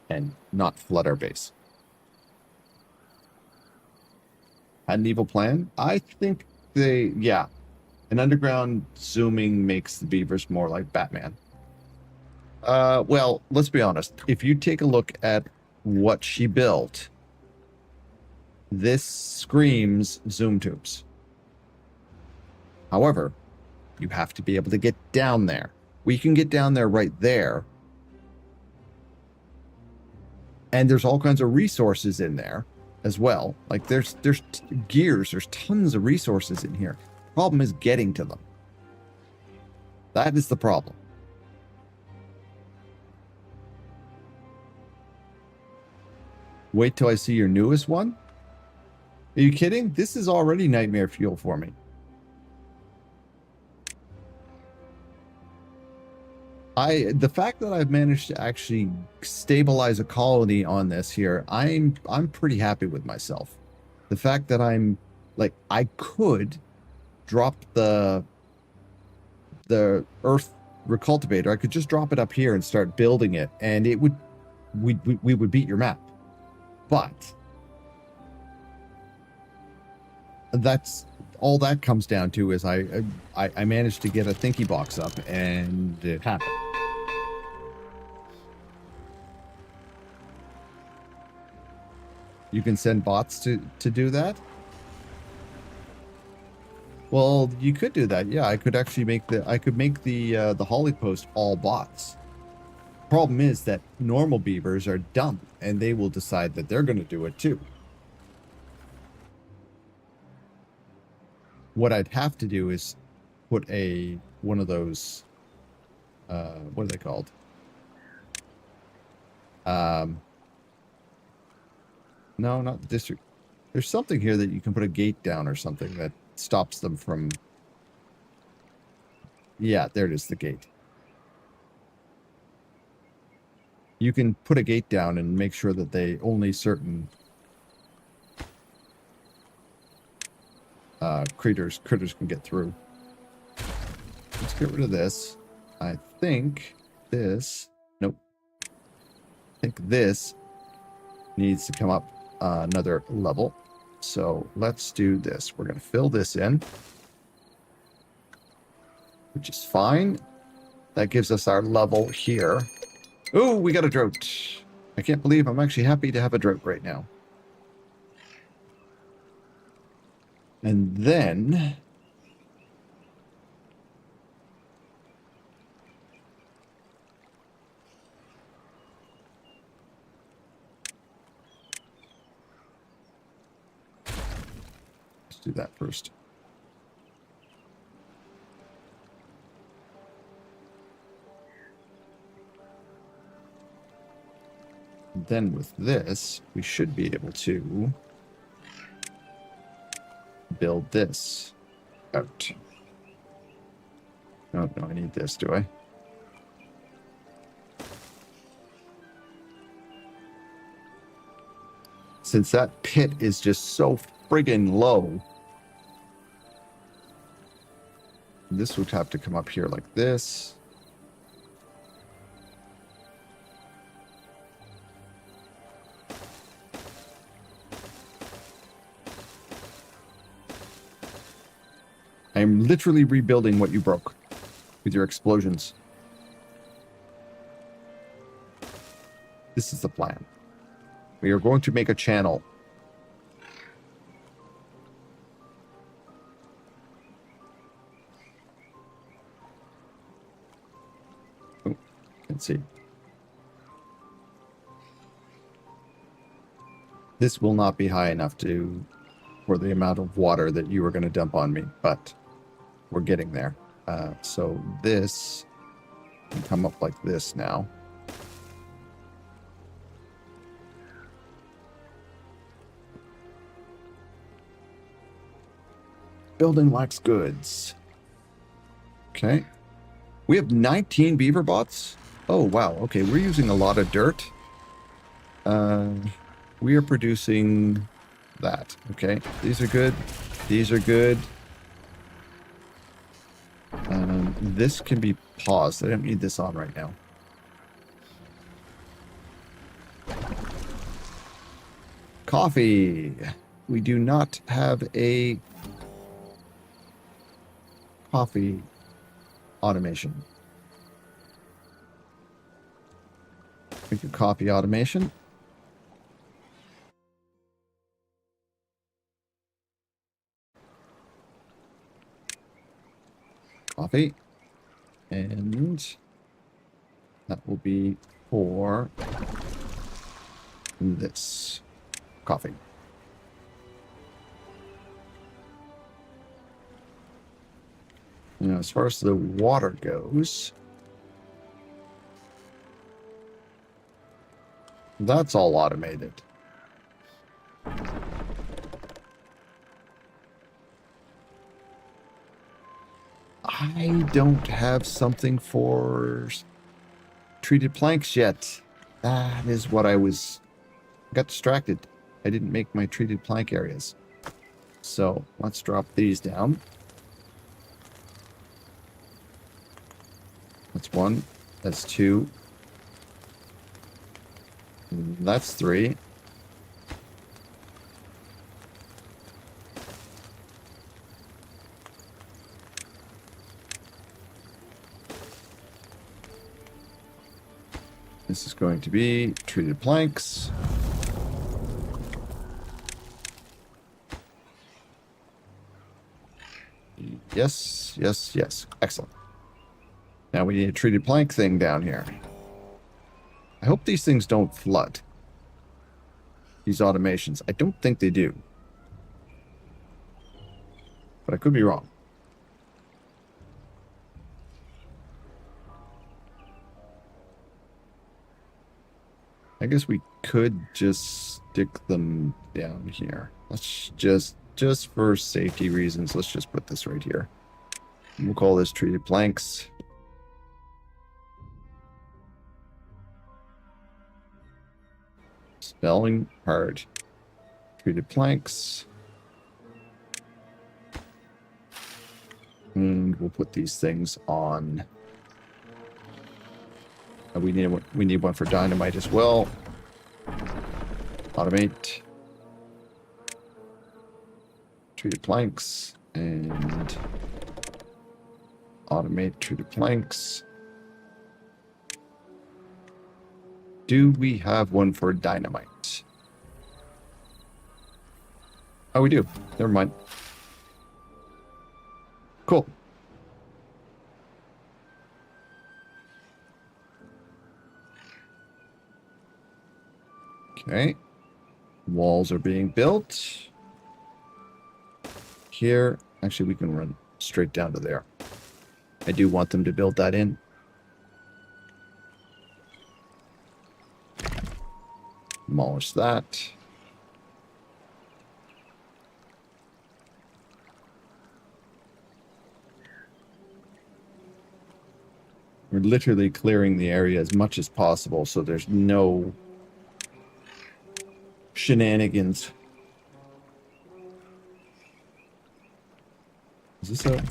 and not flood our base. Had an evil plan? I think yeah. An underground zooming makes the beavers more like Batman. Well, let's be honest. If you take a look at what she built, this screams zoom tubes. However, you have to be able to get down there. We can get down there right there. And there's all kinds of resources in there as well. Like there's gears, there's tons of resources in here. Problem is getting to them. That is the problem. Wait till I see your newest one? Are you kidding? This is already nightmare fuel for me. The fact that I've managed to actually stabilize a colony on this here, I'm pretty happy with myself. The fact that I'm like, I could drop the earth recultivator. I could just drop it up here and start building it, and it would we would beat your map. But that's all that comes down to is I managed to get a thinky box up, and it happened. You can send bots to do that? Well, you could do that. Yeah, I could actually make the Holly Post all bots. Problem is that normal beavers are dumb, and they will decide that they're going to do it too. What I'd have to do is put one of those, what are they called? No, not the district. There's something here that you can put a gate down or something that stops them from... Yeah, there it is, the gate. You can put a gate down and make sure that only certain critters can get through. Let's get rid of this. I think this... Nope. I think this needs to come up another level. So let's do this. We're going to fill this in, which is fine. That gives us our level here. Oh, we got a drought. I can't believe I'm actually happy to have a drought right now. And then... let's do that first. Then with this, we should be able to build this out. Oh, no, I need this, do I? Since that pit is just so friggin' low, this would have to come up here like this. I'm literally rebuilding what you broke with your explosions. This is the plan. We are going to make a channel. Oh, can't see. This will not be high enough for the amount of water that you were going to dump on me, but we're getting there. So this can come up like this now. Building lacks goods. Okay. We have 19 beaver bots. Oh, wow. Okay, we're using a lot of dirt. We are producing that. Okay, these are good. These are good. This can be paused. I don't need this on right now. Coffee. We do not have a coffee automation. Make a coffee automation. Coffee. And that will be for this coffee. You know, as far as the water goes, that's all automated. I don't have something for treated planks yet. That is what I got distracted. I didn't make my treated plank areas. So let's drop these down. That's one. That's two. That's three. This is going to be treated planks. Yes, yes, yes. Excellent. Now we need a treated plank thing down here. I hope these things don't flood. These automations. I don't think they do. But I could be wrong. I guess we could just stick them down here. Let's just for safety reasons, let's just put this right here. We'll call this treated planks. Spelling hard. Treated planks. And we'll put these things on. We need one for dynamite as well. Automate. Treated planks and automate treated planks. Do we have one for dynamite? Oh, we do. Never mind. Cool. Okay. Walls are being built. Here, actually, we can run straight down to there. I do want them to build that in. Demolish that. We're literally clearing the area as much as possible so there's no shenanigans. Is this a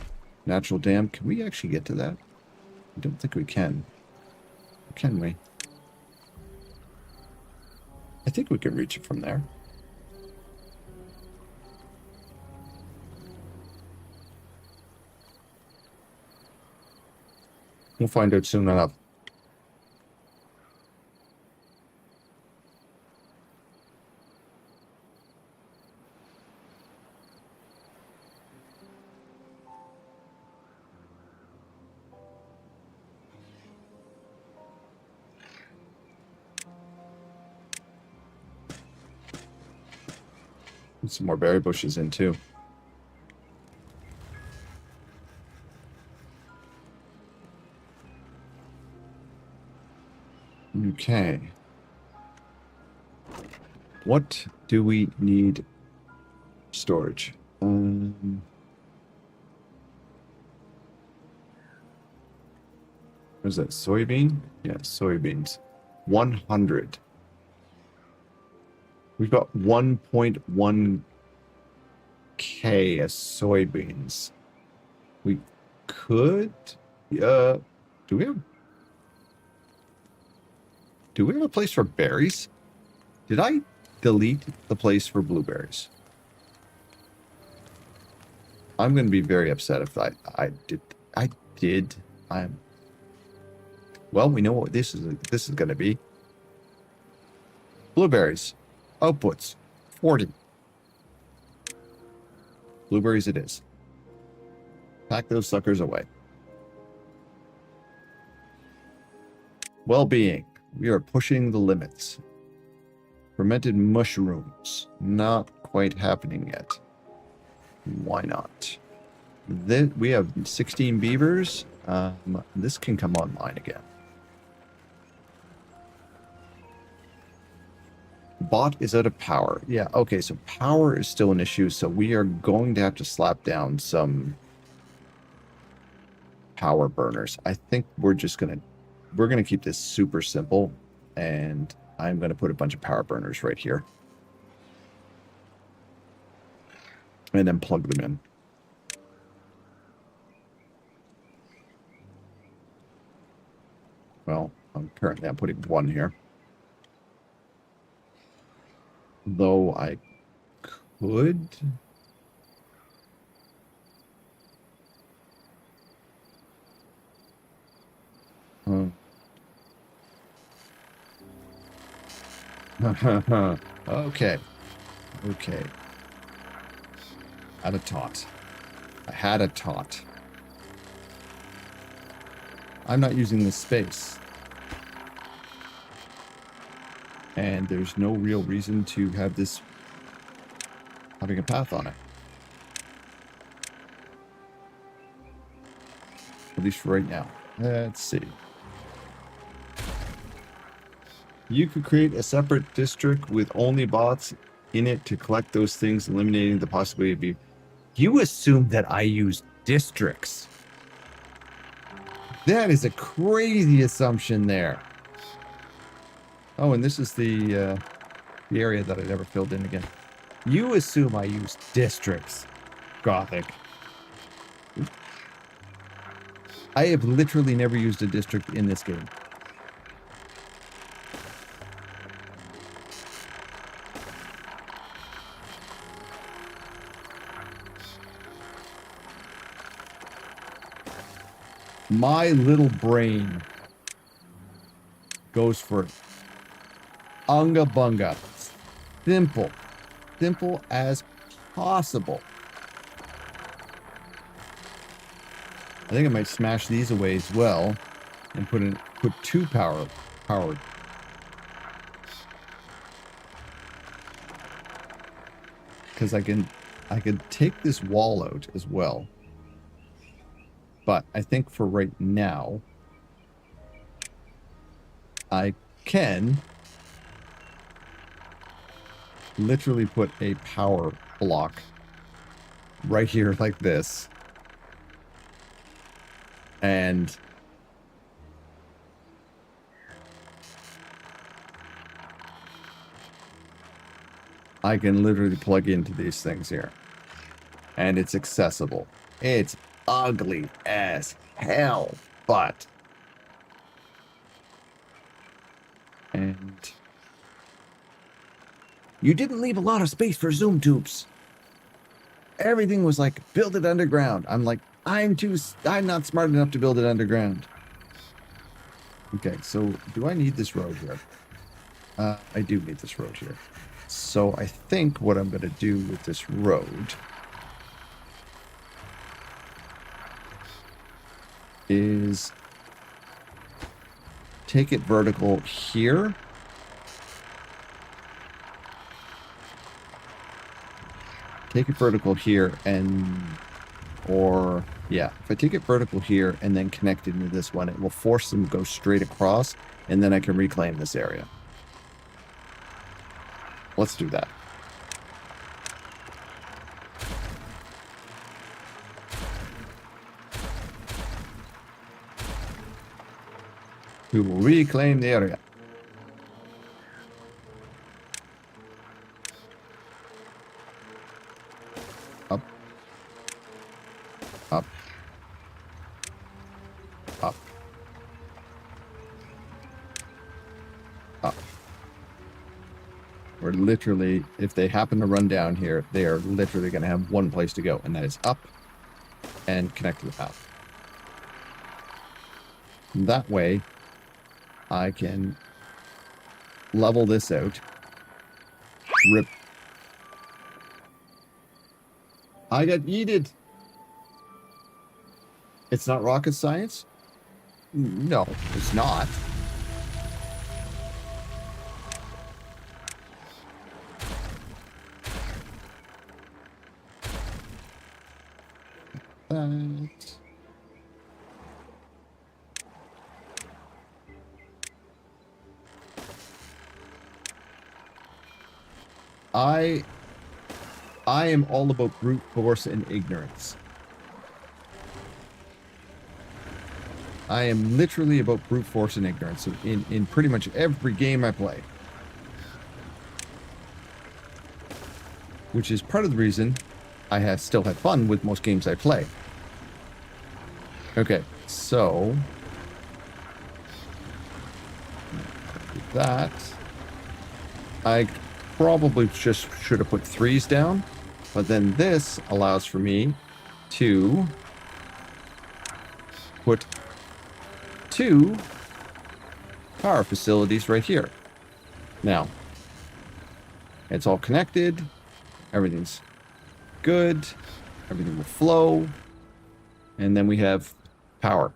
natural dam? Can we actually get to that? I don't think we can. Can we? I think we can reach it from there. We'll find out soon enough. Put some more berry bushes in too. Okay. What do we need storage? What is that, soybean? Yeah, soybeans. 100. We've got 1.1K as soybeans. We could, do we have a place for berries? Did I delete the place for blueberries? I'm going to be very upset if I did. Well, we know what this is going to be. Blueberries. Outputs. 40. Blueberries it is. Pack those suckers away. Well-being. We are pushing the limits. Fermented mushrooms. Not quite happening yet. Why not? We have 16 beavers. This can come online again. Bot is out of power. Yeah, okay, so power is still an issue, so we are going to have to slap down some power burners. I think we're gonna keep this super simple, and I'm gonna put a bunch of power burners right here. And then plug them in. Well, I'm putting one here. Though I could. Okay. Okay. I had a taunt. I'm not using this space. And there's no real reason to have this having a path on it. At least for right now. Let's see. You could create a separate district with only bots in it to collect those things, eliminating the possibility of being... You assume that I use districts. That is a crazy assumption there. Oh, and this is the area that I never filled in again. You assume I use districts. Gothic. I have literally never used a district in this game. My little brain goes for unga bunga. Simple. Simple as possible. I think I might smash these away as well and put two powered. Because I could take this wall out as well. But I think for right now, I can literally put a power block right here like this. And I can literally plug into these things here. And it's accessible. It's ugly as hell, but... And... You didn't leave a lot of space for zoom tubes. Everything was like, build it underground. I'm like, I'm not smart enough to build it underground. Okay, so do I need this road here? I do need this road here. So I think what I'm going to do with this road is take it vertical here. Take it vertical here if I take it vertical here and then connect it into this one, it will force them to go straight across, and then I can reclaim this area. Let's do that. We will reclaim the area. Up. Up. Up. Up. We're literally, if they happen to run down here, they are literally going to have one place to go, and that is up and connect to the path. That way, I can level this out. Rip. I got yeeted. It's not rocket science? No, it's not. that. I am all about brute force and ignorance. I am literally about brute force and ignorance in pretty much every game I play. Which is part of the reason I still have fun with most games I play. Okay, so that I probably just should have put 3s down, but then this allows for me to put 2 power facilities right here. Now, it's all connected. Everything's good. Everything will flow. And then we have power.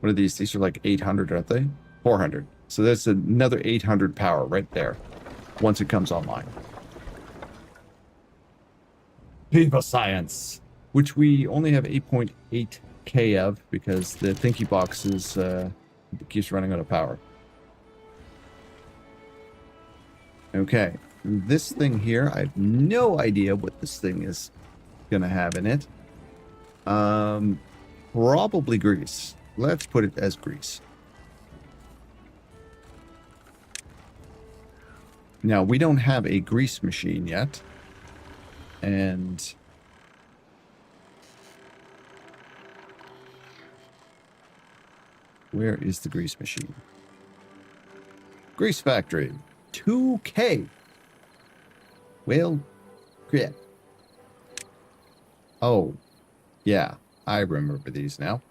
What are these? These are like 800, aren't they? 400. So that's another 800 power right there once it comes online. People science, which we only have 8.8K of because the Thinky box is keeps running out of power. Okay, this thing here, I have no idea what this thing is gonna have in it. Probably grease. Let's put it as grease. Now, we don't have a grease machine yet. And where is the grease machine? Grease factory. 2K. Well, yeah. Oh, yeah. I remember these now.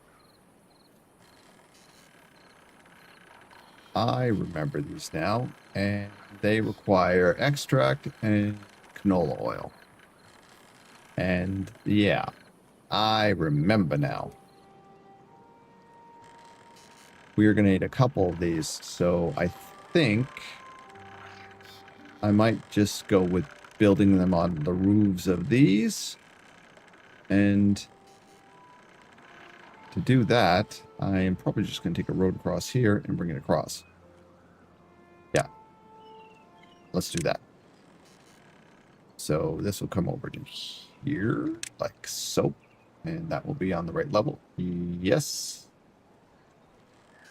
And they require extract and canola oil. And yeah, I remember now. We are going to need a couple of these, so I think I might just go with building them on the roofs of these. And to do that, I am probably just going to take a road across here and bring it across. Yeah. Let's do that. So this will come over to here, like so. And that will be on the right level. Yes.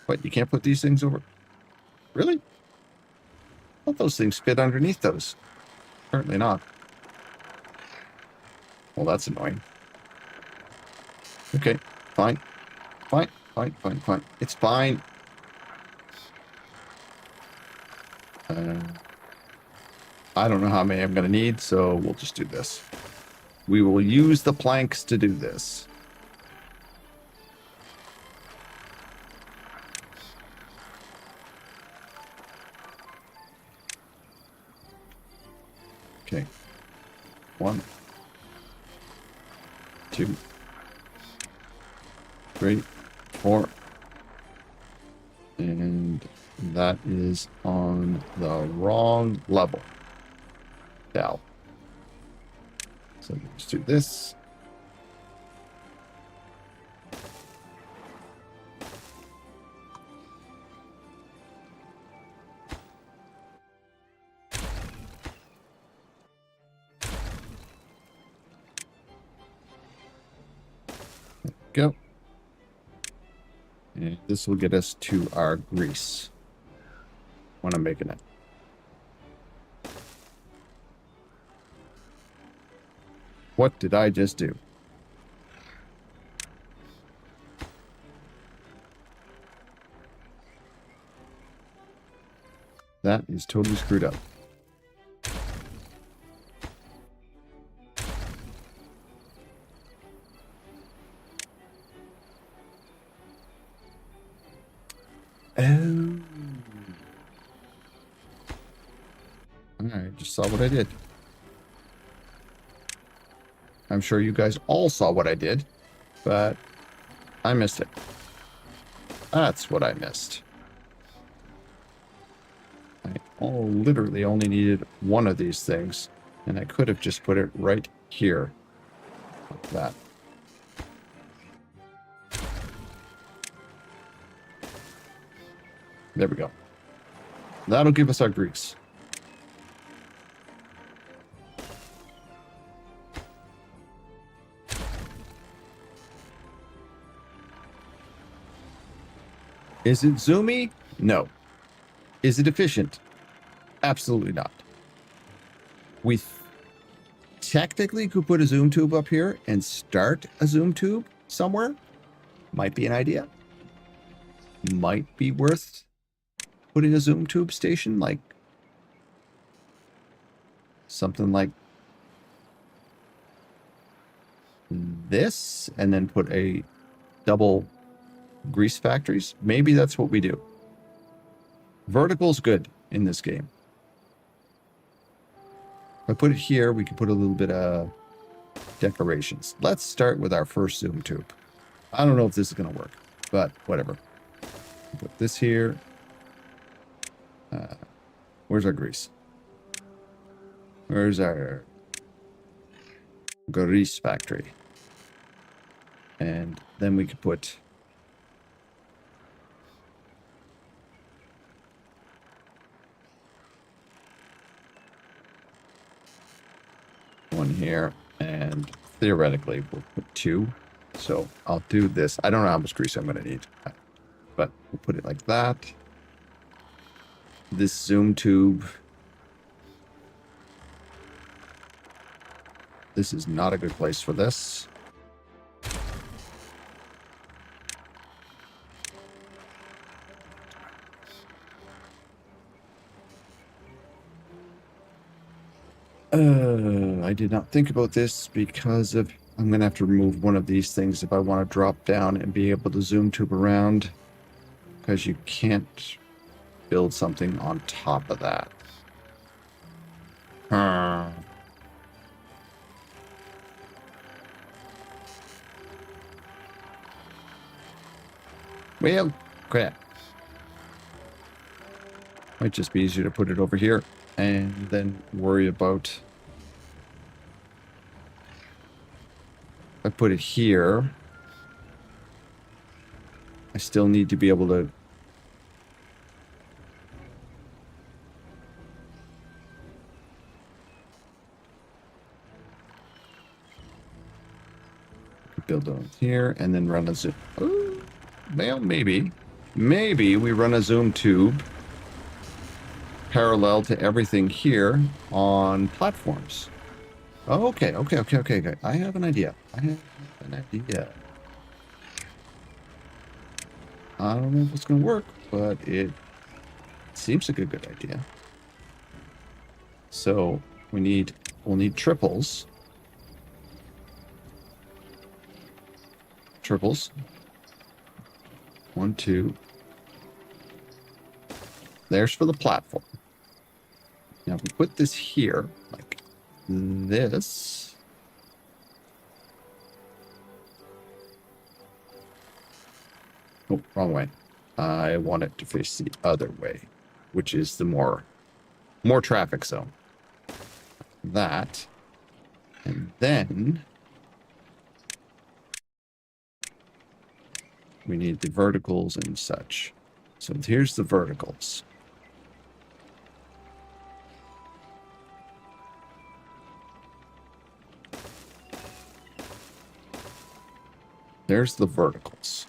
But you can't put these things over. Really? I thought those things fit underneath those. Apparently not. Well, that's annoying. Okay, fine. Fine. It's fine. I don't know how many I'm going to need, so we'll just do this. We will use the planks to do this. Okay. 1, 2, 3, 4. And that is on the wrong level. Now. So let's do this. Go. And this will get us to our grease when I'm making it. What did I just do? That is totally screwed up. Oh. Alright, just saw what I did. I'm sure you guys all saw what I did, but I missed it. That's what I missed. I literally only needed one of these things, and I could have just put it right here, like that. There we go. That'll give us our grease. Is it zoomy? No. Is it efficient? Absolutely not. We technically could put a zoom tube up here and start a zoom tube somewhere. Might be an idea. Might be worth putting a zoom tube station, like something like this, and then put a double grease factories. Maybe that's what we do. Vertical's good in this game. If I put it here, we can put a little bit of decorations. Let's start with our first zoom tube. I don't know if this is going to work, but whatever. Put this here. Where's our grease? Where's our grease factory? And then we could put one here, and theoretically we'll put two. So I'll do this. I don't know how much grease I'm going to need, but we'll put it like that. This zoom tube. This is not a good place for this. I did not think about this because of I'm going to have to remove one of these things if I want to drop down and be able to zoom tube around, because you can't build something on top of that. Well, crap. Might just be easier to put it over here and then worry about... I put it here. I still need to be able to... build on here and then run a zoom. Ooh, well, maybe. Maybe we run a zoom tube parallel to everything here on platforms. Oh, okay. I have an idea. I don't know if it's going to work, but it seems like a good idea. So we'll need triples. Triples. 1, 2. There's for the platform. Now if we put this here, like this. Oh, wrong way. I want it to face the other way, which is the more traffic zone. That. And then we need the verticals and such. So here's the verticals. There's the verticals.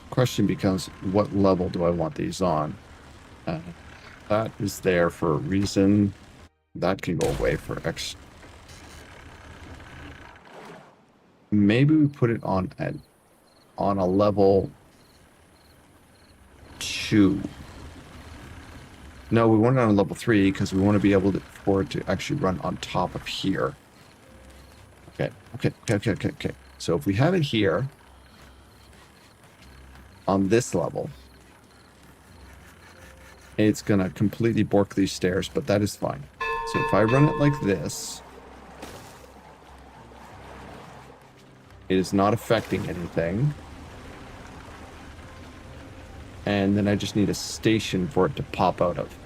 Question becomes, what level do I want these on? That is there for a reason. That can go away for X. Maybe we put it on a level 2. No, we want it on a level 3 because we want to be able for it to actually run on top of here. Okay. So if we have it here on this level, it's going to completely bork these stairs, but that is fine. So if I run it like this, it is not affecting anything. And then I just need a station for it to pop out of.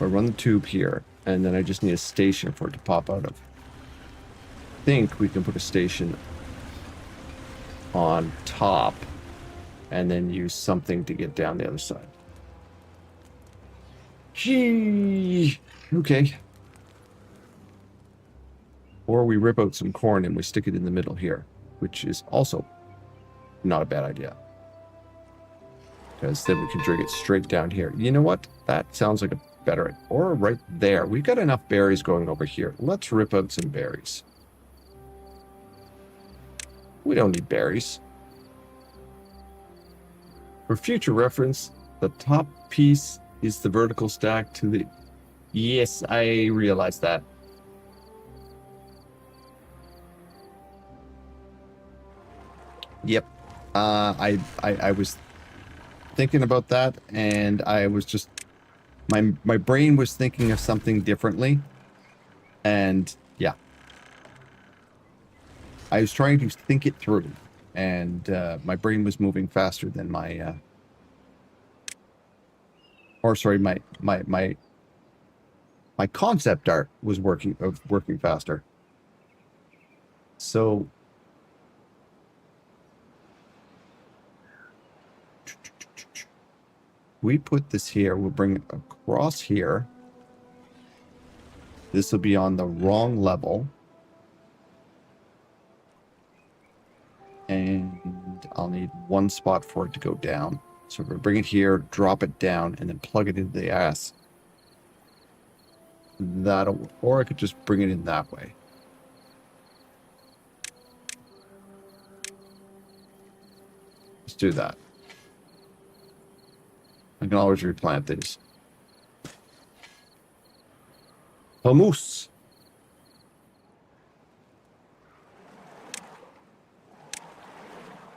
I run the tube here, and then I just need a station for it to pop out of. I think we can put a station on top and then use something to get down the other side. Gee, okay. Or we rip out some corn and we stick it in the middle here, which is also not a bad idea. Because then we can drag it straight down here. You know what? That sounds like a better... Or right there. We've got enough berries going over here. Let's rip out some berries. We don't need berries. For future reference, the top piece is the vertical stack to the... Yes, I realize that. Yep. I was thinking about that, and I was just... My brain was thinking of something differently. And, yeah. I was trying to think it through. And my brain was moving faster than my... or, sorry, my concept art was working faster. So... we put this here, we'll bring it across here. This will be on the wrong level. And I'll need one spot for it to go down. So we're going to bring it here, drop it down, and then plug it into the ass. That'll, or I could just bring it in that way. Let's do that. I can always replant these. Hummus.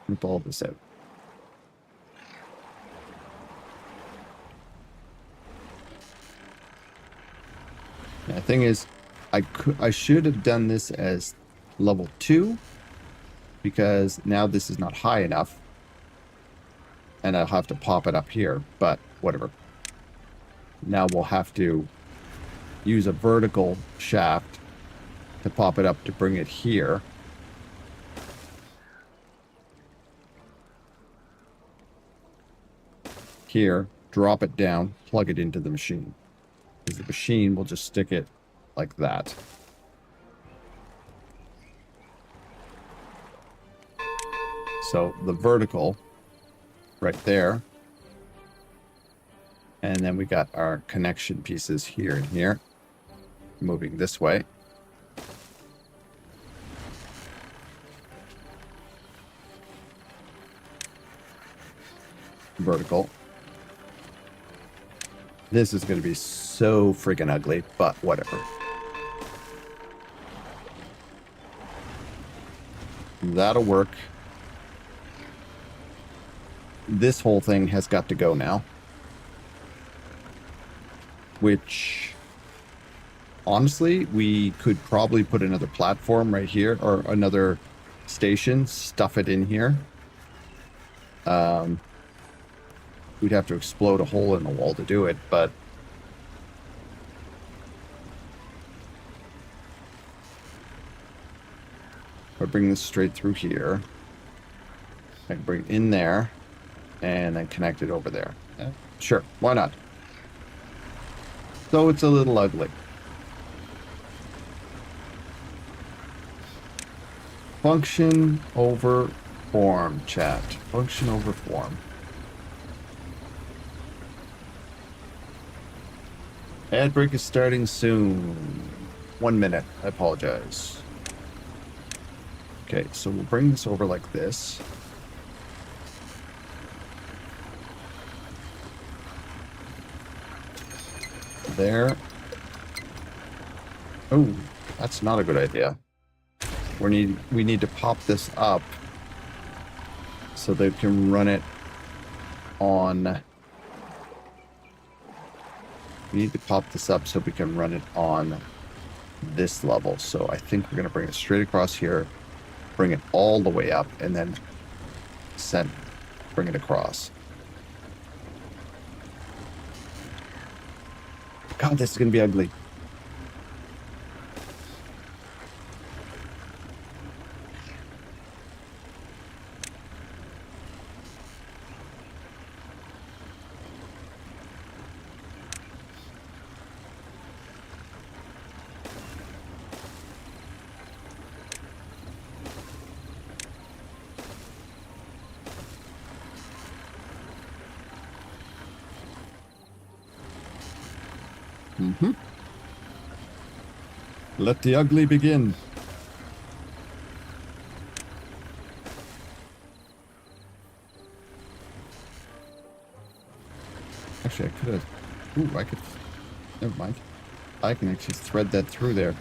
Rip all this out. Yeah, the thing is, I should have done this as level 2 because now this is not high enough. And I'll have to pop it up here, but whatever. Now we'll have to use a vertical shaft to pop it up to bring it here. Here, drop it down, plug it into the machine. Because the machine will just stick it like that. So the vertical... right there. And then we got our connection pieces here and here. Moving this way. Vertical. This is going to be so freaking ugly, but whatever. That'll work. This whole thing has got to go now. Which, honestly, we could probably put another platform right here, or another station, stuff it in here. We'd have to explode a hole in the wall to do it, but... if I bring this straight through here, I can bring it in there. And then connect it over there. Yeah, sure, why not? So it's a little ugly. Function over form, chat. Function over form. Ad break is starting soon. 1 minute, I apologize. Okay, so we'll bring this over like this. There. Oh, that's not a good idea. We need to pop this up so they can run it on... we need to pop this up so we can run it on this level. So I think we're going to bring it straight across here, bring it all the way up, and then bring it across. God, this is going to be ugly. Mm-hmm. Let the ugly begin. Actually, I could have... Ooh, I could... Never mind. I can actually thread that through there.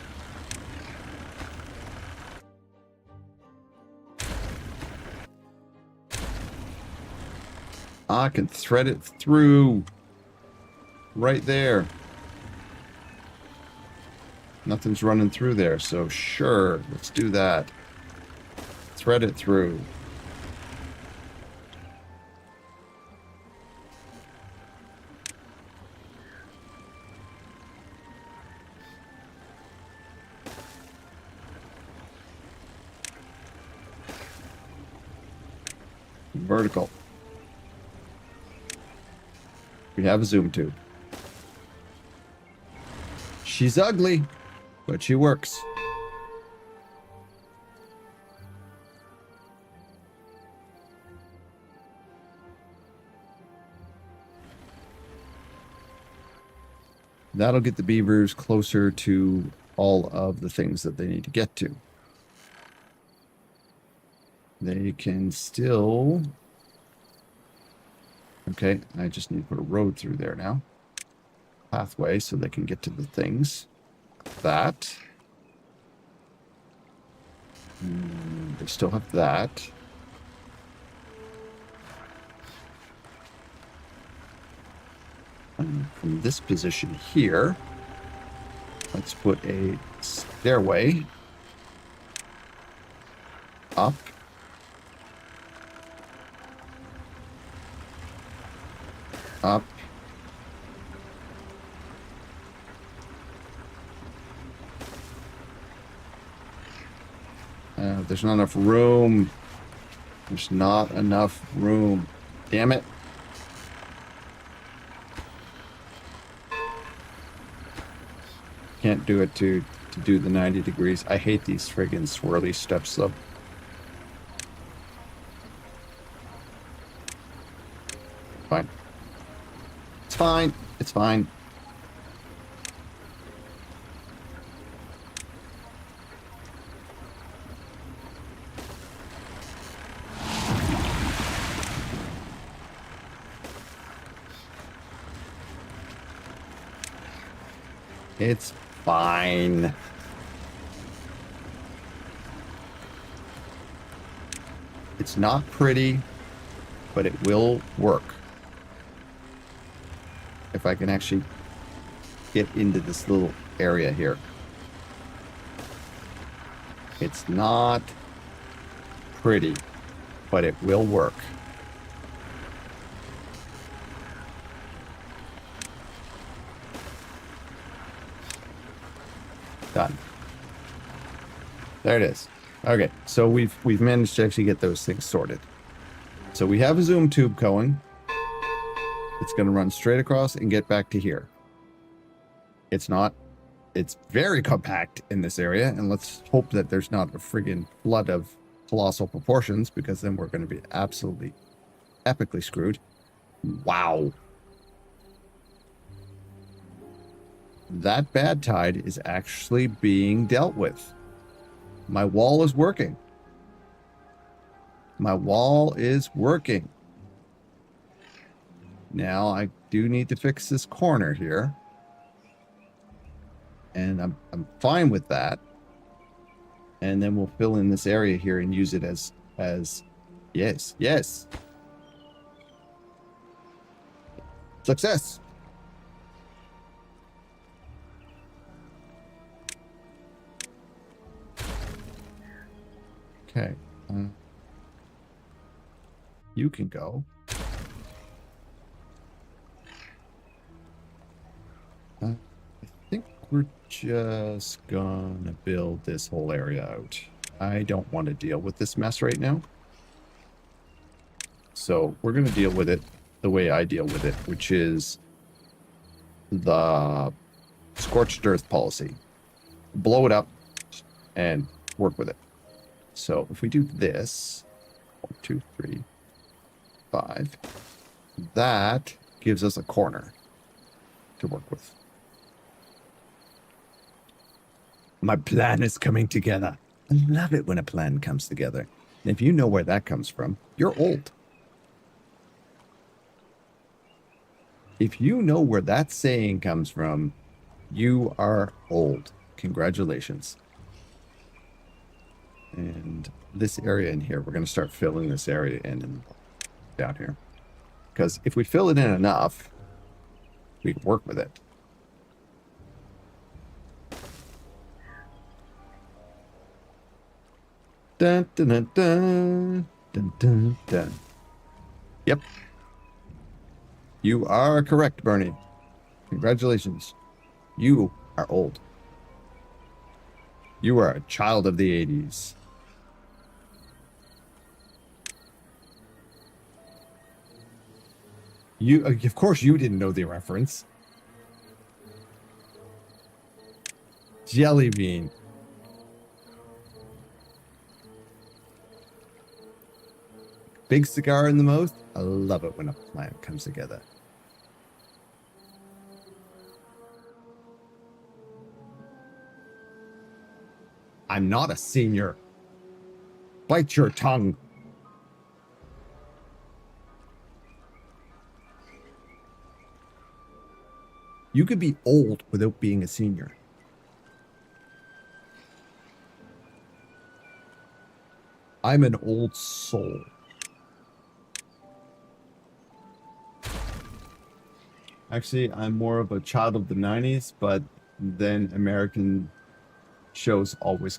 I can thread it through. Right there. Nothing's running through there, so sure, let's do that. Thread it through. Vertical. We have a zoom tube. She's ugly, but she works. That'll get the beavers closer to all of the things that they need to get to. They can still... Okay, I just need to put a road through there now. Pathway so they can get to the things. That. They still have that. And from this position here, let's put a stairway up. Up. There's not enough room. There's not enough room. Damn it. Can't do it to do the 90 degrees. I hate these friggin' swirly steps though. Fine. It's fine. It's fine. It's fine. It's not pretty, but it will work. If I can actually get into this little area here. It's not pretty, but it will work. Done. There it is. Okay, so we've managed to actually get those things sorted. So we have a zoom tube going. It's going to run straight across and get back to here. It's very compact in this area, and let's hope that there's not a friggin' flood of colossal proportions, because then we're going to be absolutely epically screwed. Wow. That bad tide is actually being dealt with. My wall is working. My wall is working. Now I do need to fix this corner here. And I'm fine with that. And then we'll fill in this area here and use it as yes. Success. Okay. You can go. we're just gonna build this whole area out. I don't want to deal with this mess right now. So we're going to deal with it the way I deal with it, which is the scorched earth policy. Blow it up and work with it. So if we do this, 1, 2, 3, 5, that gives us a corner to work with. My plan is coming together. I love it when a plan comes together. And if you know where that comes from, you're old. If you know where that saying comes from, you are old. Congratulations. And this area in here, we're going to start filling this area in and down here. Because if we fill it in enough, we can work with it. Dun, dun, dun, dun, dun, dun, dun. Yep. You are correct, Bernie. Congratulations. You are old. You are a child of the 80s. You, of course, you didn't know the reference. Jelly bean. Big cigar in the most. I love it when a plan comes together. I'm not a senior. Bite your tongue. You could be old without being a senior. I'm an old soul. Actually, I'm more of a child of the 90s, but then American shows always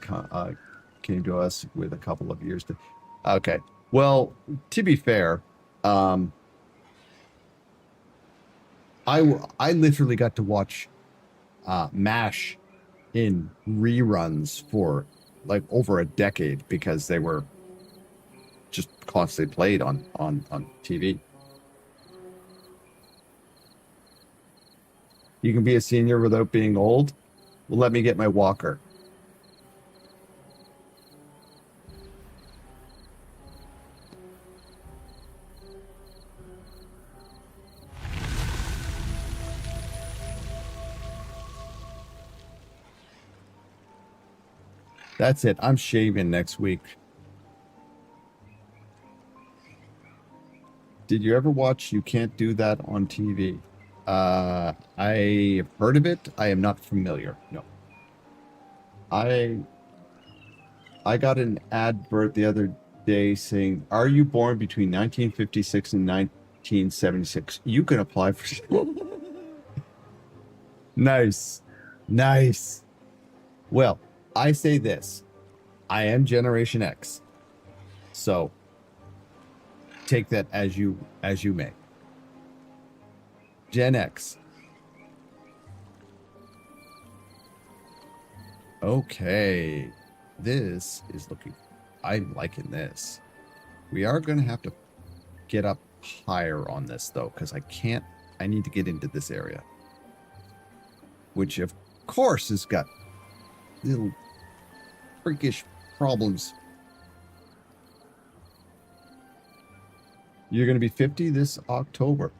came to us with a couple of years to... Okay. Well, to be fair, I literally got to watch MASH in reruns for like over a decade because they were just constantly played on TV. You can be a senior without being old? Well, let me get my walker. That's it. I'm shaving next week. Did you ever watch You Can't Do That on TV? I have heard of it. I am not familiar. No. I got an advert the other day saying, "Are you born between 1956 and 1976? You can apply for." Nice. Nice. Well, I say this. I am Generation X. So take that as you may. Gen X. Okay. This is looking... I'm liking this. We are going to have to get up higher on this, though, because I need to get into this area. Which, of course, has got little freakish problems. You're going to be 50 this October.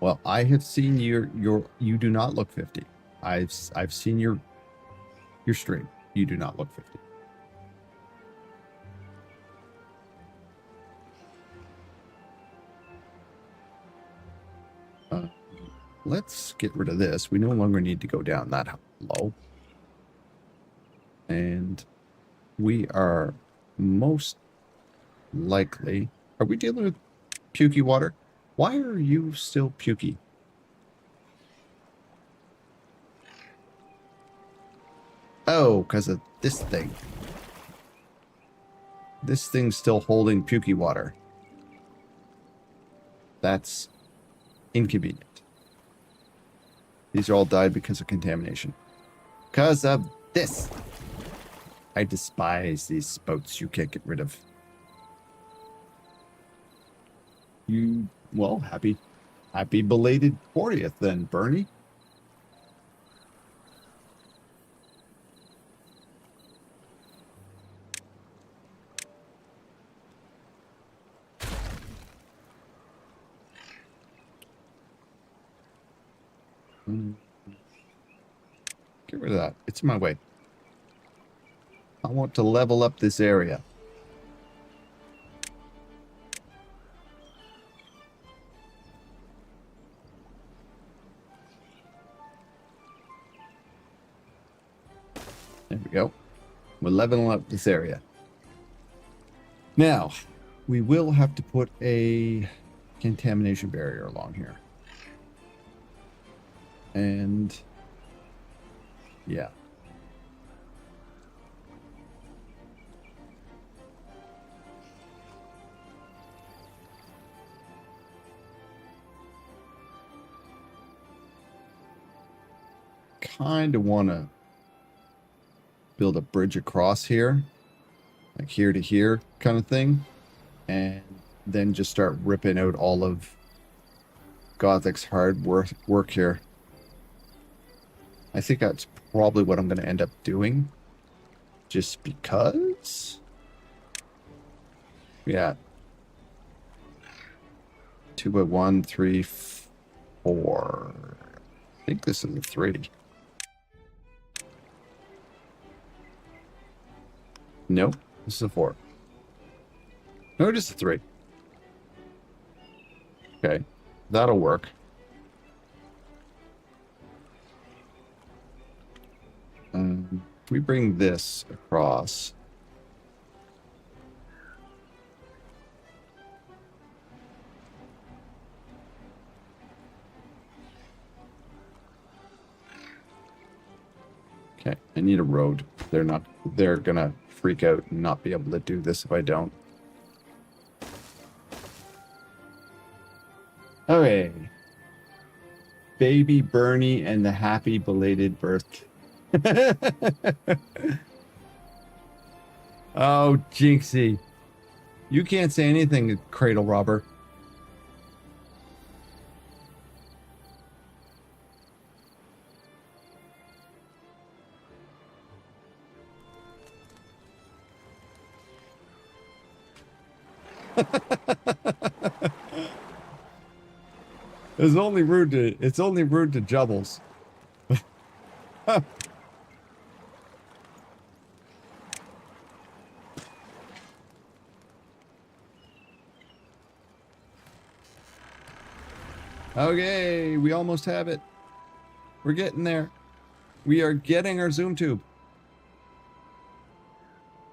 Well, I have seen you do not look 50. I've seen your stream. You do not look 50. Let's get rid of this. We no longer need to go down that low. And we are most likely... Are we dealing with pukey water? Why are you still pukey? Oh, because of this thing. This thing's still holding pukey water. That's inconvenient. These are all died because of contamination. Because of this. I despise these spouts you can't get rid of. Well, happy belated 40th then, Bernie. Get rid of that. It's in my way. I want to level up this area. There we go. We're leveling up this area. Now, we will have to put a contamination barrier along here. And yeah. Kind of want to build a bridge across here, like here to here kind of thing, and then just start ripping out all of Gothic's hard work here. I think that's probably what I'm going to end up doing, just because. Yeah. 2 by 1, 3, 4. I think this is a 3. Nope, this is a 4. No, it is a 3. Okay, that'll work. If we bring this across. Okay, I need a road. They're gonna freak out and not be able to do this if I don't. Okay. Baby Bernie and the happy belated birthday. Oh, Jinxie. You can't say anything, cradle robber. It's only rude to Jubbles. Okay, we almost have it. We're getting there. We are getting our zoom tube.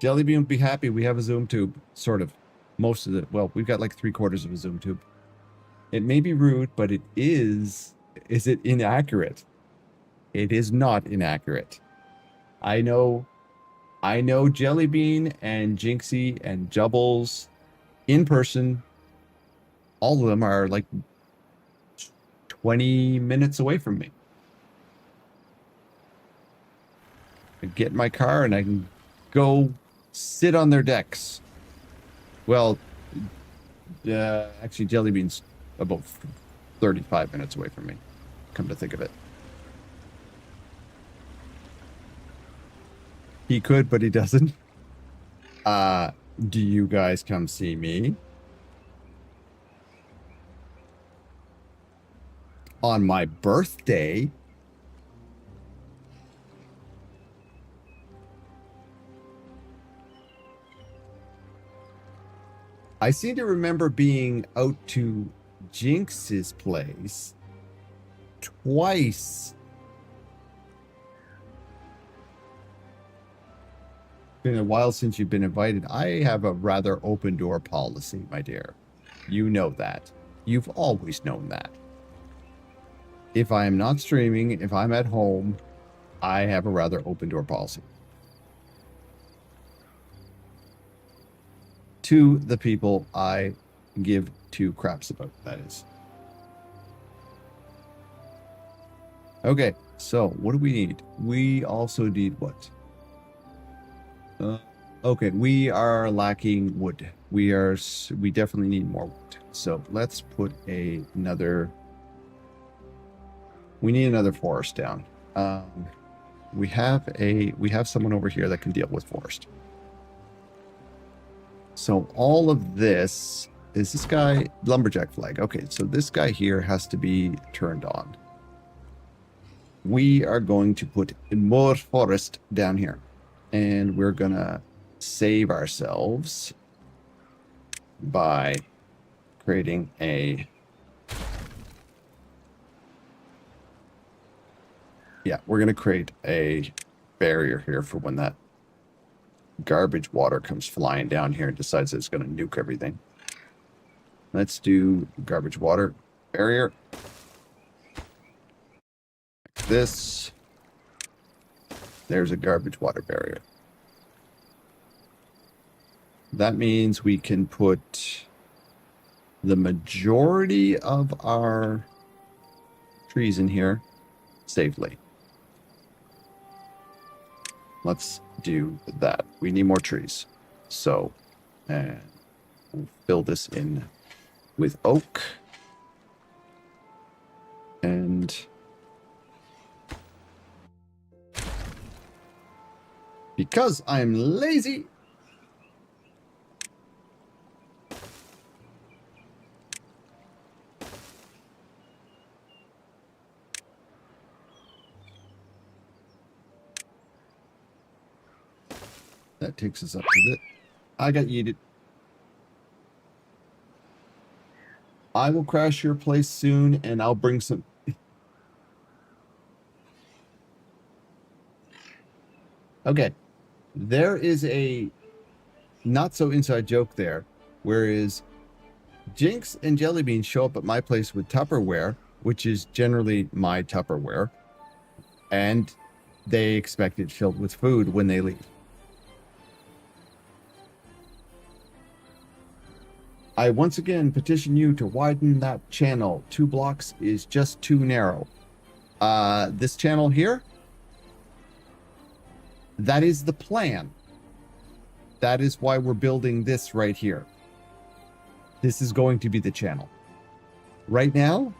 Jellybean would be happy we have a zoom tube, sort of. Most of it. Well, we've got like 3/4 of a zoom tube. It may be rude, but it is. Is it inaccurate? It is not inaccurate. I know Jellybean and Jinxie and Jubbles in person. All of them are like 20 minutes away from me. I get in my car and I can go sit on their decks. Well, actually, Jellybean's about 35 minutes away from me, come to think of it. He could, but he doesn't. Do you guys come see me? On my birthday? I seem to remember being out to Jinx's place twice. Been a while since you've been invited. I have a rather open door policy, my dear. You know that. You've always known that. If I am not streaming, if I'm at home, I have a rather open door policy. To the people I give two craps about, that is. Okay, so what do we need? We also need what? Okay, we are lacking wood. We definitely need more wood. So let's put another. We need another forest down. We have someone over here that can deal with forest. So all of this is this guy lumberjack flag. Okay, so this guy here has to be turned on. We are going to put more forest down here, and we're gonna save ourselves by creating a we're gonna create a barrier here for when that garbage water comes flying down here and decides it's gonna nuke everything. Let's do garbage water barrier like this. There's a garbage water barrier. That means we can put the majority of our trees in here safely. Let's do that. We need more trees. So, and we'll fill this in with oak. And because I'm lazy, that takes us up to it. I got yeeted. I will crash your place soon, and I'll bring some. Okay. There is a not so inside joke there, whereas Jinx and Jellybean show up at my place with Tupperware, which is generally my Tupperware, and they expect it filled with food when they leave. I once again petition you to widen that channel. 2 blocks is just too narrow. This channel here, that is the plan. That is why we're building this right here. This is going to be the channel. Right now,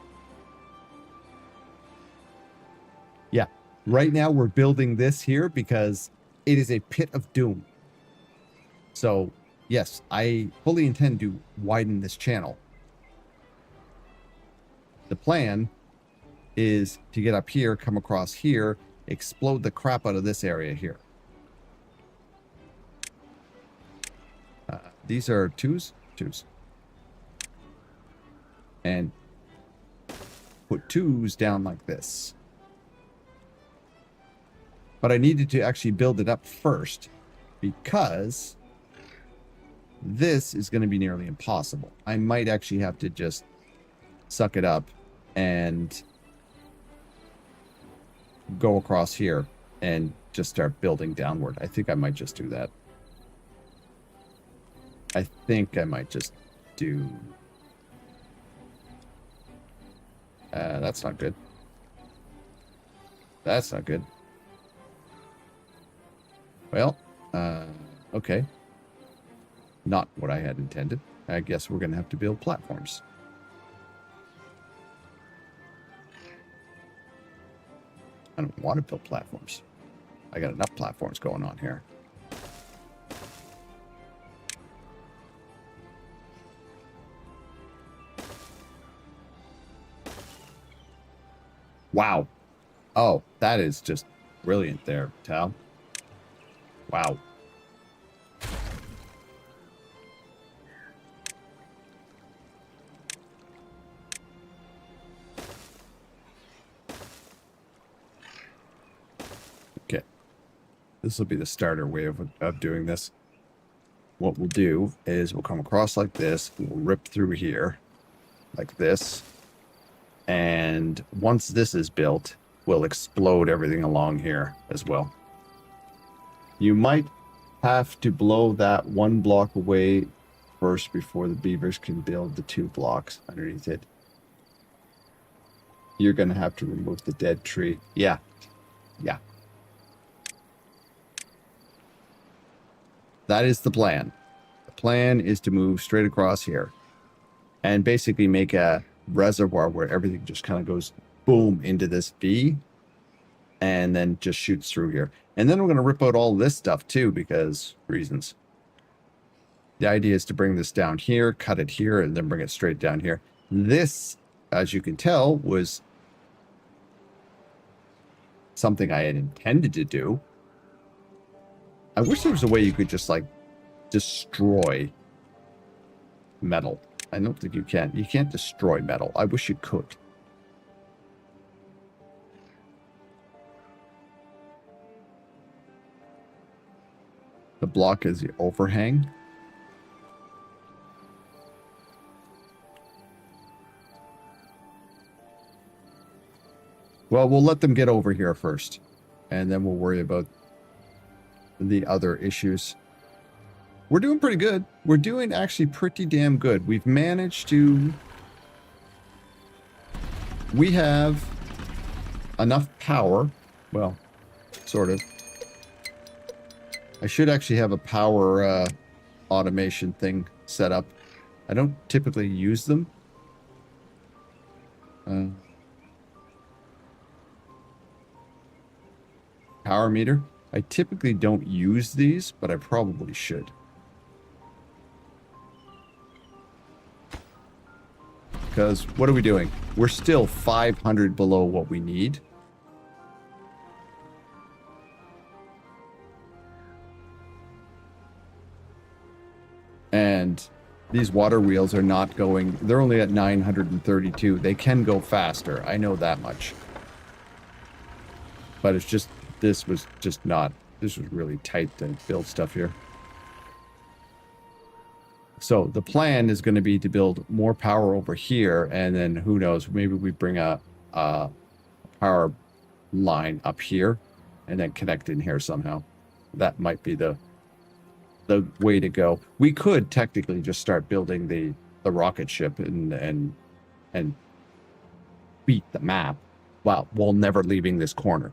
right now we're building this here because it is a pit of doom. So, yes, I fully intend to widen this channel. The plan is to get up here, come across here, explode the crap out of this area here. These are twos. And put 2s down like this. But I needed to actually build it up first because this is going to be nearly impossible. I might actually have to just suck it up and go across here and just start building downward. I think I might just do that. I think I might just do... that's not good. That's not good. Well, okay. Not what I had intended. I guess we're going to have to build platforms. I don't want to build platforms. I got enough platforms going on here. Wow. Oh, that is just brilliant there, Tal. Wow. Okay. This will be the starter way of doing this. What we'll do is we'll come across like this. We'll rip through here like this. And once this is built, we'll explode everything along here as well. You might have to blow that 1 block away first before the beavers can build the 2 blocks underneath it. You're going to have to remove the dead tree. Yeah. Yeah. That is the plan. The plan is to move straight across here and basically make a reservoir where everything just kind of goes boom into this V and then just shoots through here. And then we're going to rip out all this stuff too because reasons. The idea is to bring this down here, cut it here, and then bring it straight down here. This, as you can tell, was something I had intended to do. I wish there was a way you could just, like, destroy metal. I don't think you can. You can't destroy metal. I wish you could. The block is the overhang. Well, we'll let them get over here first, and then we'll worry about the other issues. We're doing pretty good. We're doing actually pretty damn good. We've managed to... We have enough power. Well, sort of. I should actually have a power automation thing set up. I don't typically use them. Power meter. I typically don't use these, but I probably should. Because what are we doing? We're still 500 below what we need. And these water wheels are not going... They're only at 932. They can go faster. I know that much. But it's just... This was just not... This was really tight to build stuff here. So the plan is going to be to build more power over here, and then who knows, maybe we bring a power line up here and then connect in here somehow. That might be the way to go. We could technically just start building the rocket ship and beat the map while never leaving this corner.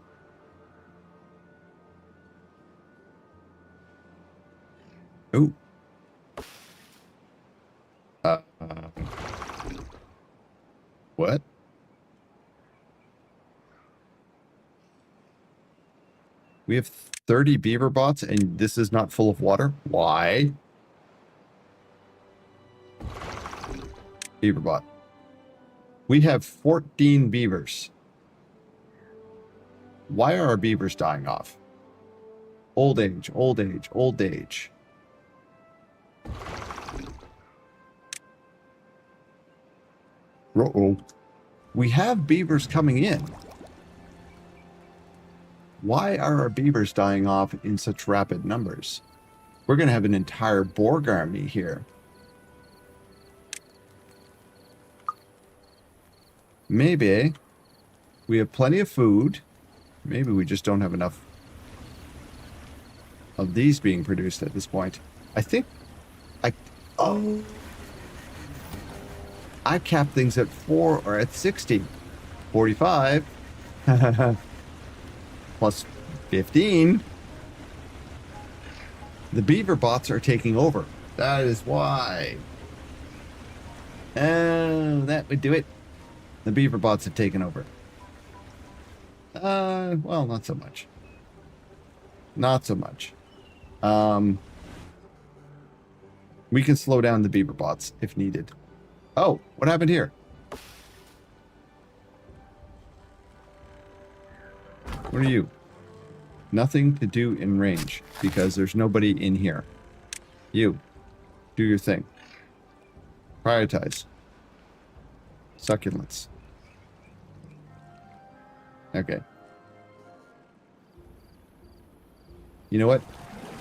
Ooh. What? We have 30 beaver bots and this is not full of water? Why? Beaver bot. We have 14 beavers. Why are our beavers dying off? Old age, old age, old age. Uh-oh. We have beavers coming in. Why are our beavers dying off in such rapid numbers? We're going to have an entire Borg army here. Maybe we have plenty of food. Maybe we just don't have enough of these being produced at this point. I think I cap things at 4 or at 60. 45. Plus 15. The beaver bots are taking over. That is why. That would do it. The beaver bots have taken over. Well, not so much. Not so much. We can slow down the beaver bots if needed. Oh, what happened here? What are you? Nothing to do in range because there's nobody in here. You. Do your thing. Prioritize. Succulents. Okay. You know what?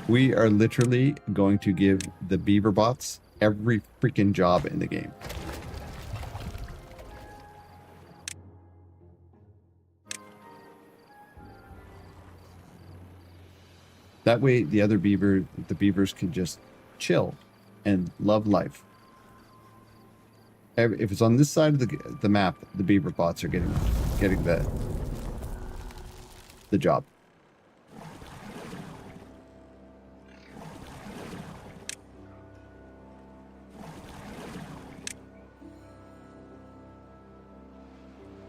We are literally going to give the beaver bots every freaking job in the game. That way the beavers can just chill and love life. If it's on this side of the map, the beaver bots are getting the job.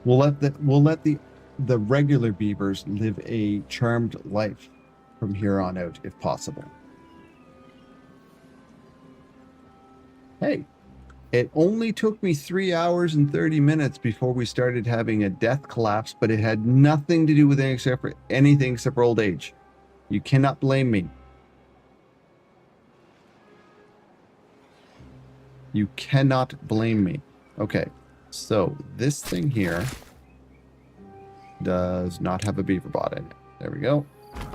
We'll let the regular beavers live a charmed life from here on out, if possible. Hey, it only took me 3 hours and 30 minutes before we started having a death collapse, but it had nothing to do with anything except for old age. You cannot blame me. You cannot blame me. Okay, so this thing here does not have a beaver bot in it. There we go.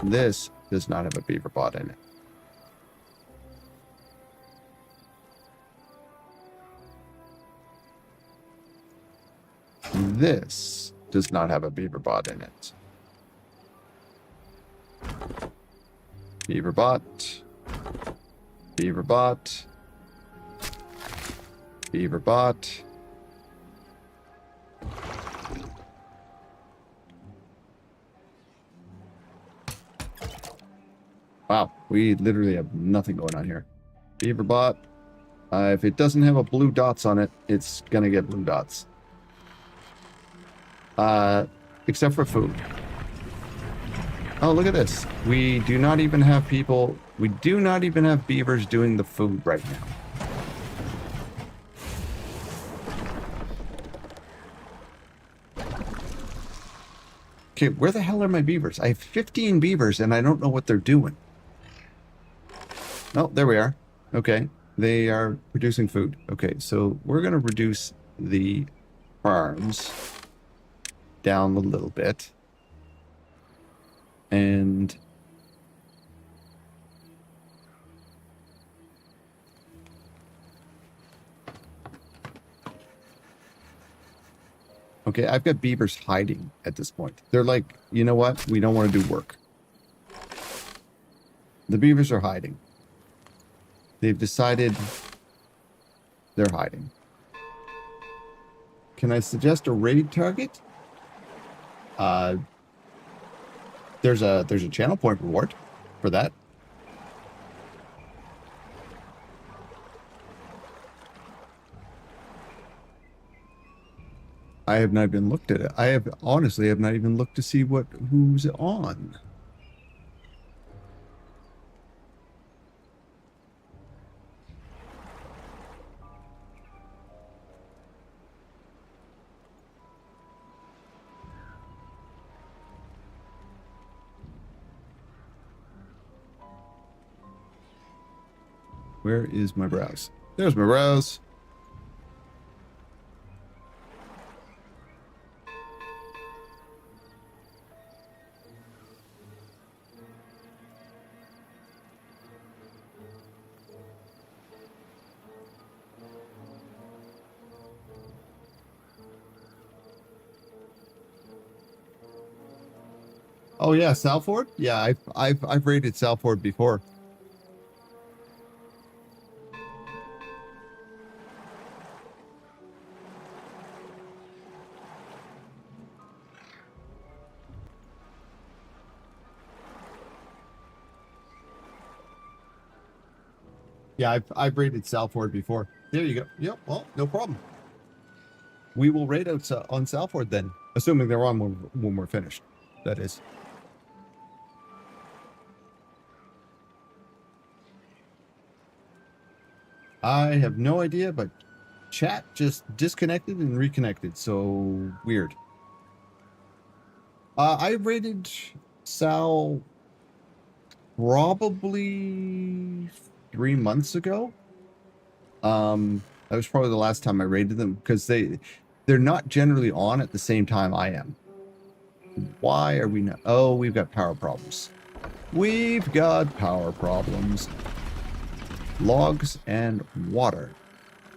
This does not have a beaver bot in it. This does not have a beaver bot in it. Beaver bot. Beaver bot. Beaver bot. Wow, we literally have nothing going on here. Beaver bot. If it doesn't have a blue dots on it, it's gonna get blue dots. Except for food. Oh, look at this. We do not even have people. We do not even have beavers doing the food right now. Okay, where the hell are my beavers? I have 15 beavers and I don't know what they're doing. Oh, there we are. Okay, they are producing food. Okay, so we're going to reduce the farms down a little bit. And okay, I've got beavers hiding at this point. They're like, you know what? We don't want to do work. The beavers are hiding. They've decided they're hiding. Can I suggest a raid target? There's a channel point reward for that. I have not even looked at it. I have honestly have not even looked to see who's on. Where is my browse? There's my browse. Oh yeah, Salford? Yeah, I've raided Salford before. Yeah, I've raided Salford before. There you go. Yep. Well, no problem. We will raid out on Salford then, assuming they're on when we're finished. That is. I have no idea, but chat just disconnected and reconnected. So weird. I raided Sal probably 3 months ago. That was probably the last time I raided them because they're not generally on at the same time I am. Why are we not? Oh, we've got power problems. We've got power problems. Logs and water.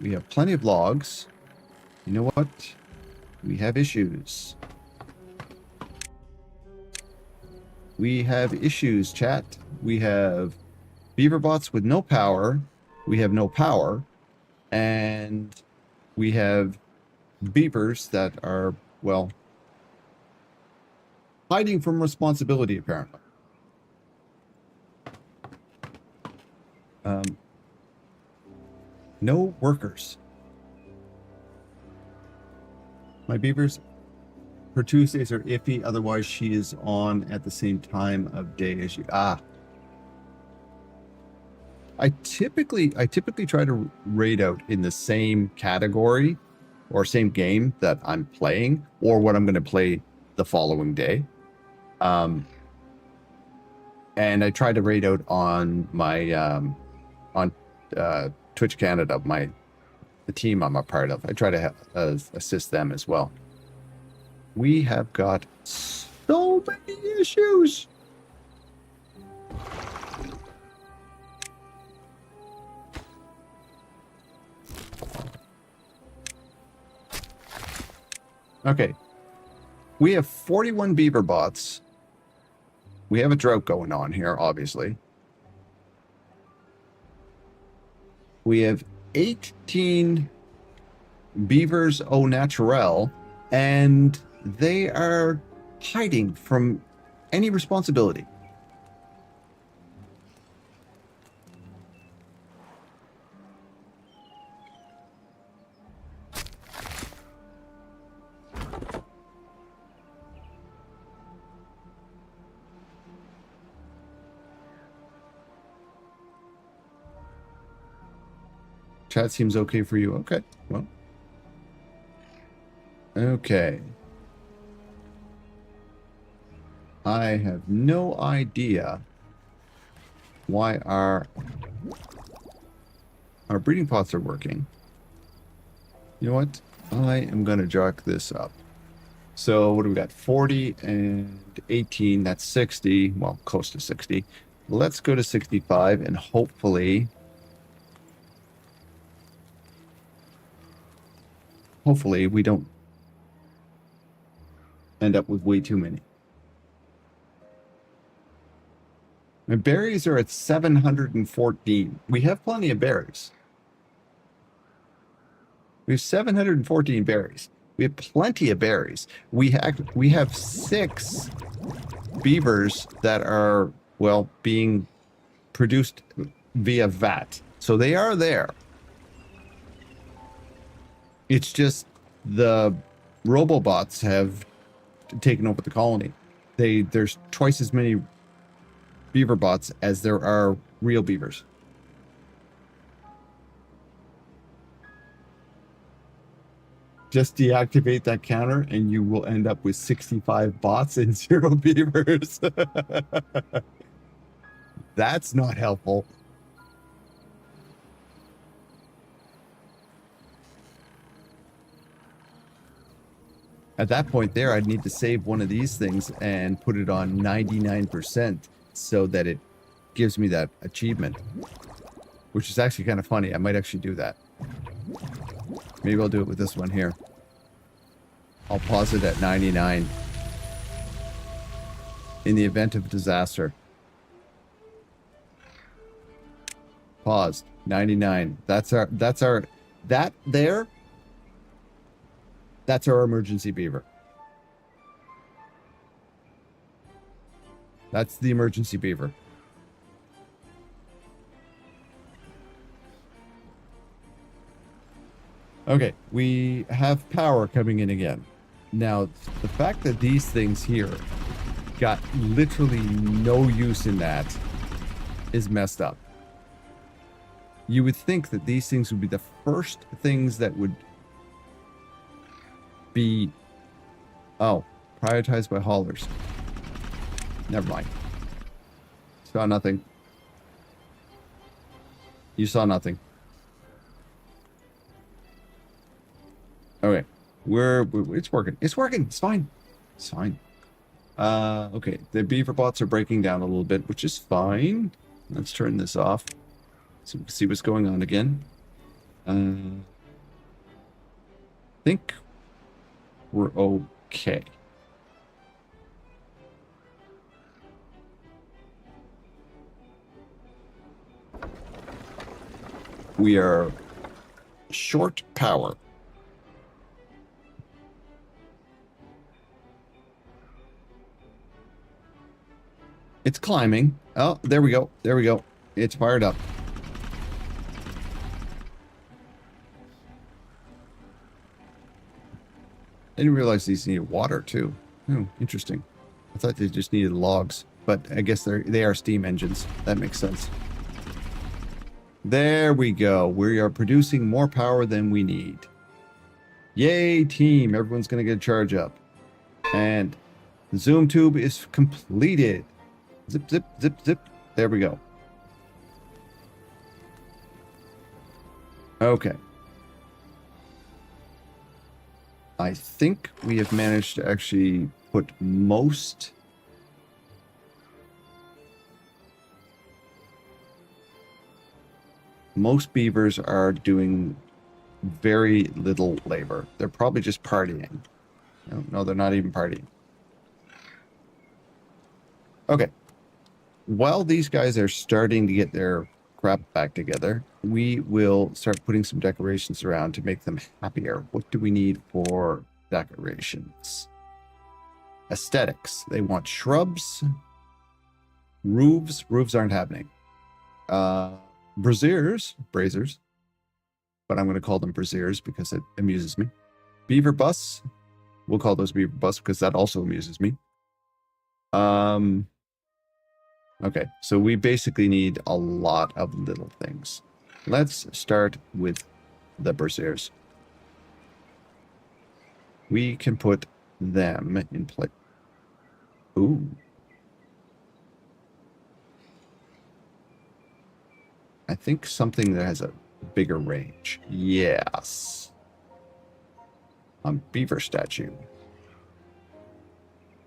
We have plenty of logs. You know what? We have issues. We have issues, chat. We have beaver bots with no power. We have no power. And we have beavers that are, well, hiding from responsibility, apparently. No workers. My beavers, her Tuesdays are iffy. Otherwise, she is on at the same time of day as you. I typically try to raid out in the same category or same game that I'm playing or what I'm going to play the following day. And I try to raid out on my on Twitch Canada, the team I'm a part of. I try to assist them as well. We have got so many issues. Okay. We have 41 beaver bots. We have a drought going on here, obviously. We have 18 beavers au naturel, and they are hiding from any responsibility. Chat seems okay for you. Okay, well. Okay. I have no idea why our breeding pots are working. You know what? I am going to jack this up. So what do we got? 40 and 18. That's 60. Well, close to 60. Let's go to 65 and hopefully we don't end up with way too many. My berries are at 714. We have plenty of berries. We have 714 berries. We have plenty of berries. We have 6 beavers that are, well, being produced via VAT. So they are there. It's just the robobots have taken over the colony. There's twice as many beaver bots as there are real beavers. Just deactivate that counter and you will end up with 65 bots and 0 beavers. That's not helpful. At that point there, I'd need to save one of these things and put it on 99% so that it gives me that achievement, which is actually kind of funny. I might actually do that. Maybe I'll do it with this one here. I'll pause it at 99 in the event of disaster. Paused. 99. That's our emergency beaver. That's the emergency beaver. Okay, we have power coming in again. Now, the fact that these things here got literally no use in that is messed up. You would think that these things would be the first things that would be, prioritized by haulers. Never mind. Saw nothing. You saw nothing. Okay. It's working. It's working. It's fine. It's fine. Okay. The beaver bots are breaking down a little bit, which is fine. Let's turn this off so we can see what's going on again. I think we're okay. We are short power. It's climbing. Oh, there we go. There we go. It's fired up. I didn't realize these needed water too. Oh, interesting. I thought they just needed logs, but I guess they are steam engines. That makes sense. There we go. We are producing more power than we need. Yay, team. Everyone's going to get a charge up. And the zoom tube is completed. Zip, zip, zip, zip. There we go. Okay. I think we have managed to actually put most beavers are doing very little labor. They're probably just partying. No, they're not even partying. Okay. While these guys are starting to get their crap back together, we will start putting some decorations around to make them happier. What do we need for decorations? Aesthetics. They want shrubs. Roofs. Roofs aren't happening. Braziers. But I'm going to call them braziers because it amuses me. Beaver busts. We'll call those beaver busts because that also amuses me. Okay, so we basically need a lot of little things. Let's start with the braziers. We can put them in place. Ooh. I think something that has a bigger range. Yes. A beaver statue.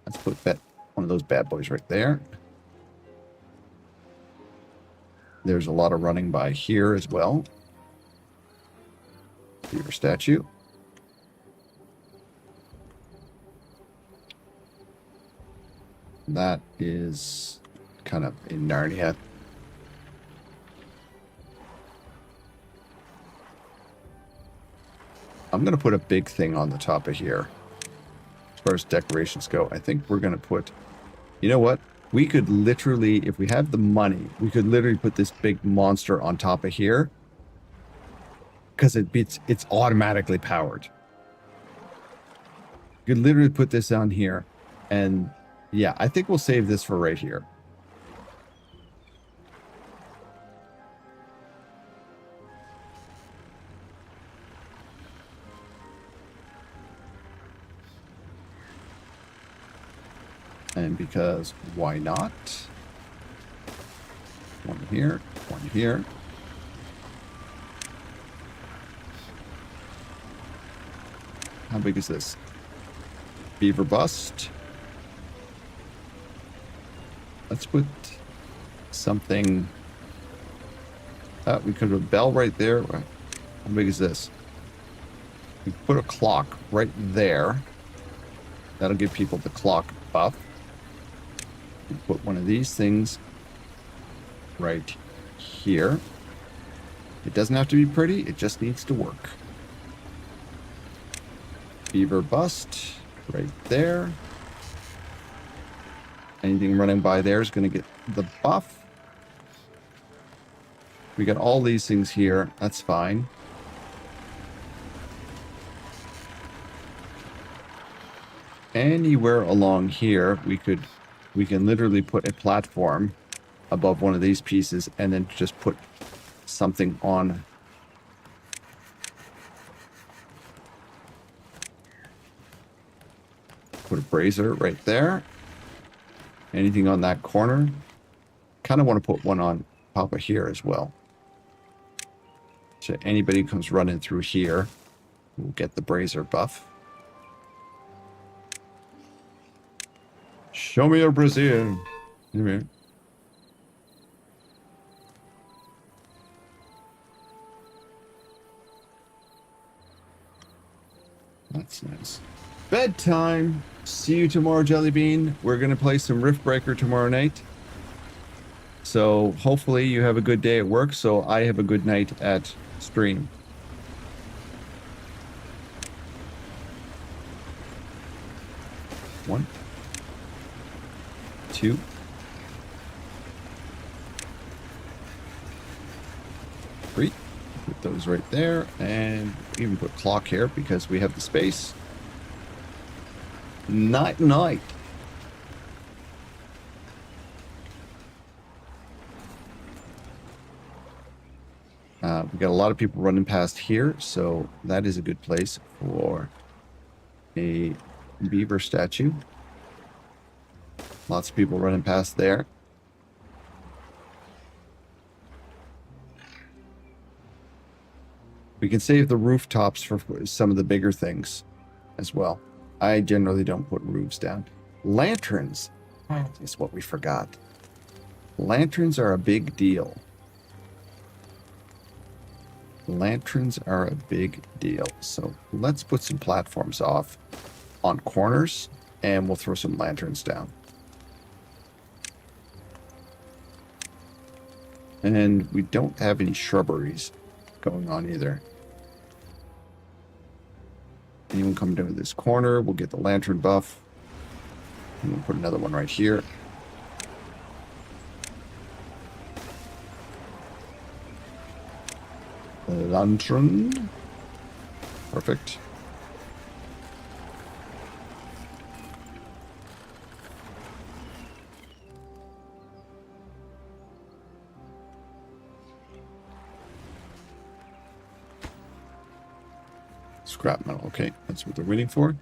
Let's put that one of those bad boys right there. There's a lot of running by here as well. Beaver statue. That is kind of in Narnia. I'm going to put a big thing on the top of here. As far as decorations go, I think we're going to put... You know what? We could literally, if we have the money, we could literally put this big monster on top of here. Because it's automatically powered. You could literally put this on here. And yeah, I think we'll save this for right here. And because why not? One here, one here. How big is this? Beaver bust. Let's put something. We could have a bell right there. How big is this? We put a clock right there. That'll give people the clock buff. We put one of these things right here. It doesn't have to be pretty, it just needs to work. Beaver bust right there. Anything running by there is going to get the buff. We got all these things here, that's fine. Anywhere along here, we can literally put a platform above one of these pieces and then just put something on. Put a brazier right there. Anything on that corner. Kind of want to put one on top of here as well. So anybody who comes running through here will get the brazier buff. Show me your brazier. Here. That's nice. Bedtime. See you tomorrow, Jellybean. We're going to play some Riftbreaker tomorrow night. So hopefully you have a good day at work, so I have a good night at stream. One. 2, Put those right there, and even put clock here because we have the space. Night, night. We got a lot of people running past here, so that is a good place for a beaver statue. Lots of people running past there. We can save the rooftops for some of the bigger things as well. I generally don't put roofs down. Lanterns. That is what we forgot. Lanterns are a big deal. Lanterns are a big deal. So let's put some platforms off on corners, and we'll throw some lanterns down. And we don't have any shrubberies going on either. Anyone come down to this corner, we'll get the lantern buff. And we'll put another one right here. Lantern. Perfect. Scrap metal. Okay, that's what they're waiting for.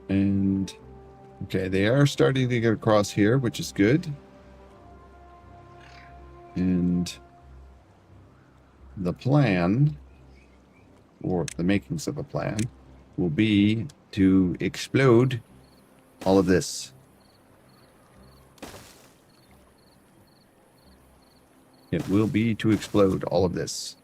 And okay, they are starting to get across here, which is good. And the plan, or the makings of a plan, will be to explode all of this. It will be to explode all of this.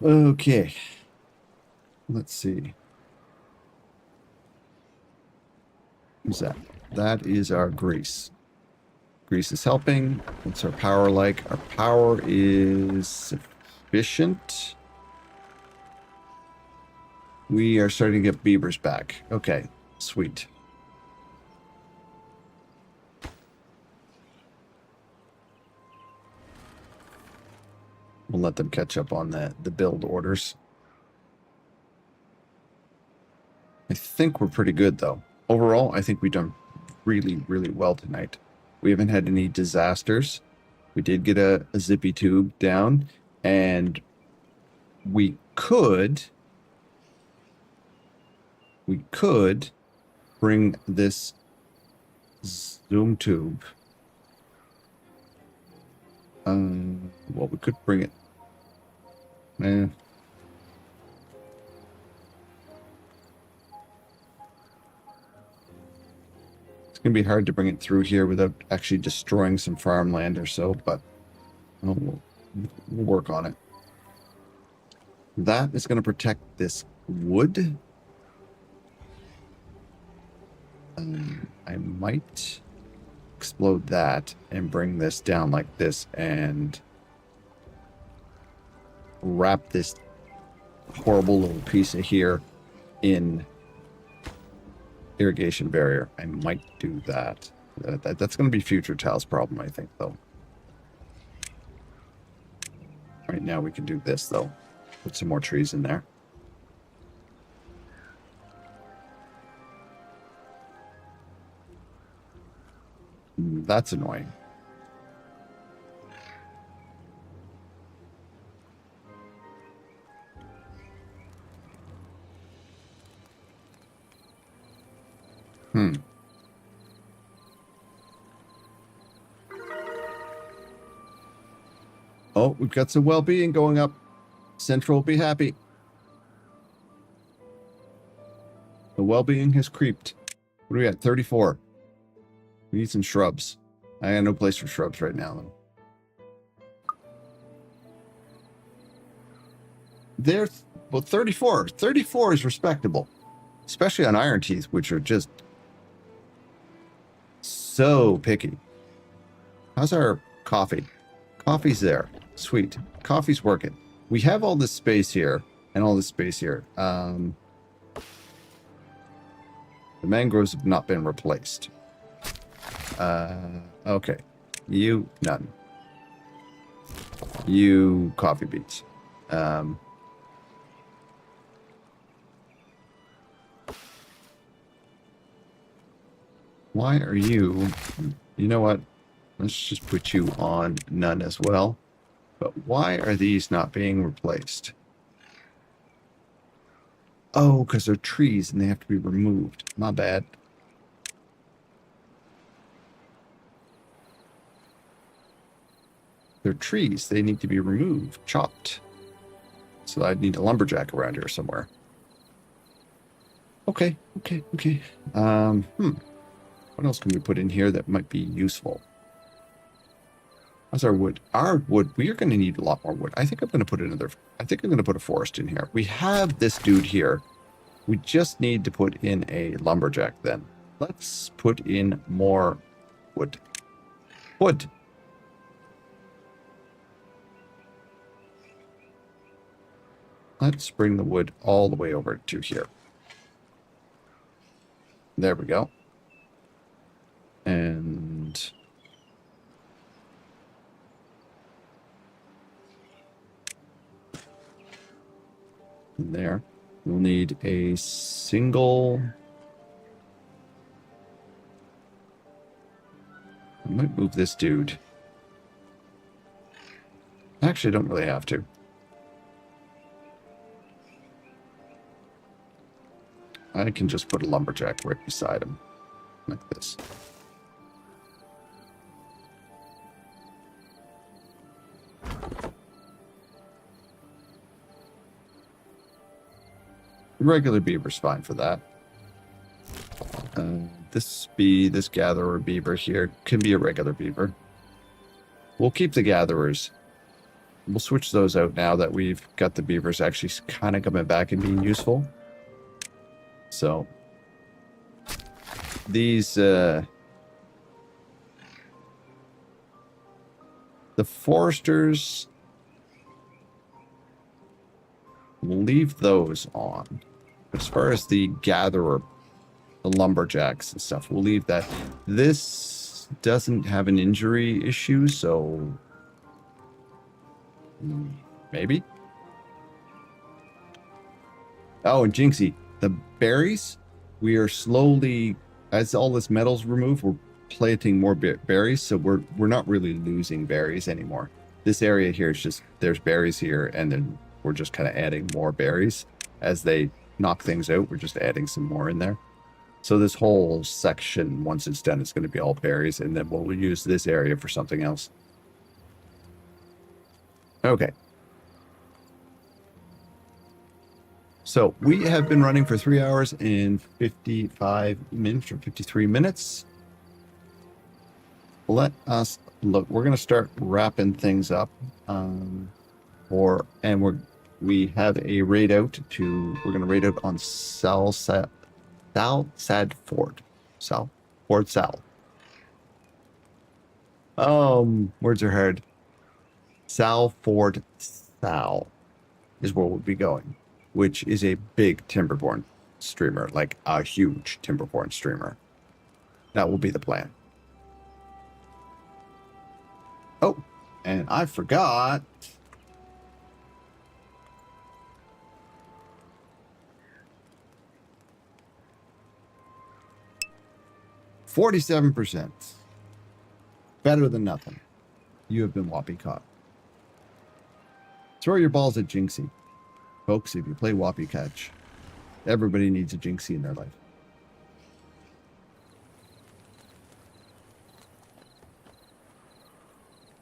Okay, let's see. Who's that? That is our grease. Grease is helping. What's our power like? Our power is sufficient. We are starting to get beavers back. Okay, sweet. We'll let them catch up on the build orders. I think we're pretty good, though. Overall, I think we've done really, really well tonight. We haven't had any disasters. We did get a zippy tube down, and we could bring this zoom tube. Well, we could bring it. It's gonna be hard to bring it through here without actually destroying some farmland or so, but we'll work on it. That is going to protect this wood. I might explode that and bring this down like this and wrap this horrible little piece of here in irrigation barrier. I might do that. That's going to be future Tal's problem, I think, though. Right now we can do this, though. Put some more trees in there. That's annoying. Oh, we've got some well-being going up. Central will be happy. The well-being has creeped. What do we got? 34. We need some shrubs. I got no place for shrubs right now, though. There's, well, 34. 34 is respectable. Especially on iron teeth, which are just so picky. How's our coffee? Coffee's there. Sweet. Coffee's working. we have all this space here and all this space here. The mangroves have not been replaced. Okay. You, none. You, coffee beans. Why are you... You know what? Let's just put you on none as well. But why are these not being replaced? Oh, because they're trees and they have to be removed. My bad. They're trees. They need to be removed, chopped. So I'd need a lumberjack around here somewhere. Okay. What else can we put in here that might be useful? How's our wood? Our wood, we are going to need a lot more wood. I think I'm going to put a forest in here. We have this dude here. We just need to put in a lumberjack then. Let's put in more wood. Wood. Let's bring the wood all the way over to here. There we go. And there. We'll need a single... I might move this dude. Actually, I don't really have to. I can just put a lumberjack right beside him. Like this. Regular beaver's fine for that. This gatherer beaver here can be a regular beaver. We'll keep the gatherers. We'll switch those out now that we've got the beavers actually kind of coming back and being useful. So these the foresters, we'll leave those on. As far as the gatherer, the lumberjacks and stuff, we'll leave that. This doesn't have an injury issue, so maybe. Oh, and Jinxie, the berries, we are slowly, as all this metal's removed, we're planting more berries, so we're not really losing berries anymore. This area here is just, there's berries here, and then we're just kind of adding more berries. As they knock things out, we're just adding some more in there. So this whole section, once it's done, it's going to be all berries, and then we'll use this area for something else. Okay. So we have been running for 3 hours and 55 minutes or 53 minutes. Let us look. We're going to start wrapping things up. We have a raid out to. We're going to raid out on Salford. Words are hard. Salford is where we'll be going, which is a big Timberborn streamer, like a huge Timberborn streamer. That will be the plan. Oh, and I forgot. $47%. Better than nothing. You have been whoppy caught. Throw your balls at Jinxie. Folks, if you play whoppy catch, everybody needs a Jinxie in their life.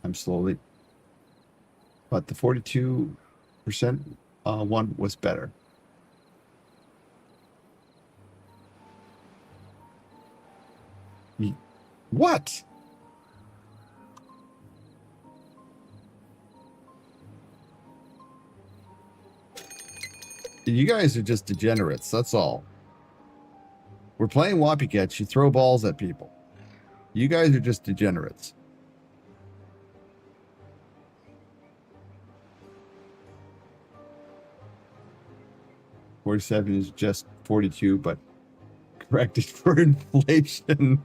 I'm slowly. But the 42% one was better. What? You guys are just degenerates, that's all. We're playing whoppy catch, you throw balls at people. You guys are just degenerates. 47 is just 42, but corrected for inflation.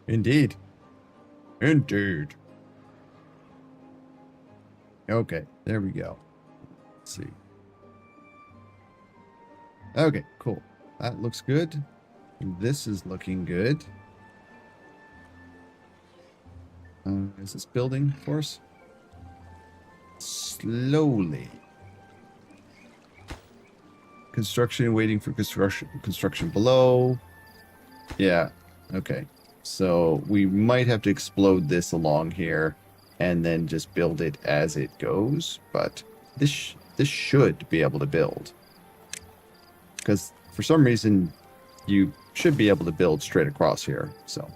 Indeed. Indeed. Okay, there we go. Let's see. Okay, cool. That looks good. This is looking good. Is this building for us? Slowly. Construction, waiting for construction below. Yeah, okay. So we might have to explode this along here and then just build it as it goes, but this should be able to build. Because for some reason, you should be able to build straight across here, so.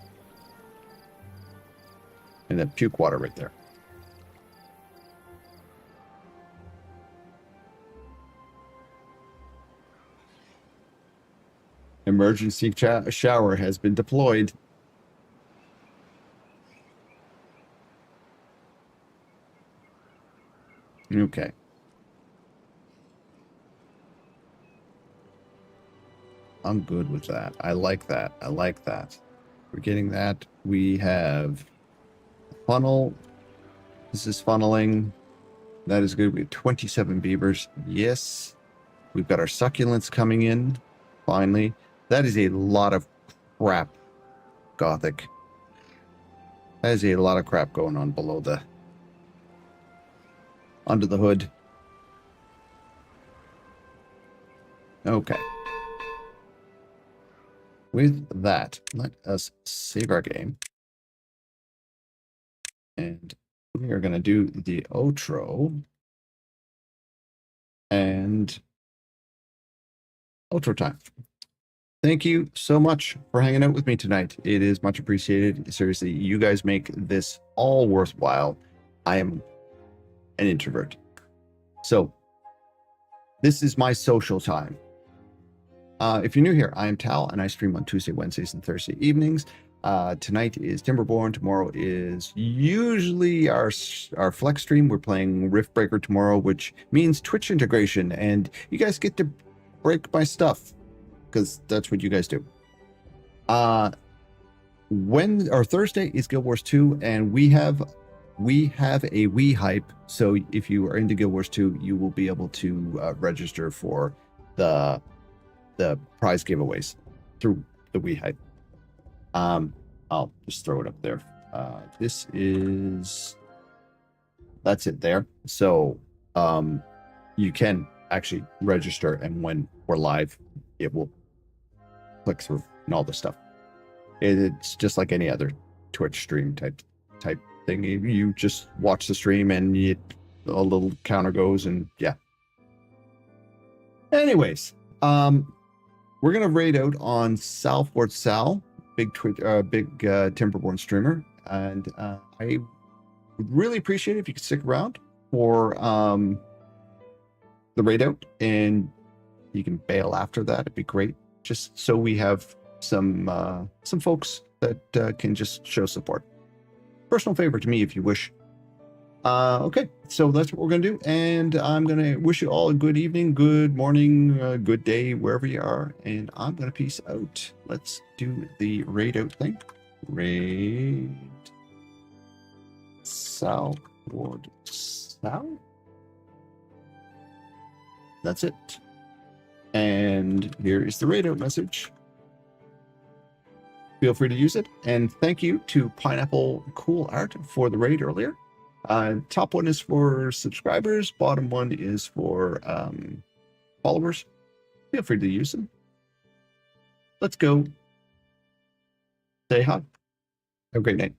And then puke water right there. Emergency shower has been deployed. Okay. I'm good with that. I like that. I like that. We're getting that. We have funnel. This is funneling. That is good. We have 27 beavers. Yes. We've got our succulents coming in. Finally. That is a lot of crap, Gothic. That is a lot of crap going on below the... under the hood. Okay. With that, let us save our game. And we are going to do the outro. And outro time. Thank you so much for hanging out with me tonight. It is much appreciated. Seriously, you guys make this all worthwhile. I am an introvert. So, this is my social time. If you're new here, I am Tal, and I stream on Tuesday, Wednesdays, and Thursday evenings. Tonight is Timberborn. Tomorrow is usually our flex stream. We're playing Riftbreaker tomorrow, which means Twitch integration, and you guys get to break my stuff, because that's what you guys do. Thursday is Guild Wars 2, and we have a Wii hype. So if you are into Guild Wars 2, you will be able to register for the prize giveaways through the Wii hype. I'll just throw it up there. That's it there. So you can actually register, and when we're live, it will click through and all this stuff. It's just like any other Twitch stream type thing. You just watch the stream and a little counter goes, and yeah. Anyways, we're gonna raid out on Salford Sal, big Timberborn streamer, and I would really appreciate it if you could stick around for the raid out, and you can bail after that. It'd be great, just so we have some folks that can just show support. Personal favor to me, if you wish. Okay, so that's what we're gonna do, and I'm gonna wish you all a good evening, good morning, good day, wherever you are, and I'm gonna peace out. Let's do the raid out thing. Raid Southward South. That's it. And here is the raid out message. Feel free to use it, and thank you to Pineapple Cool Art for the raid earlier. Top one is for subscribers, bottom one is for followers. Feel free to use them. Let's go. Say hi. Have a great night.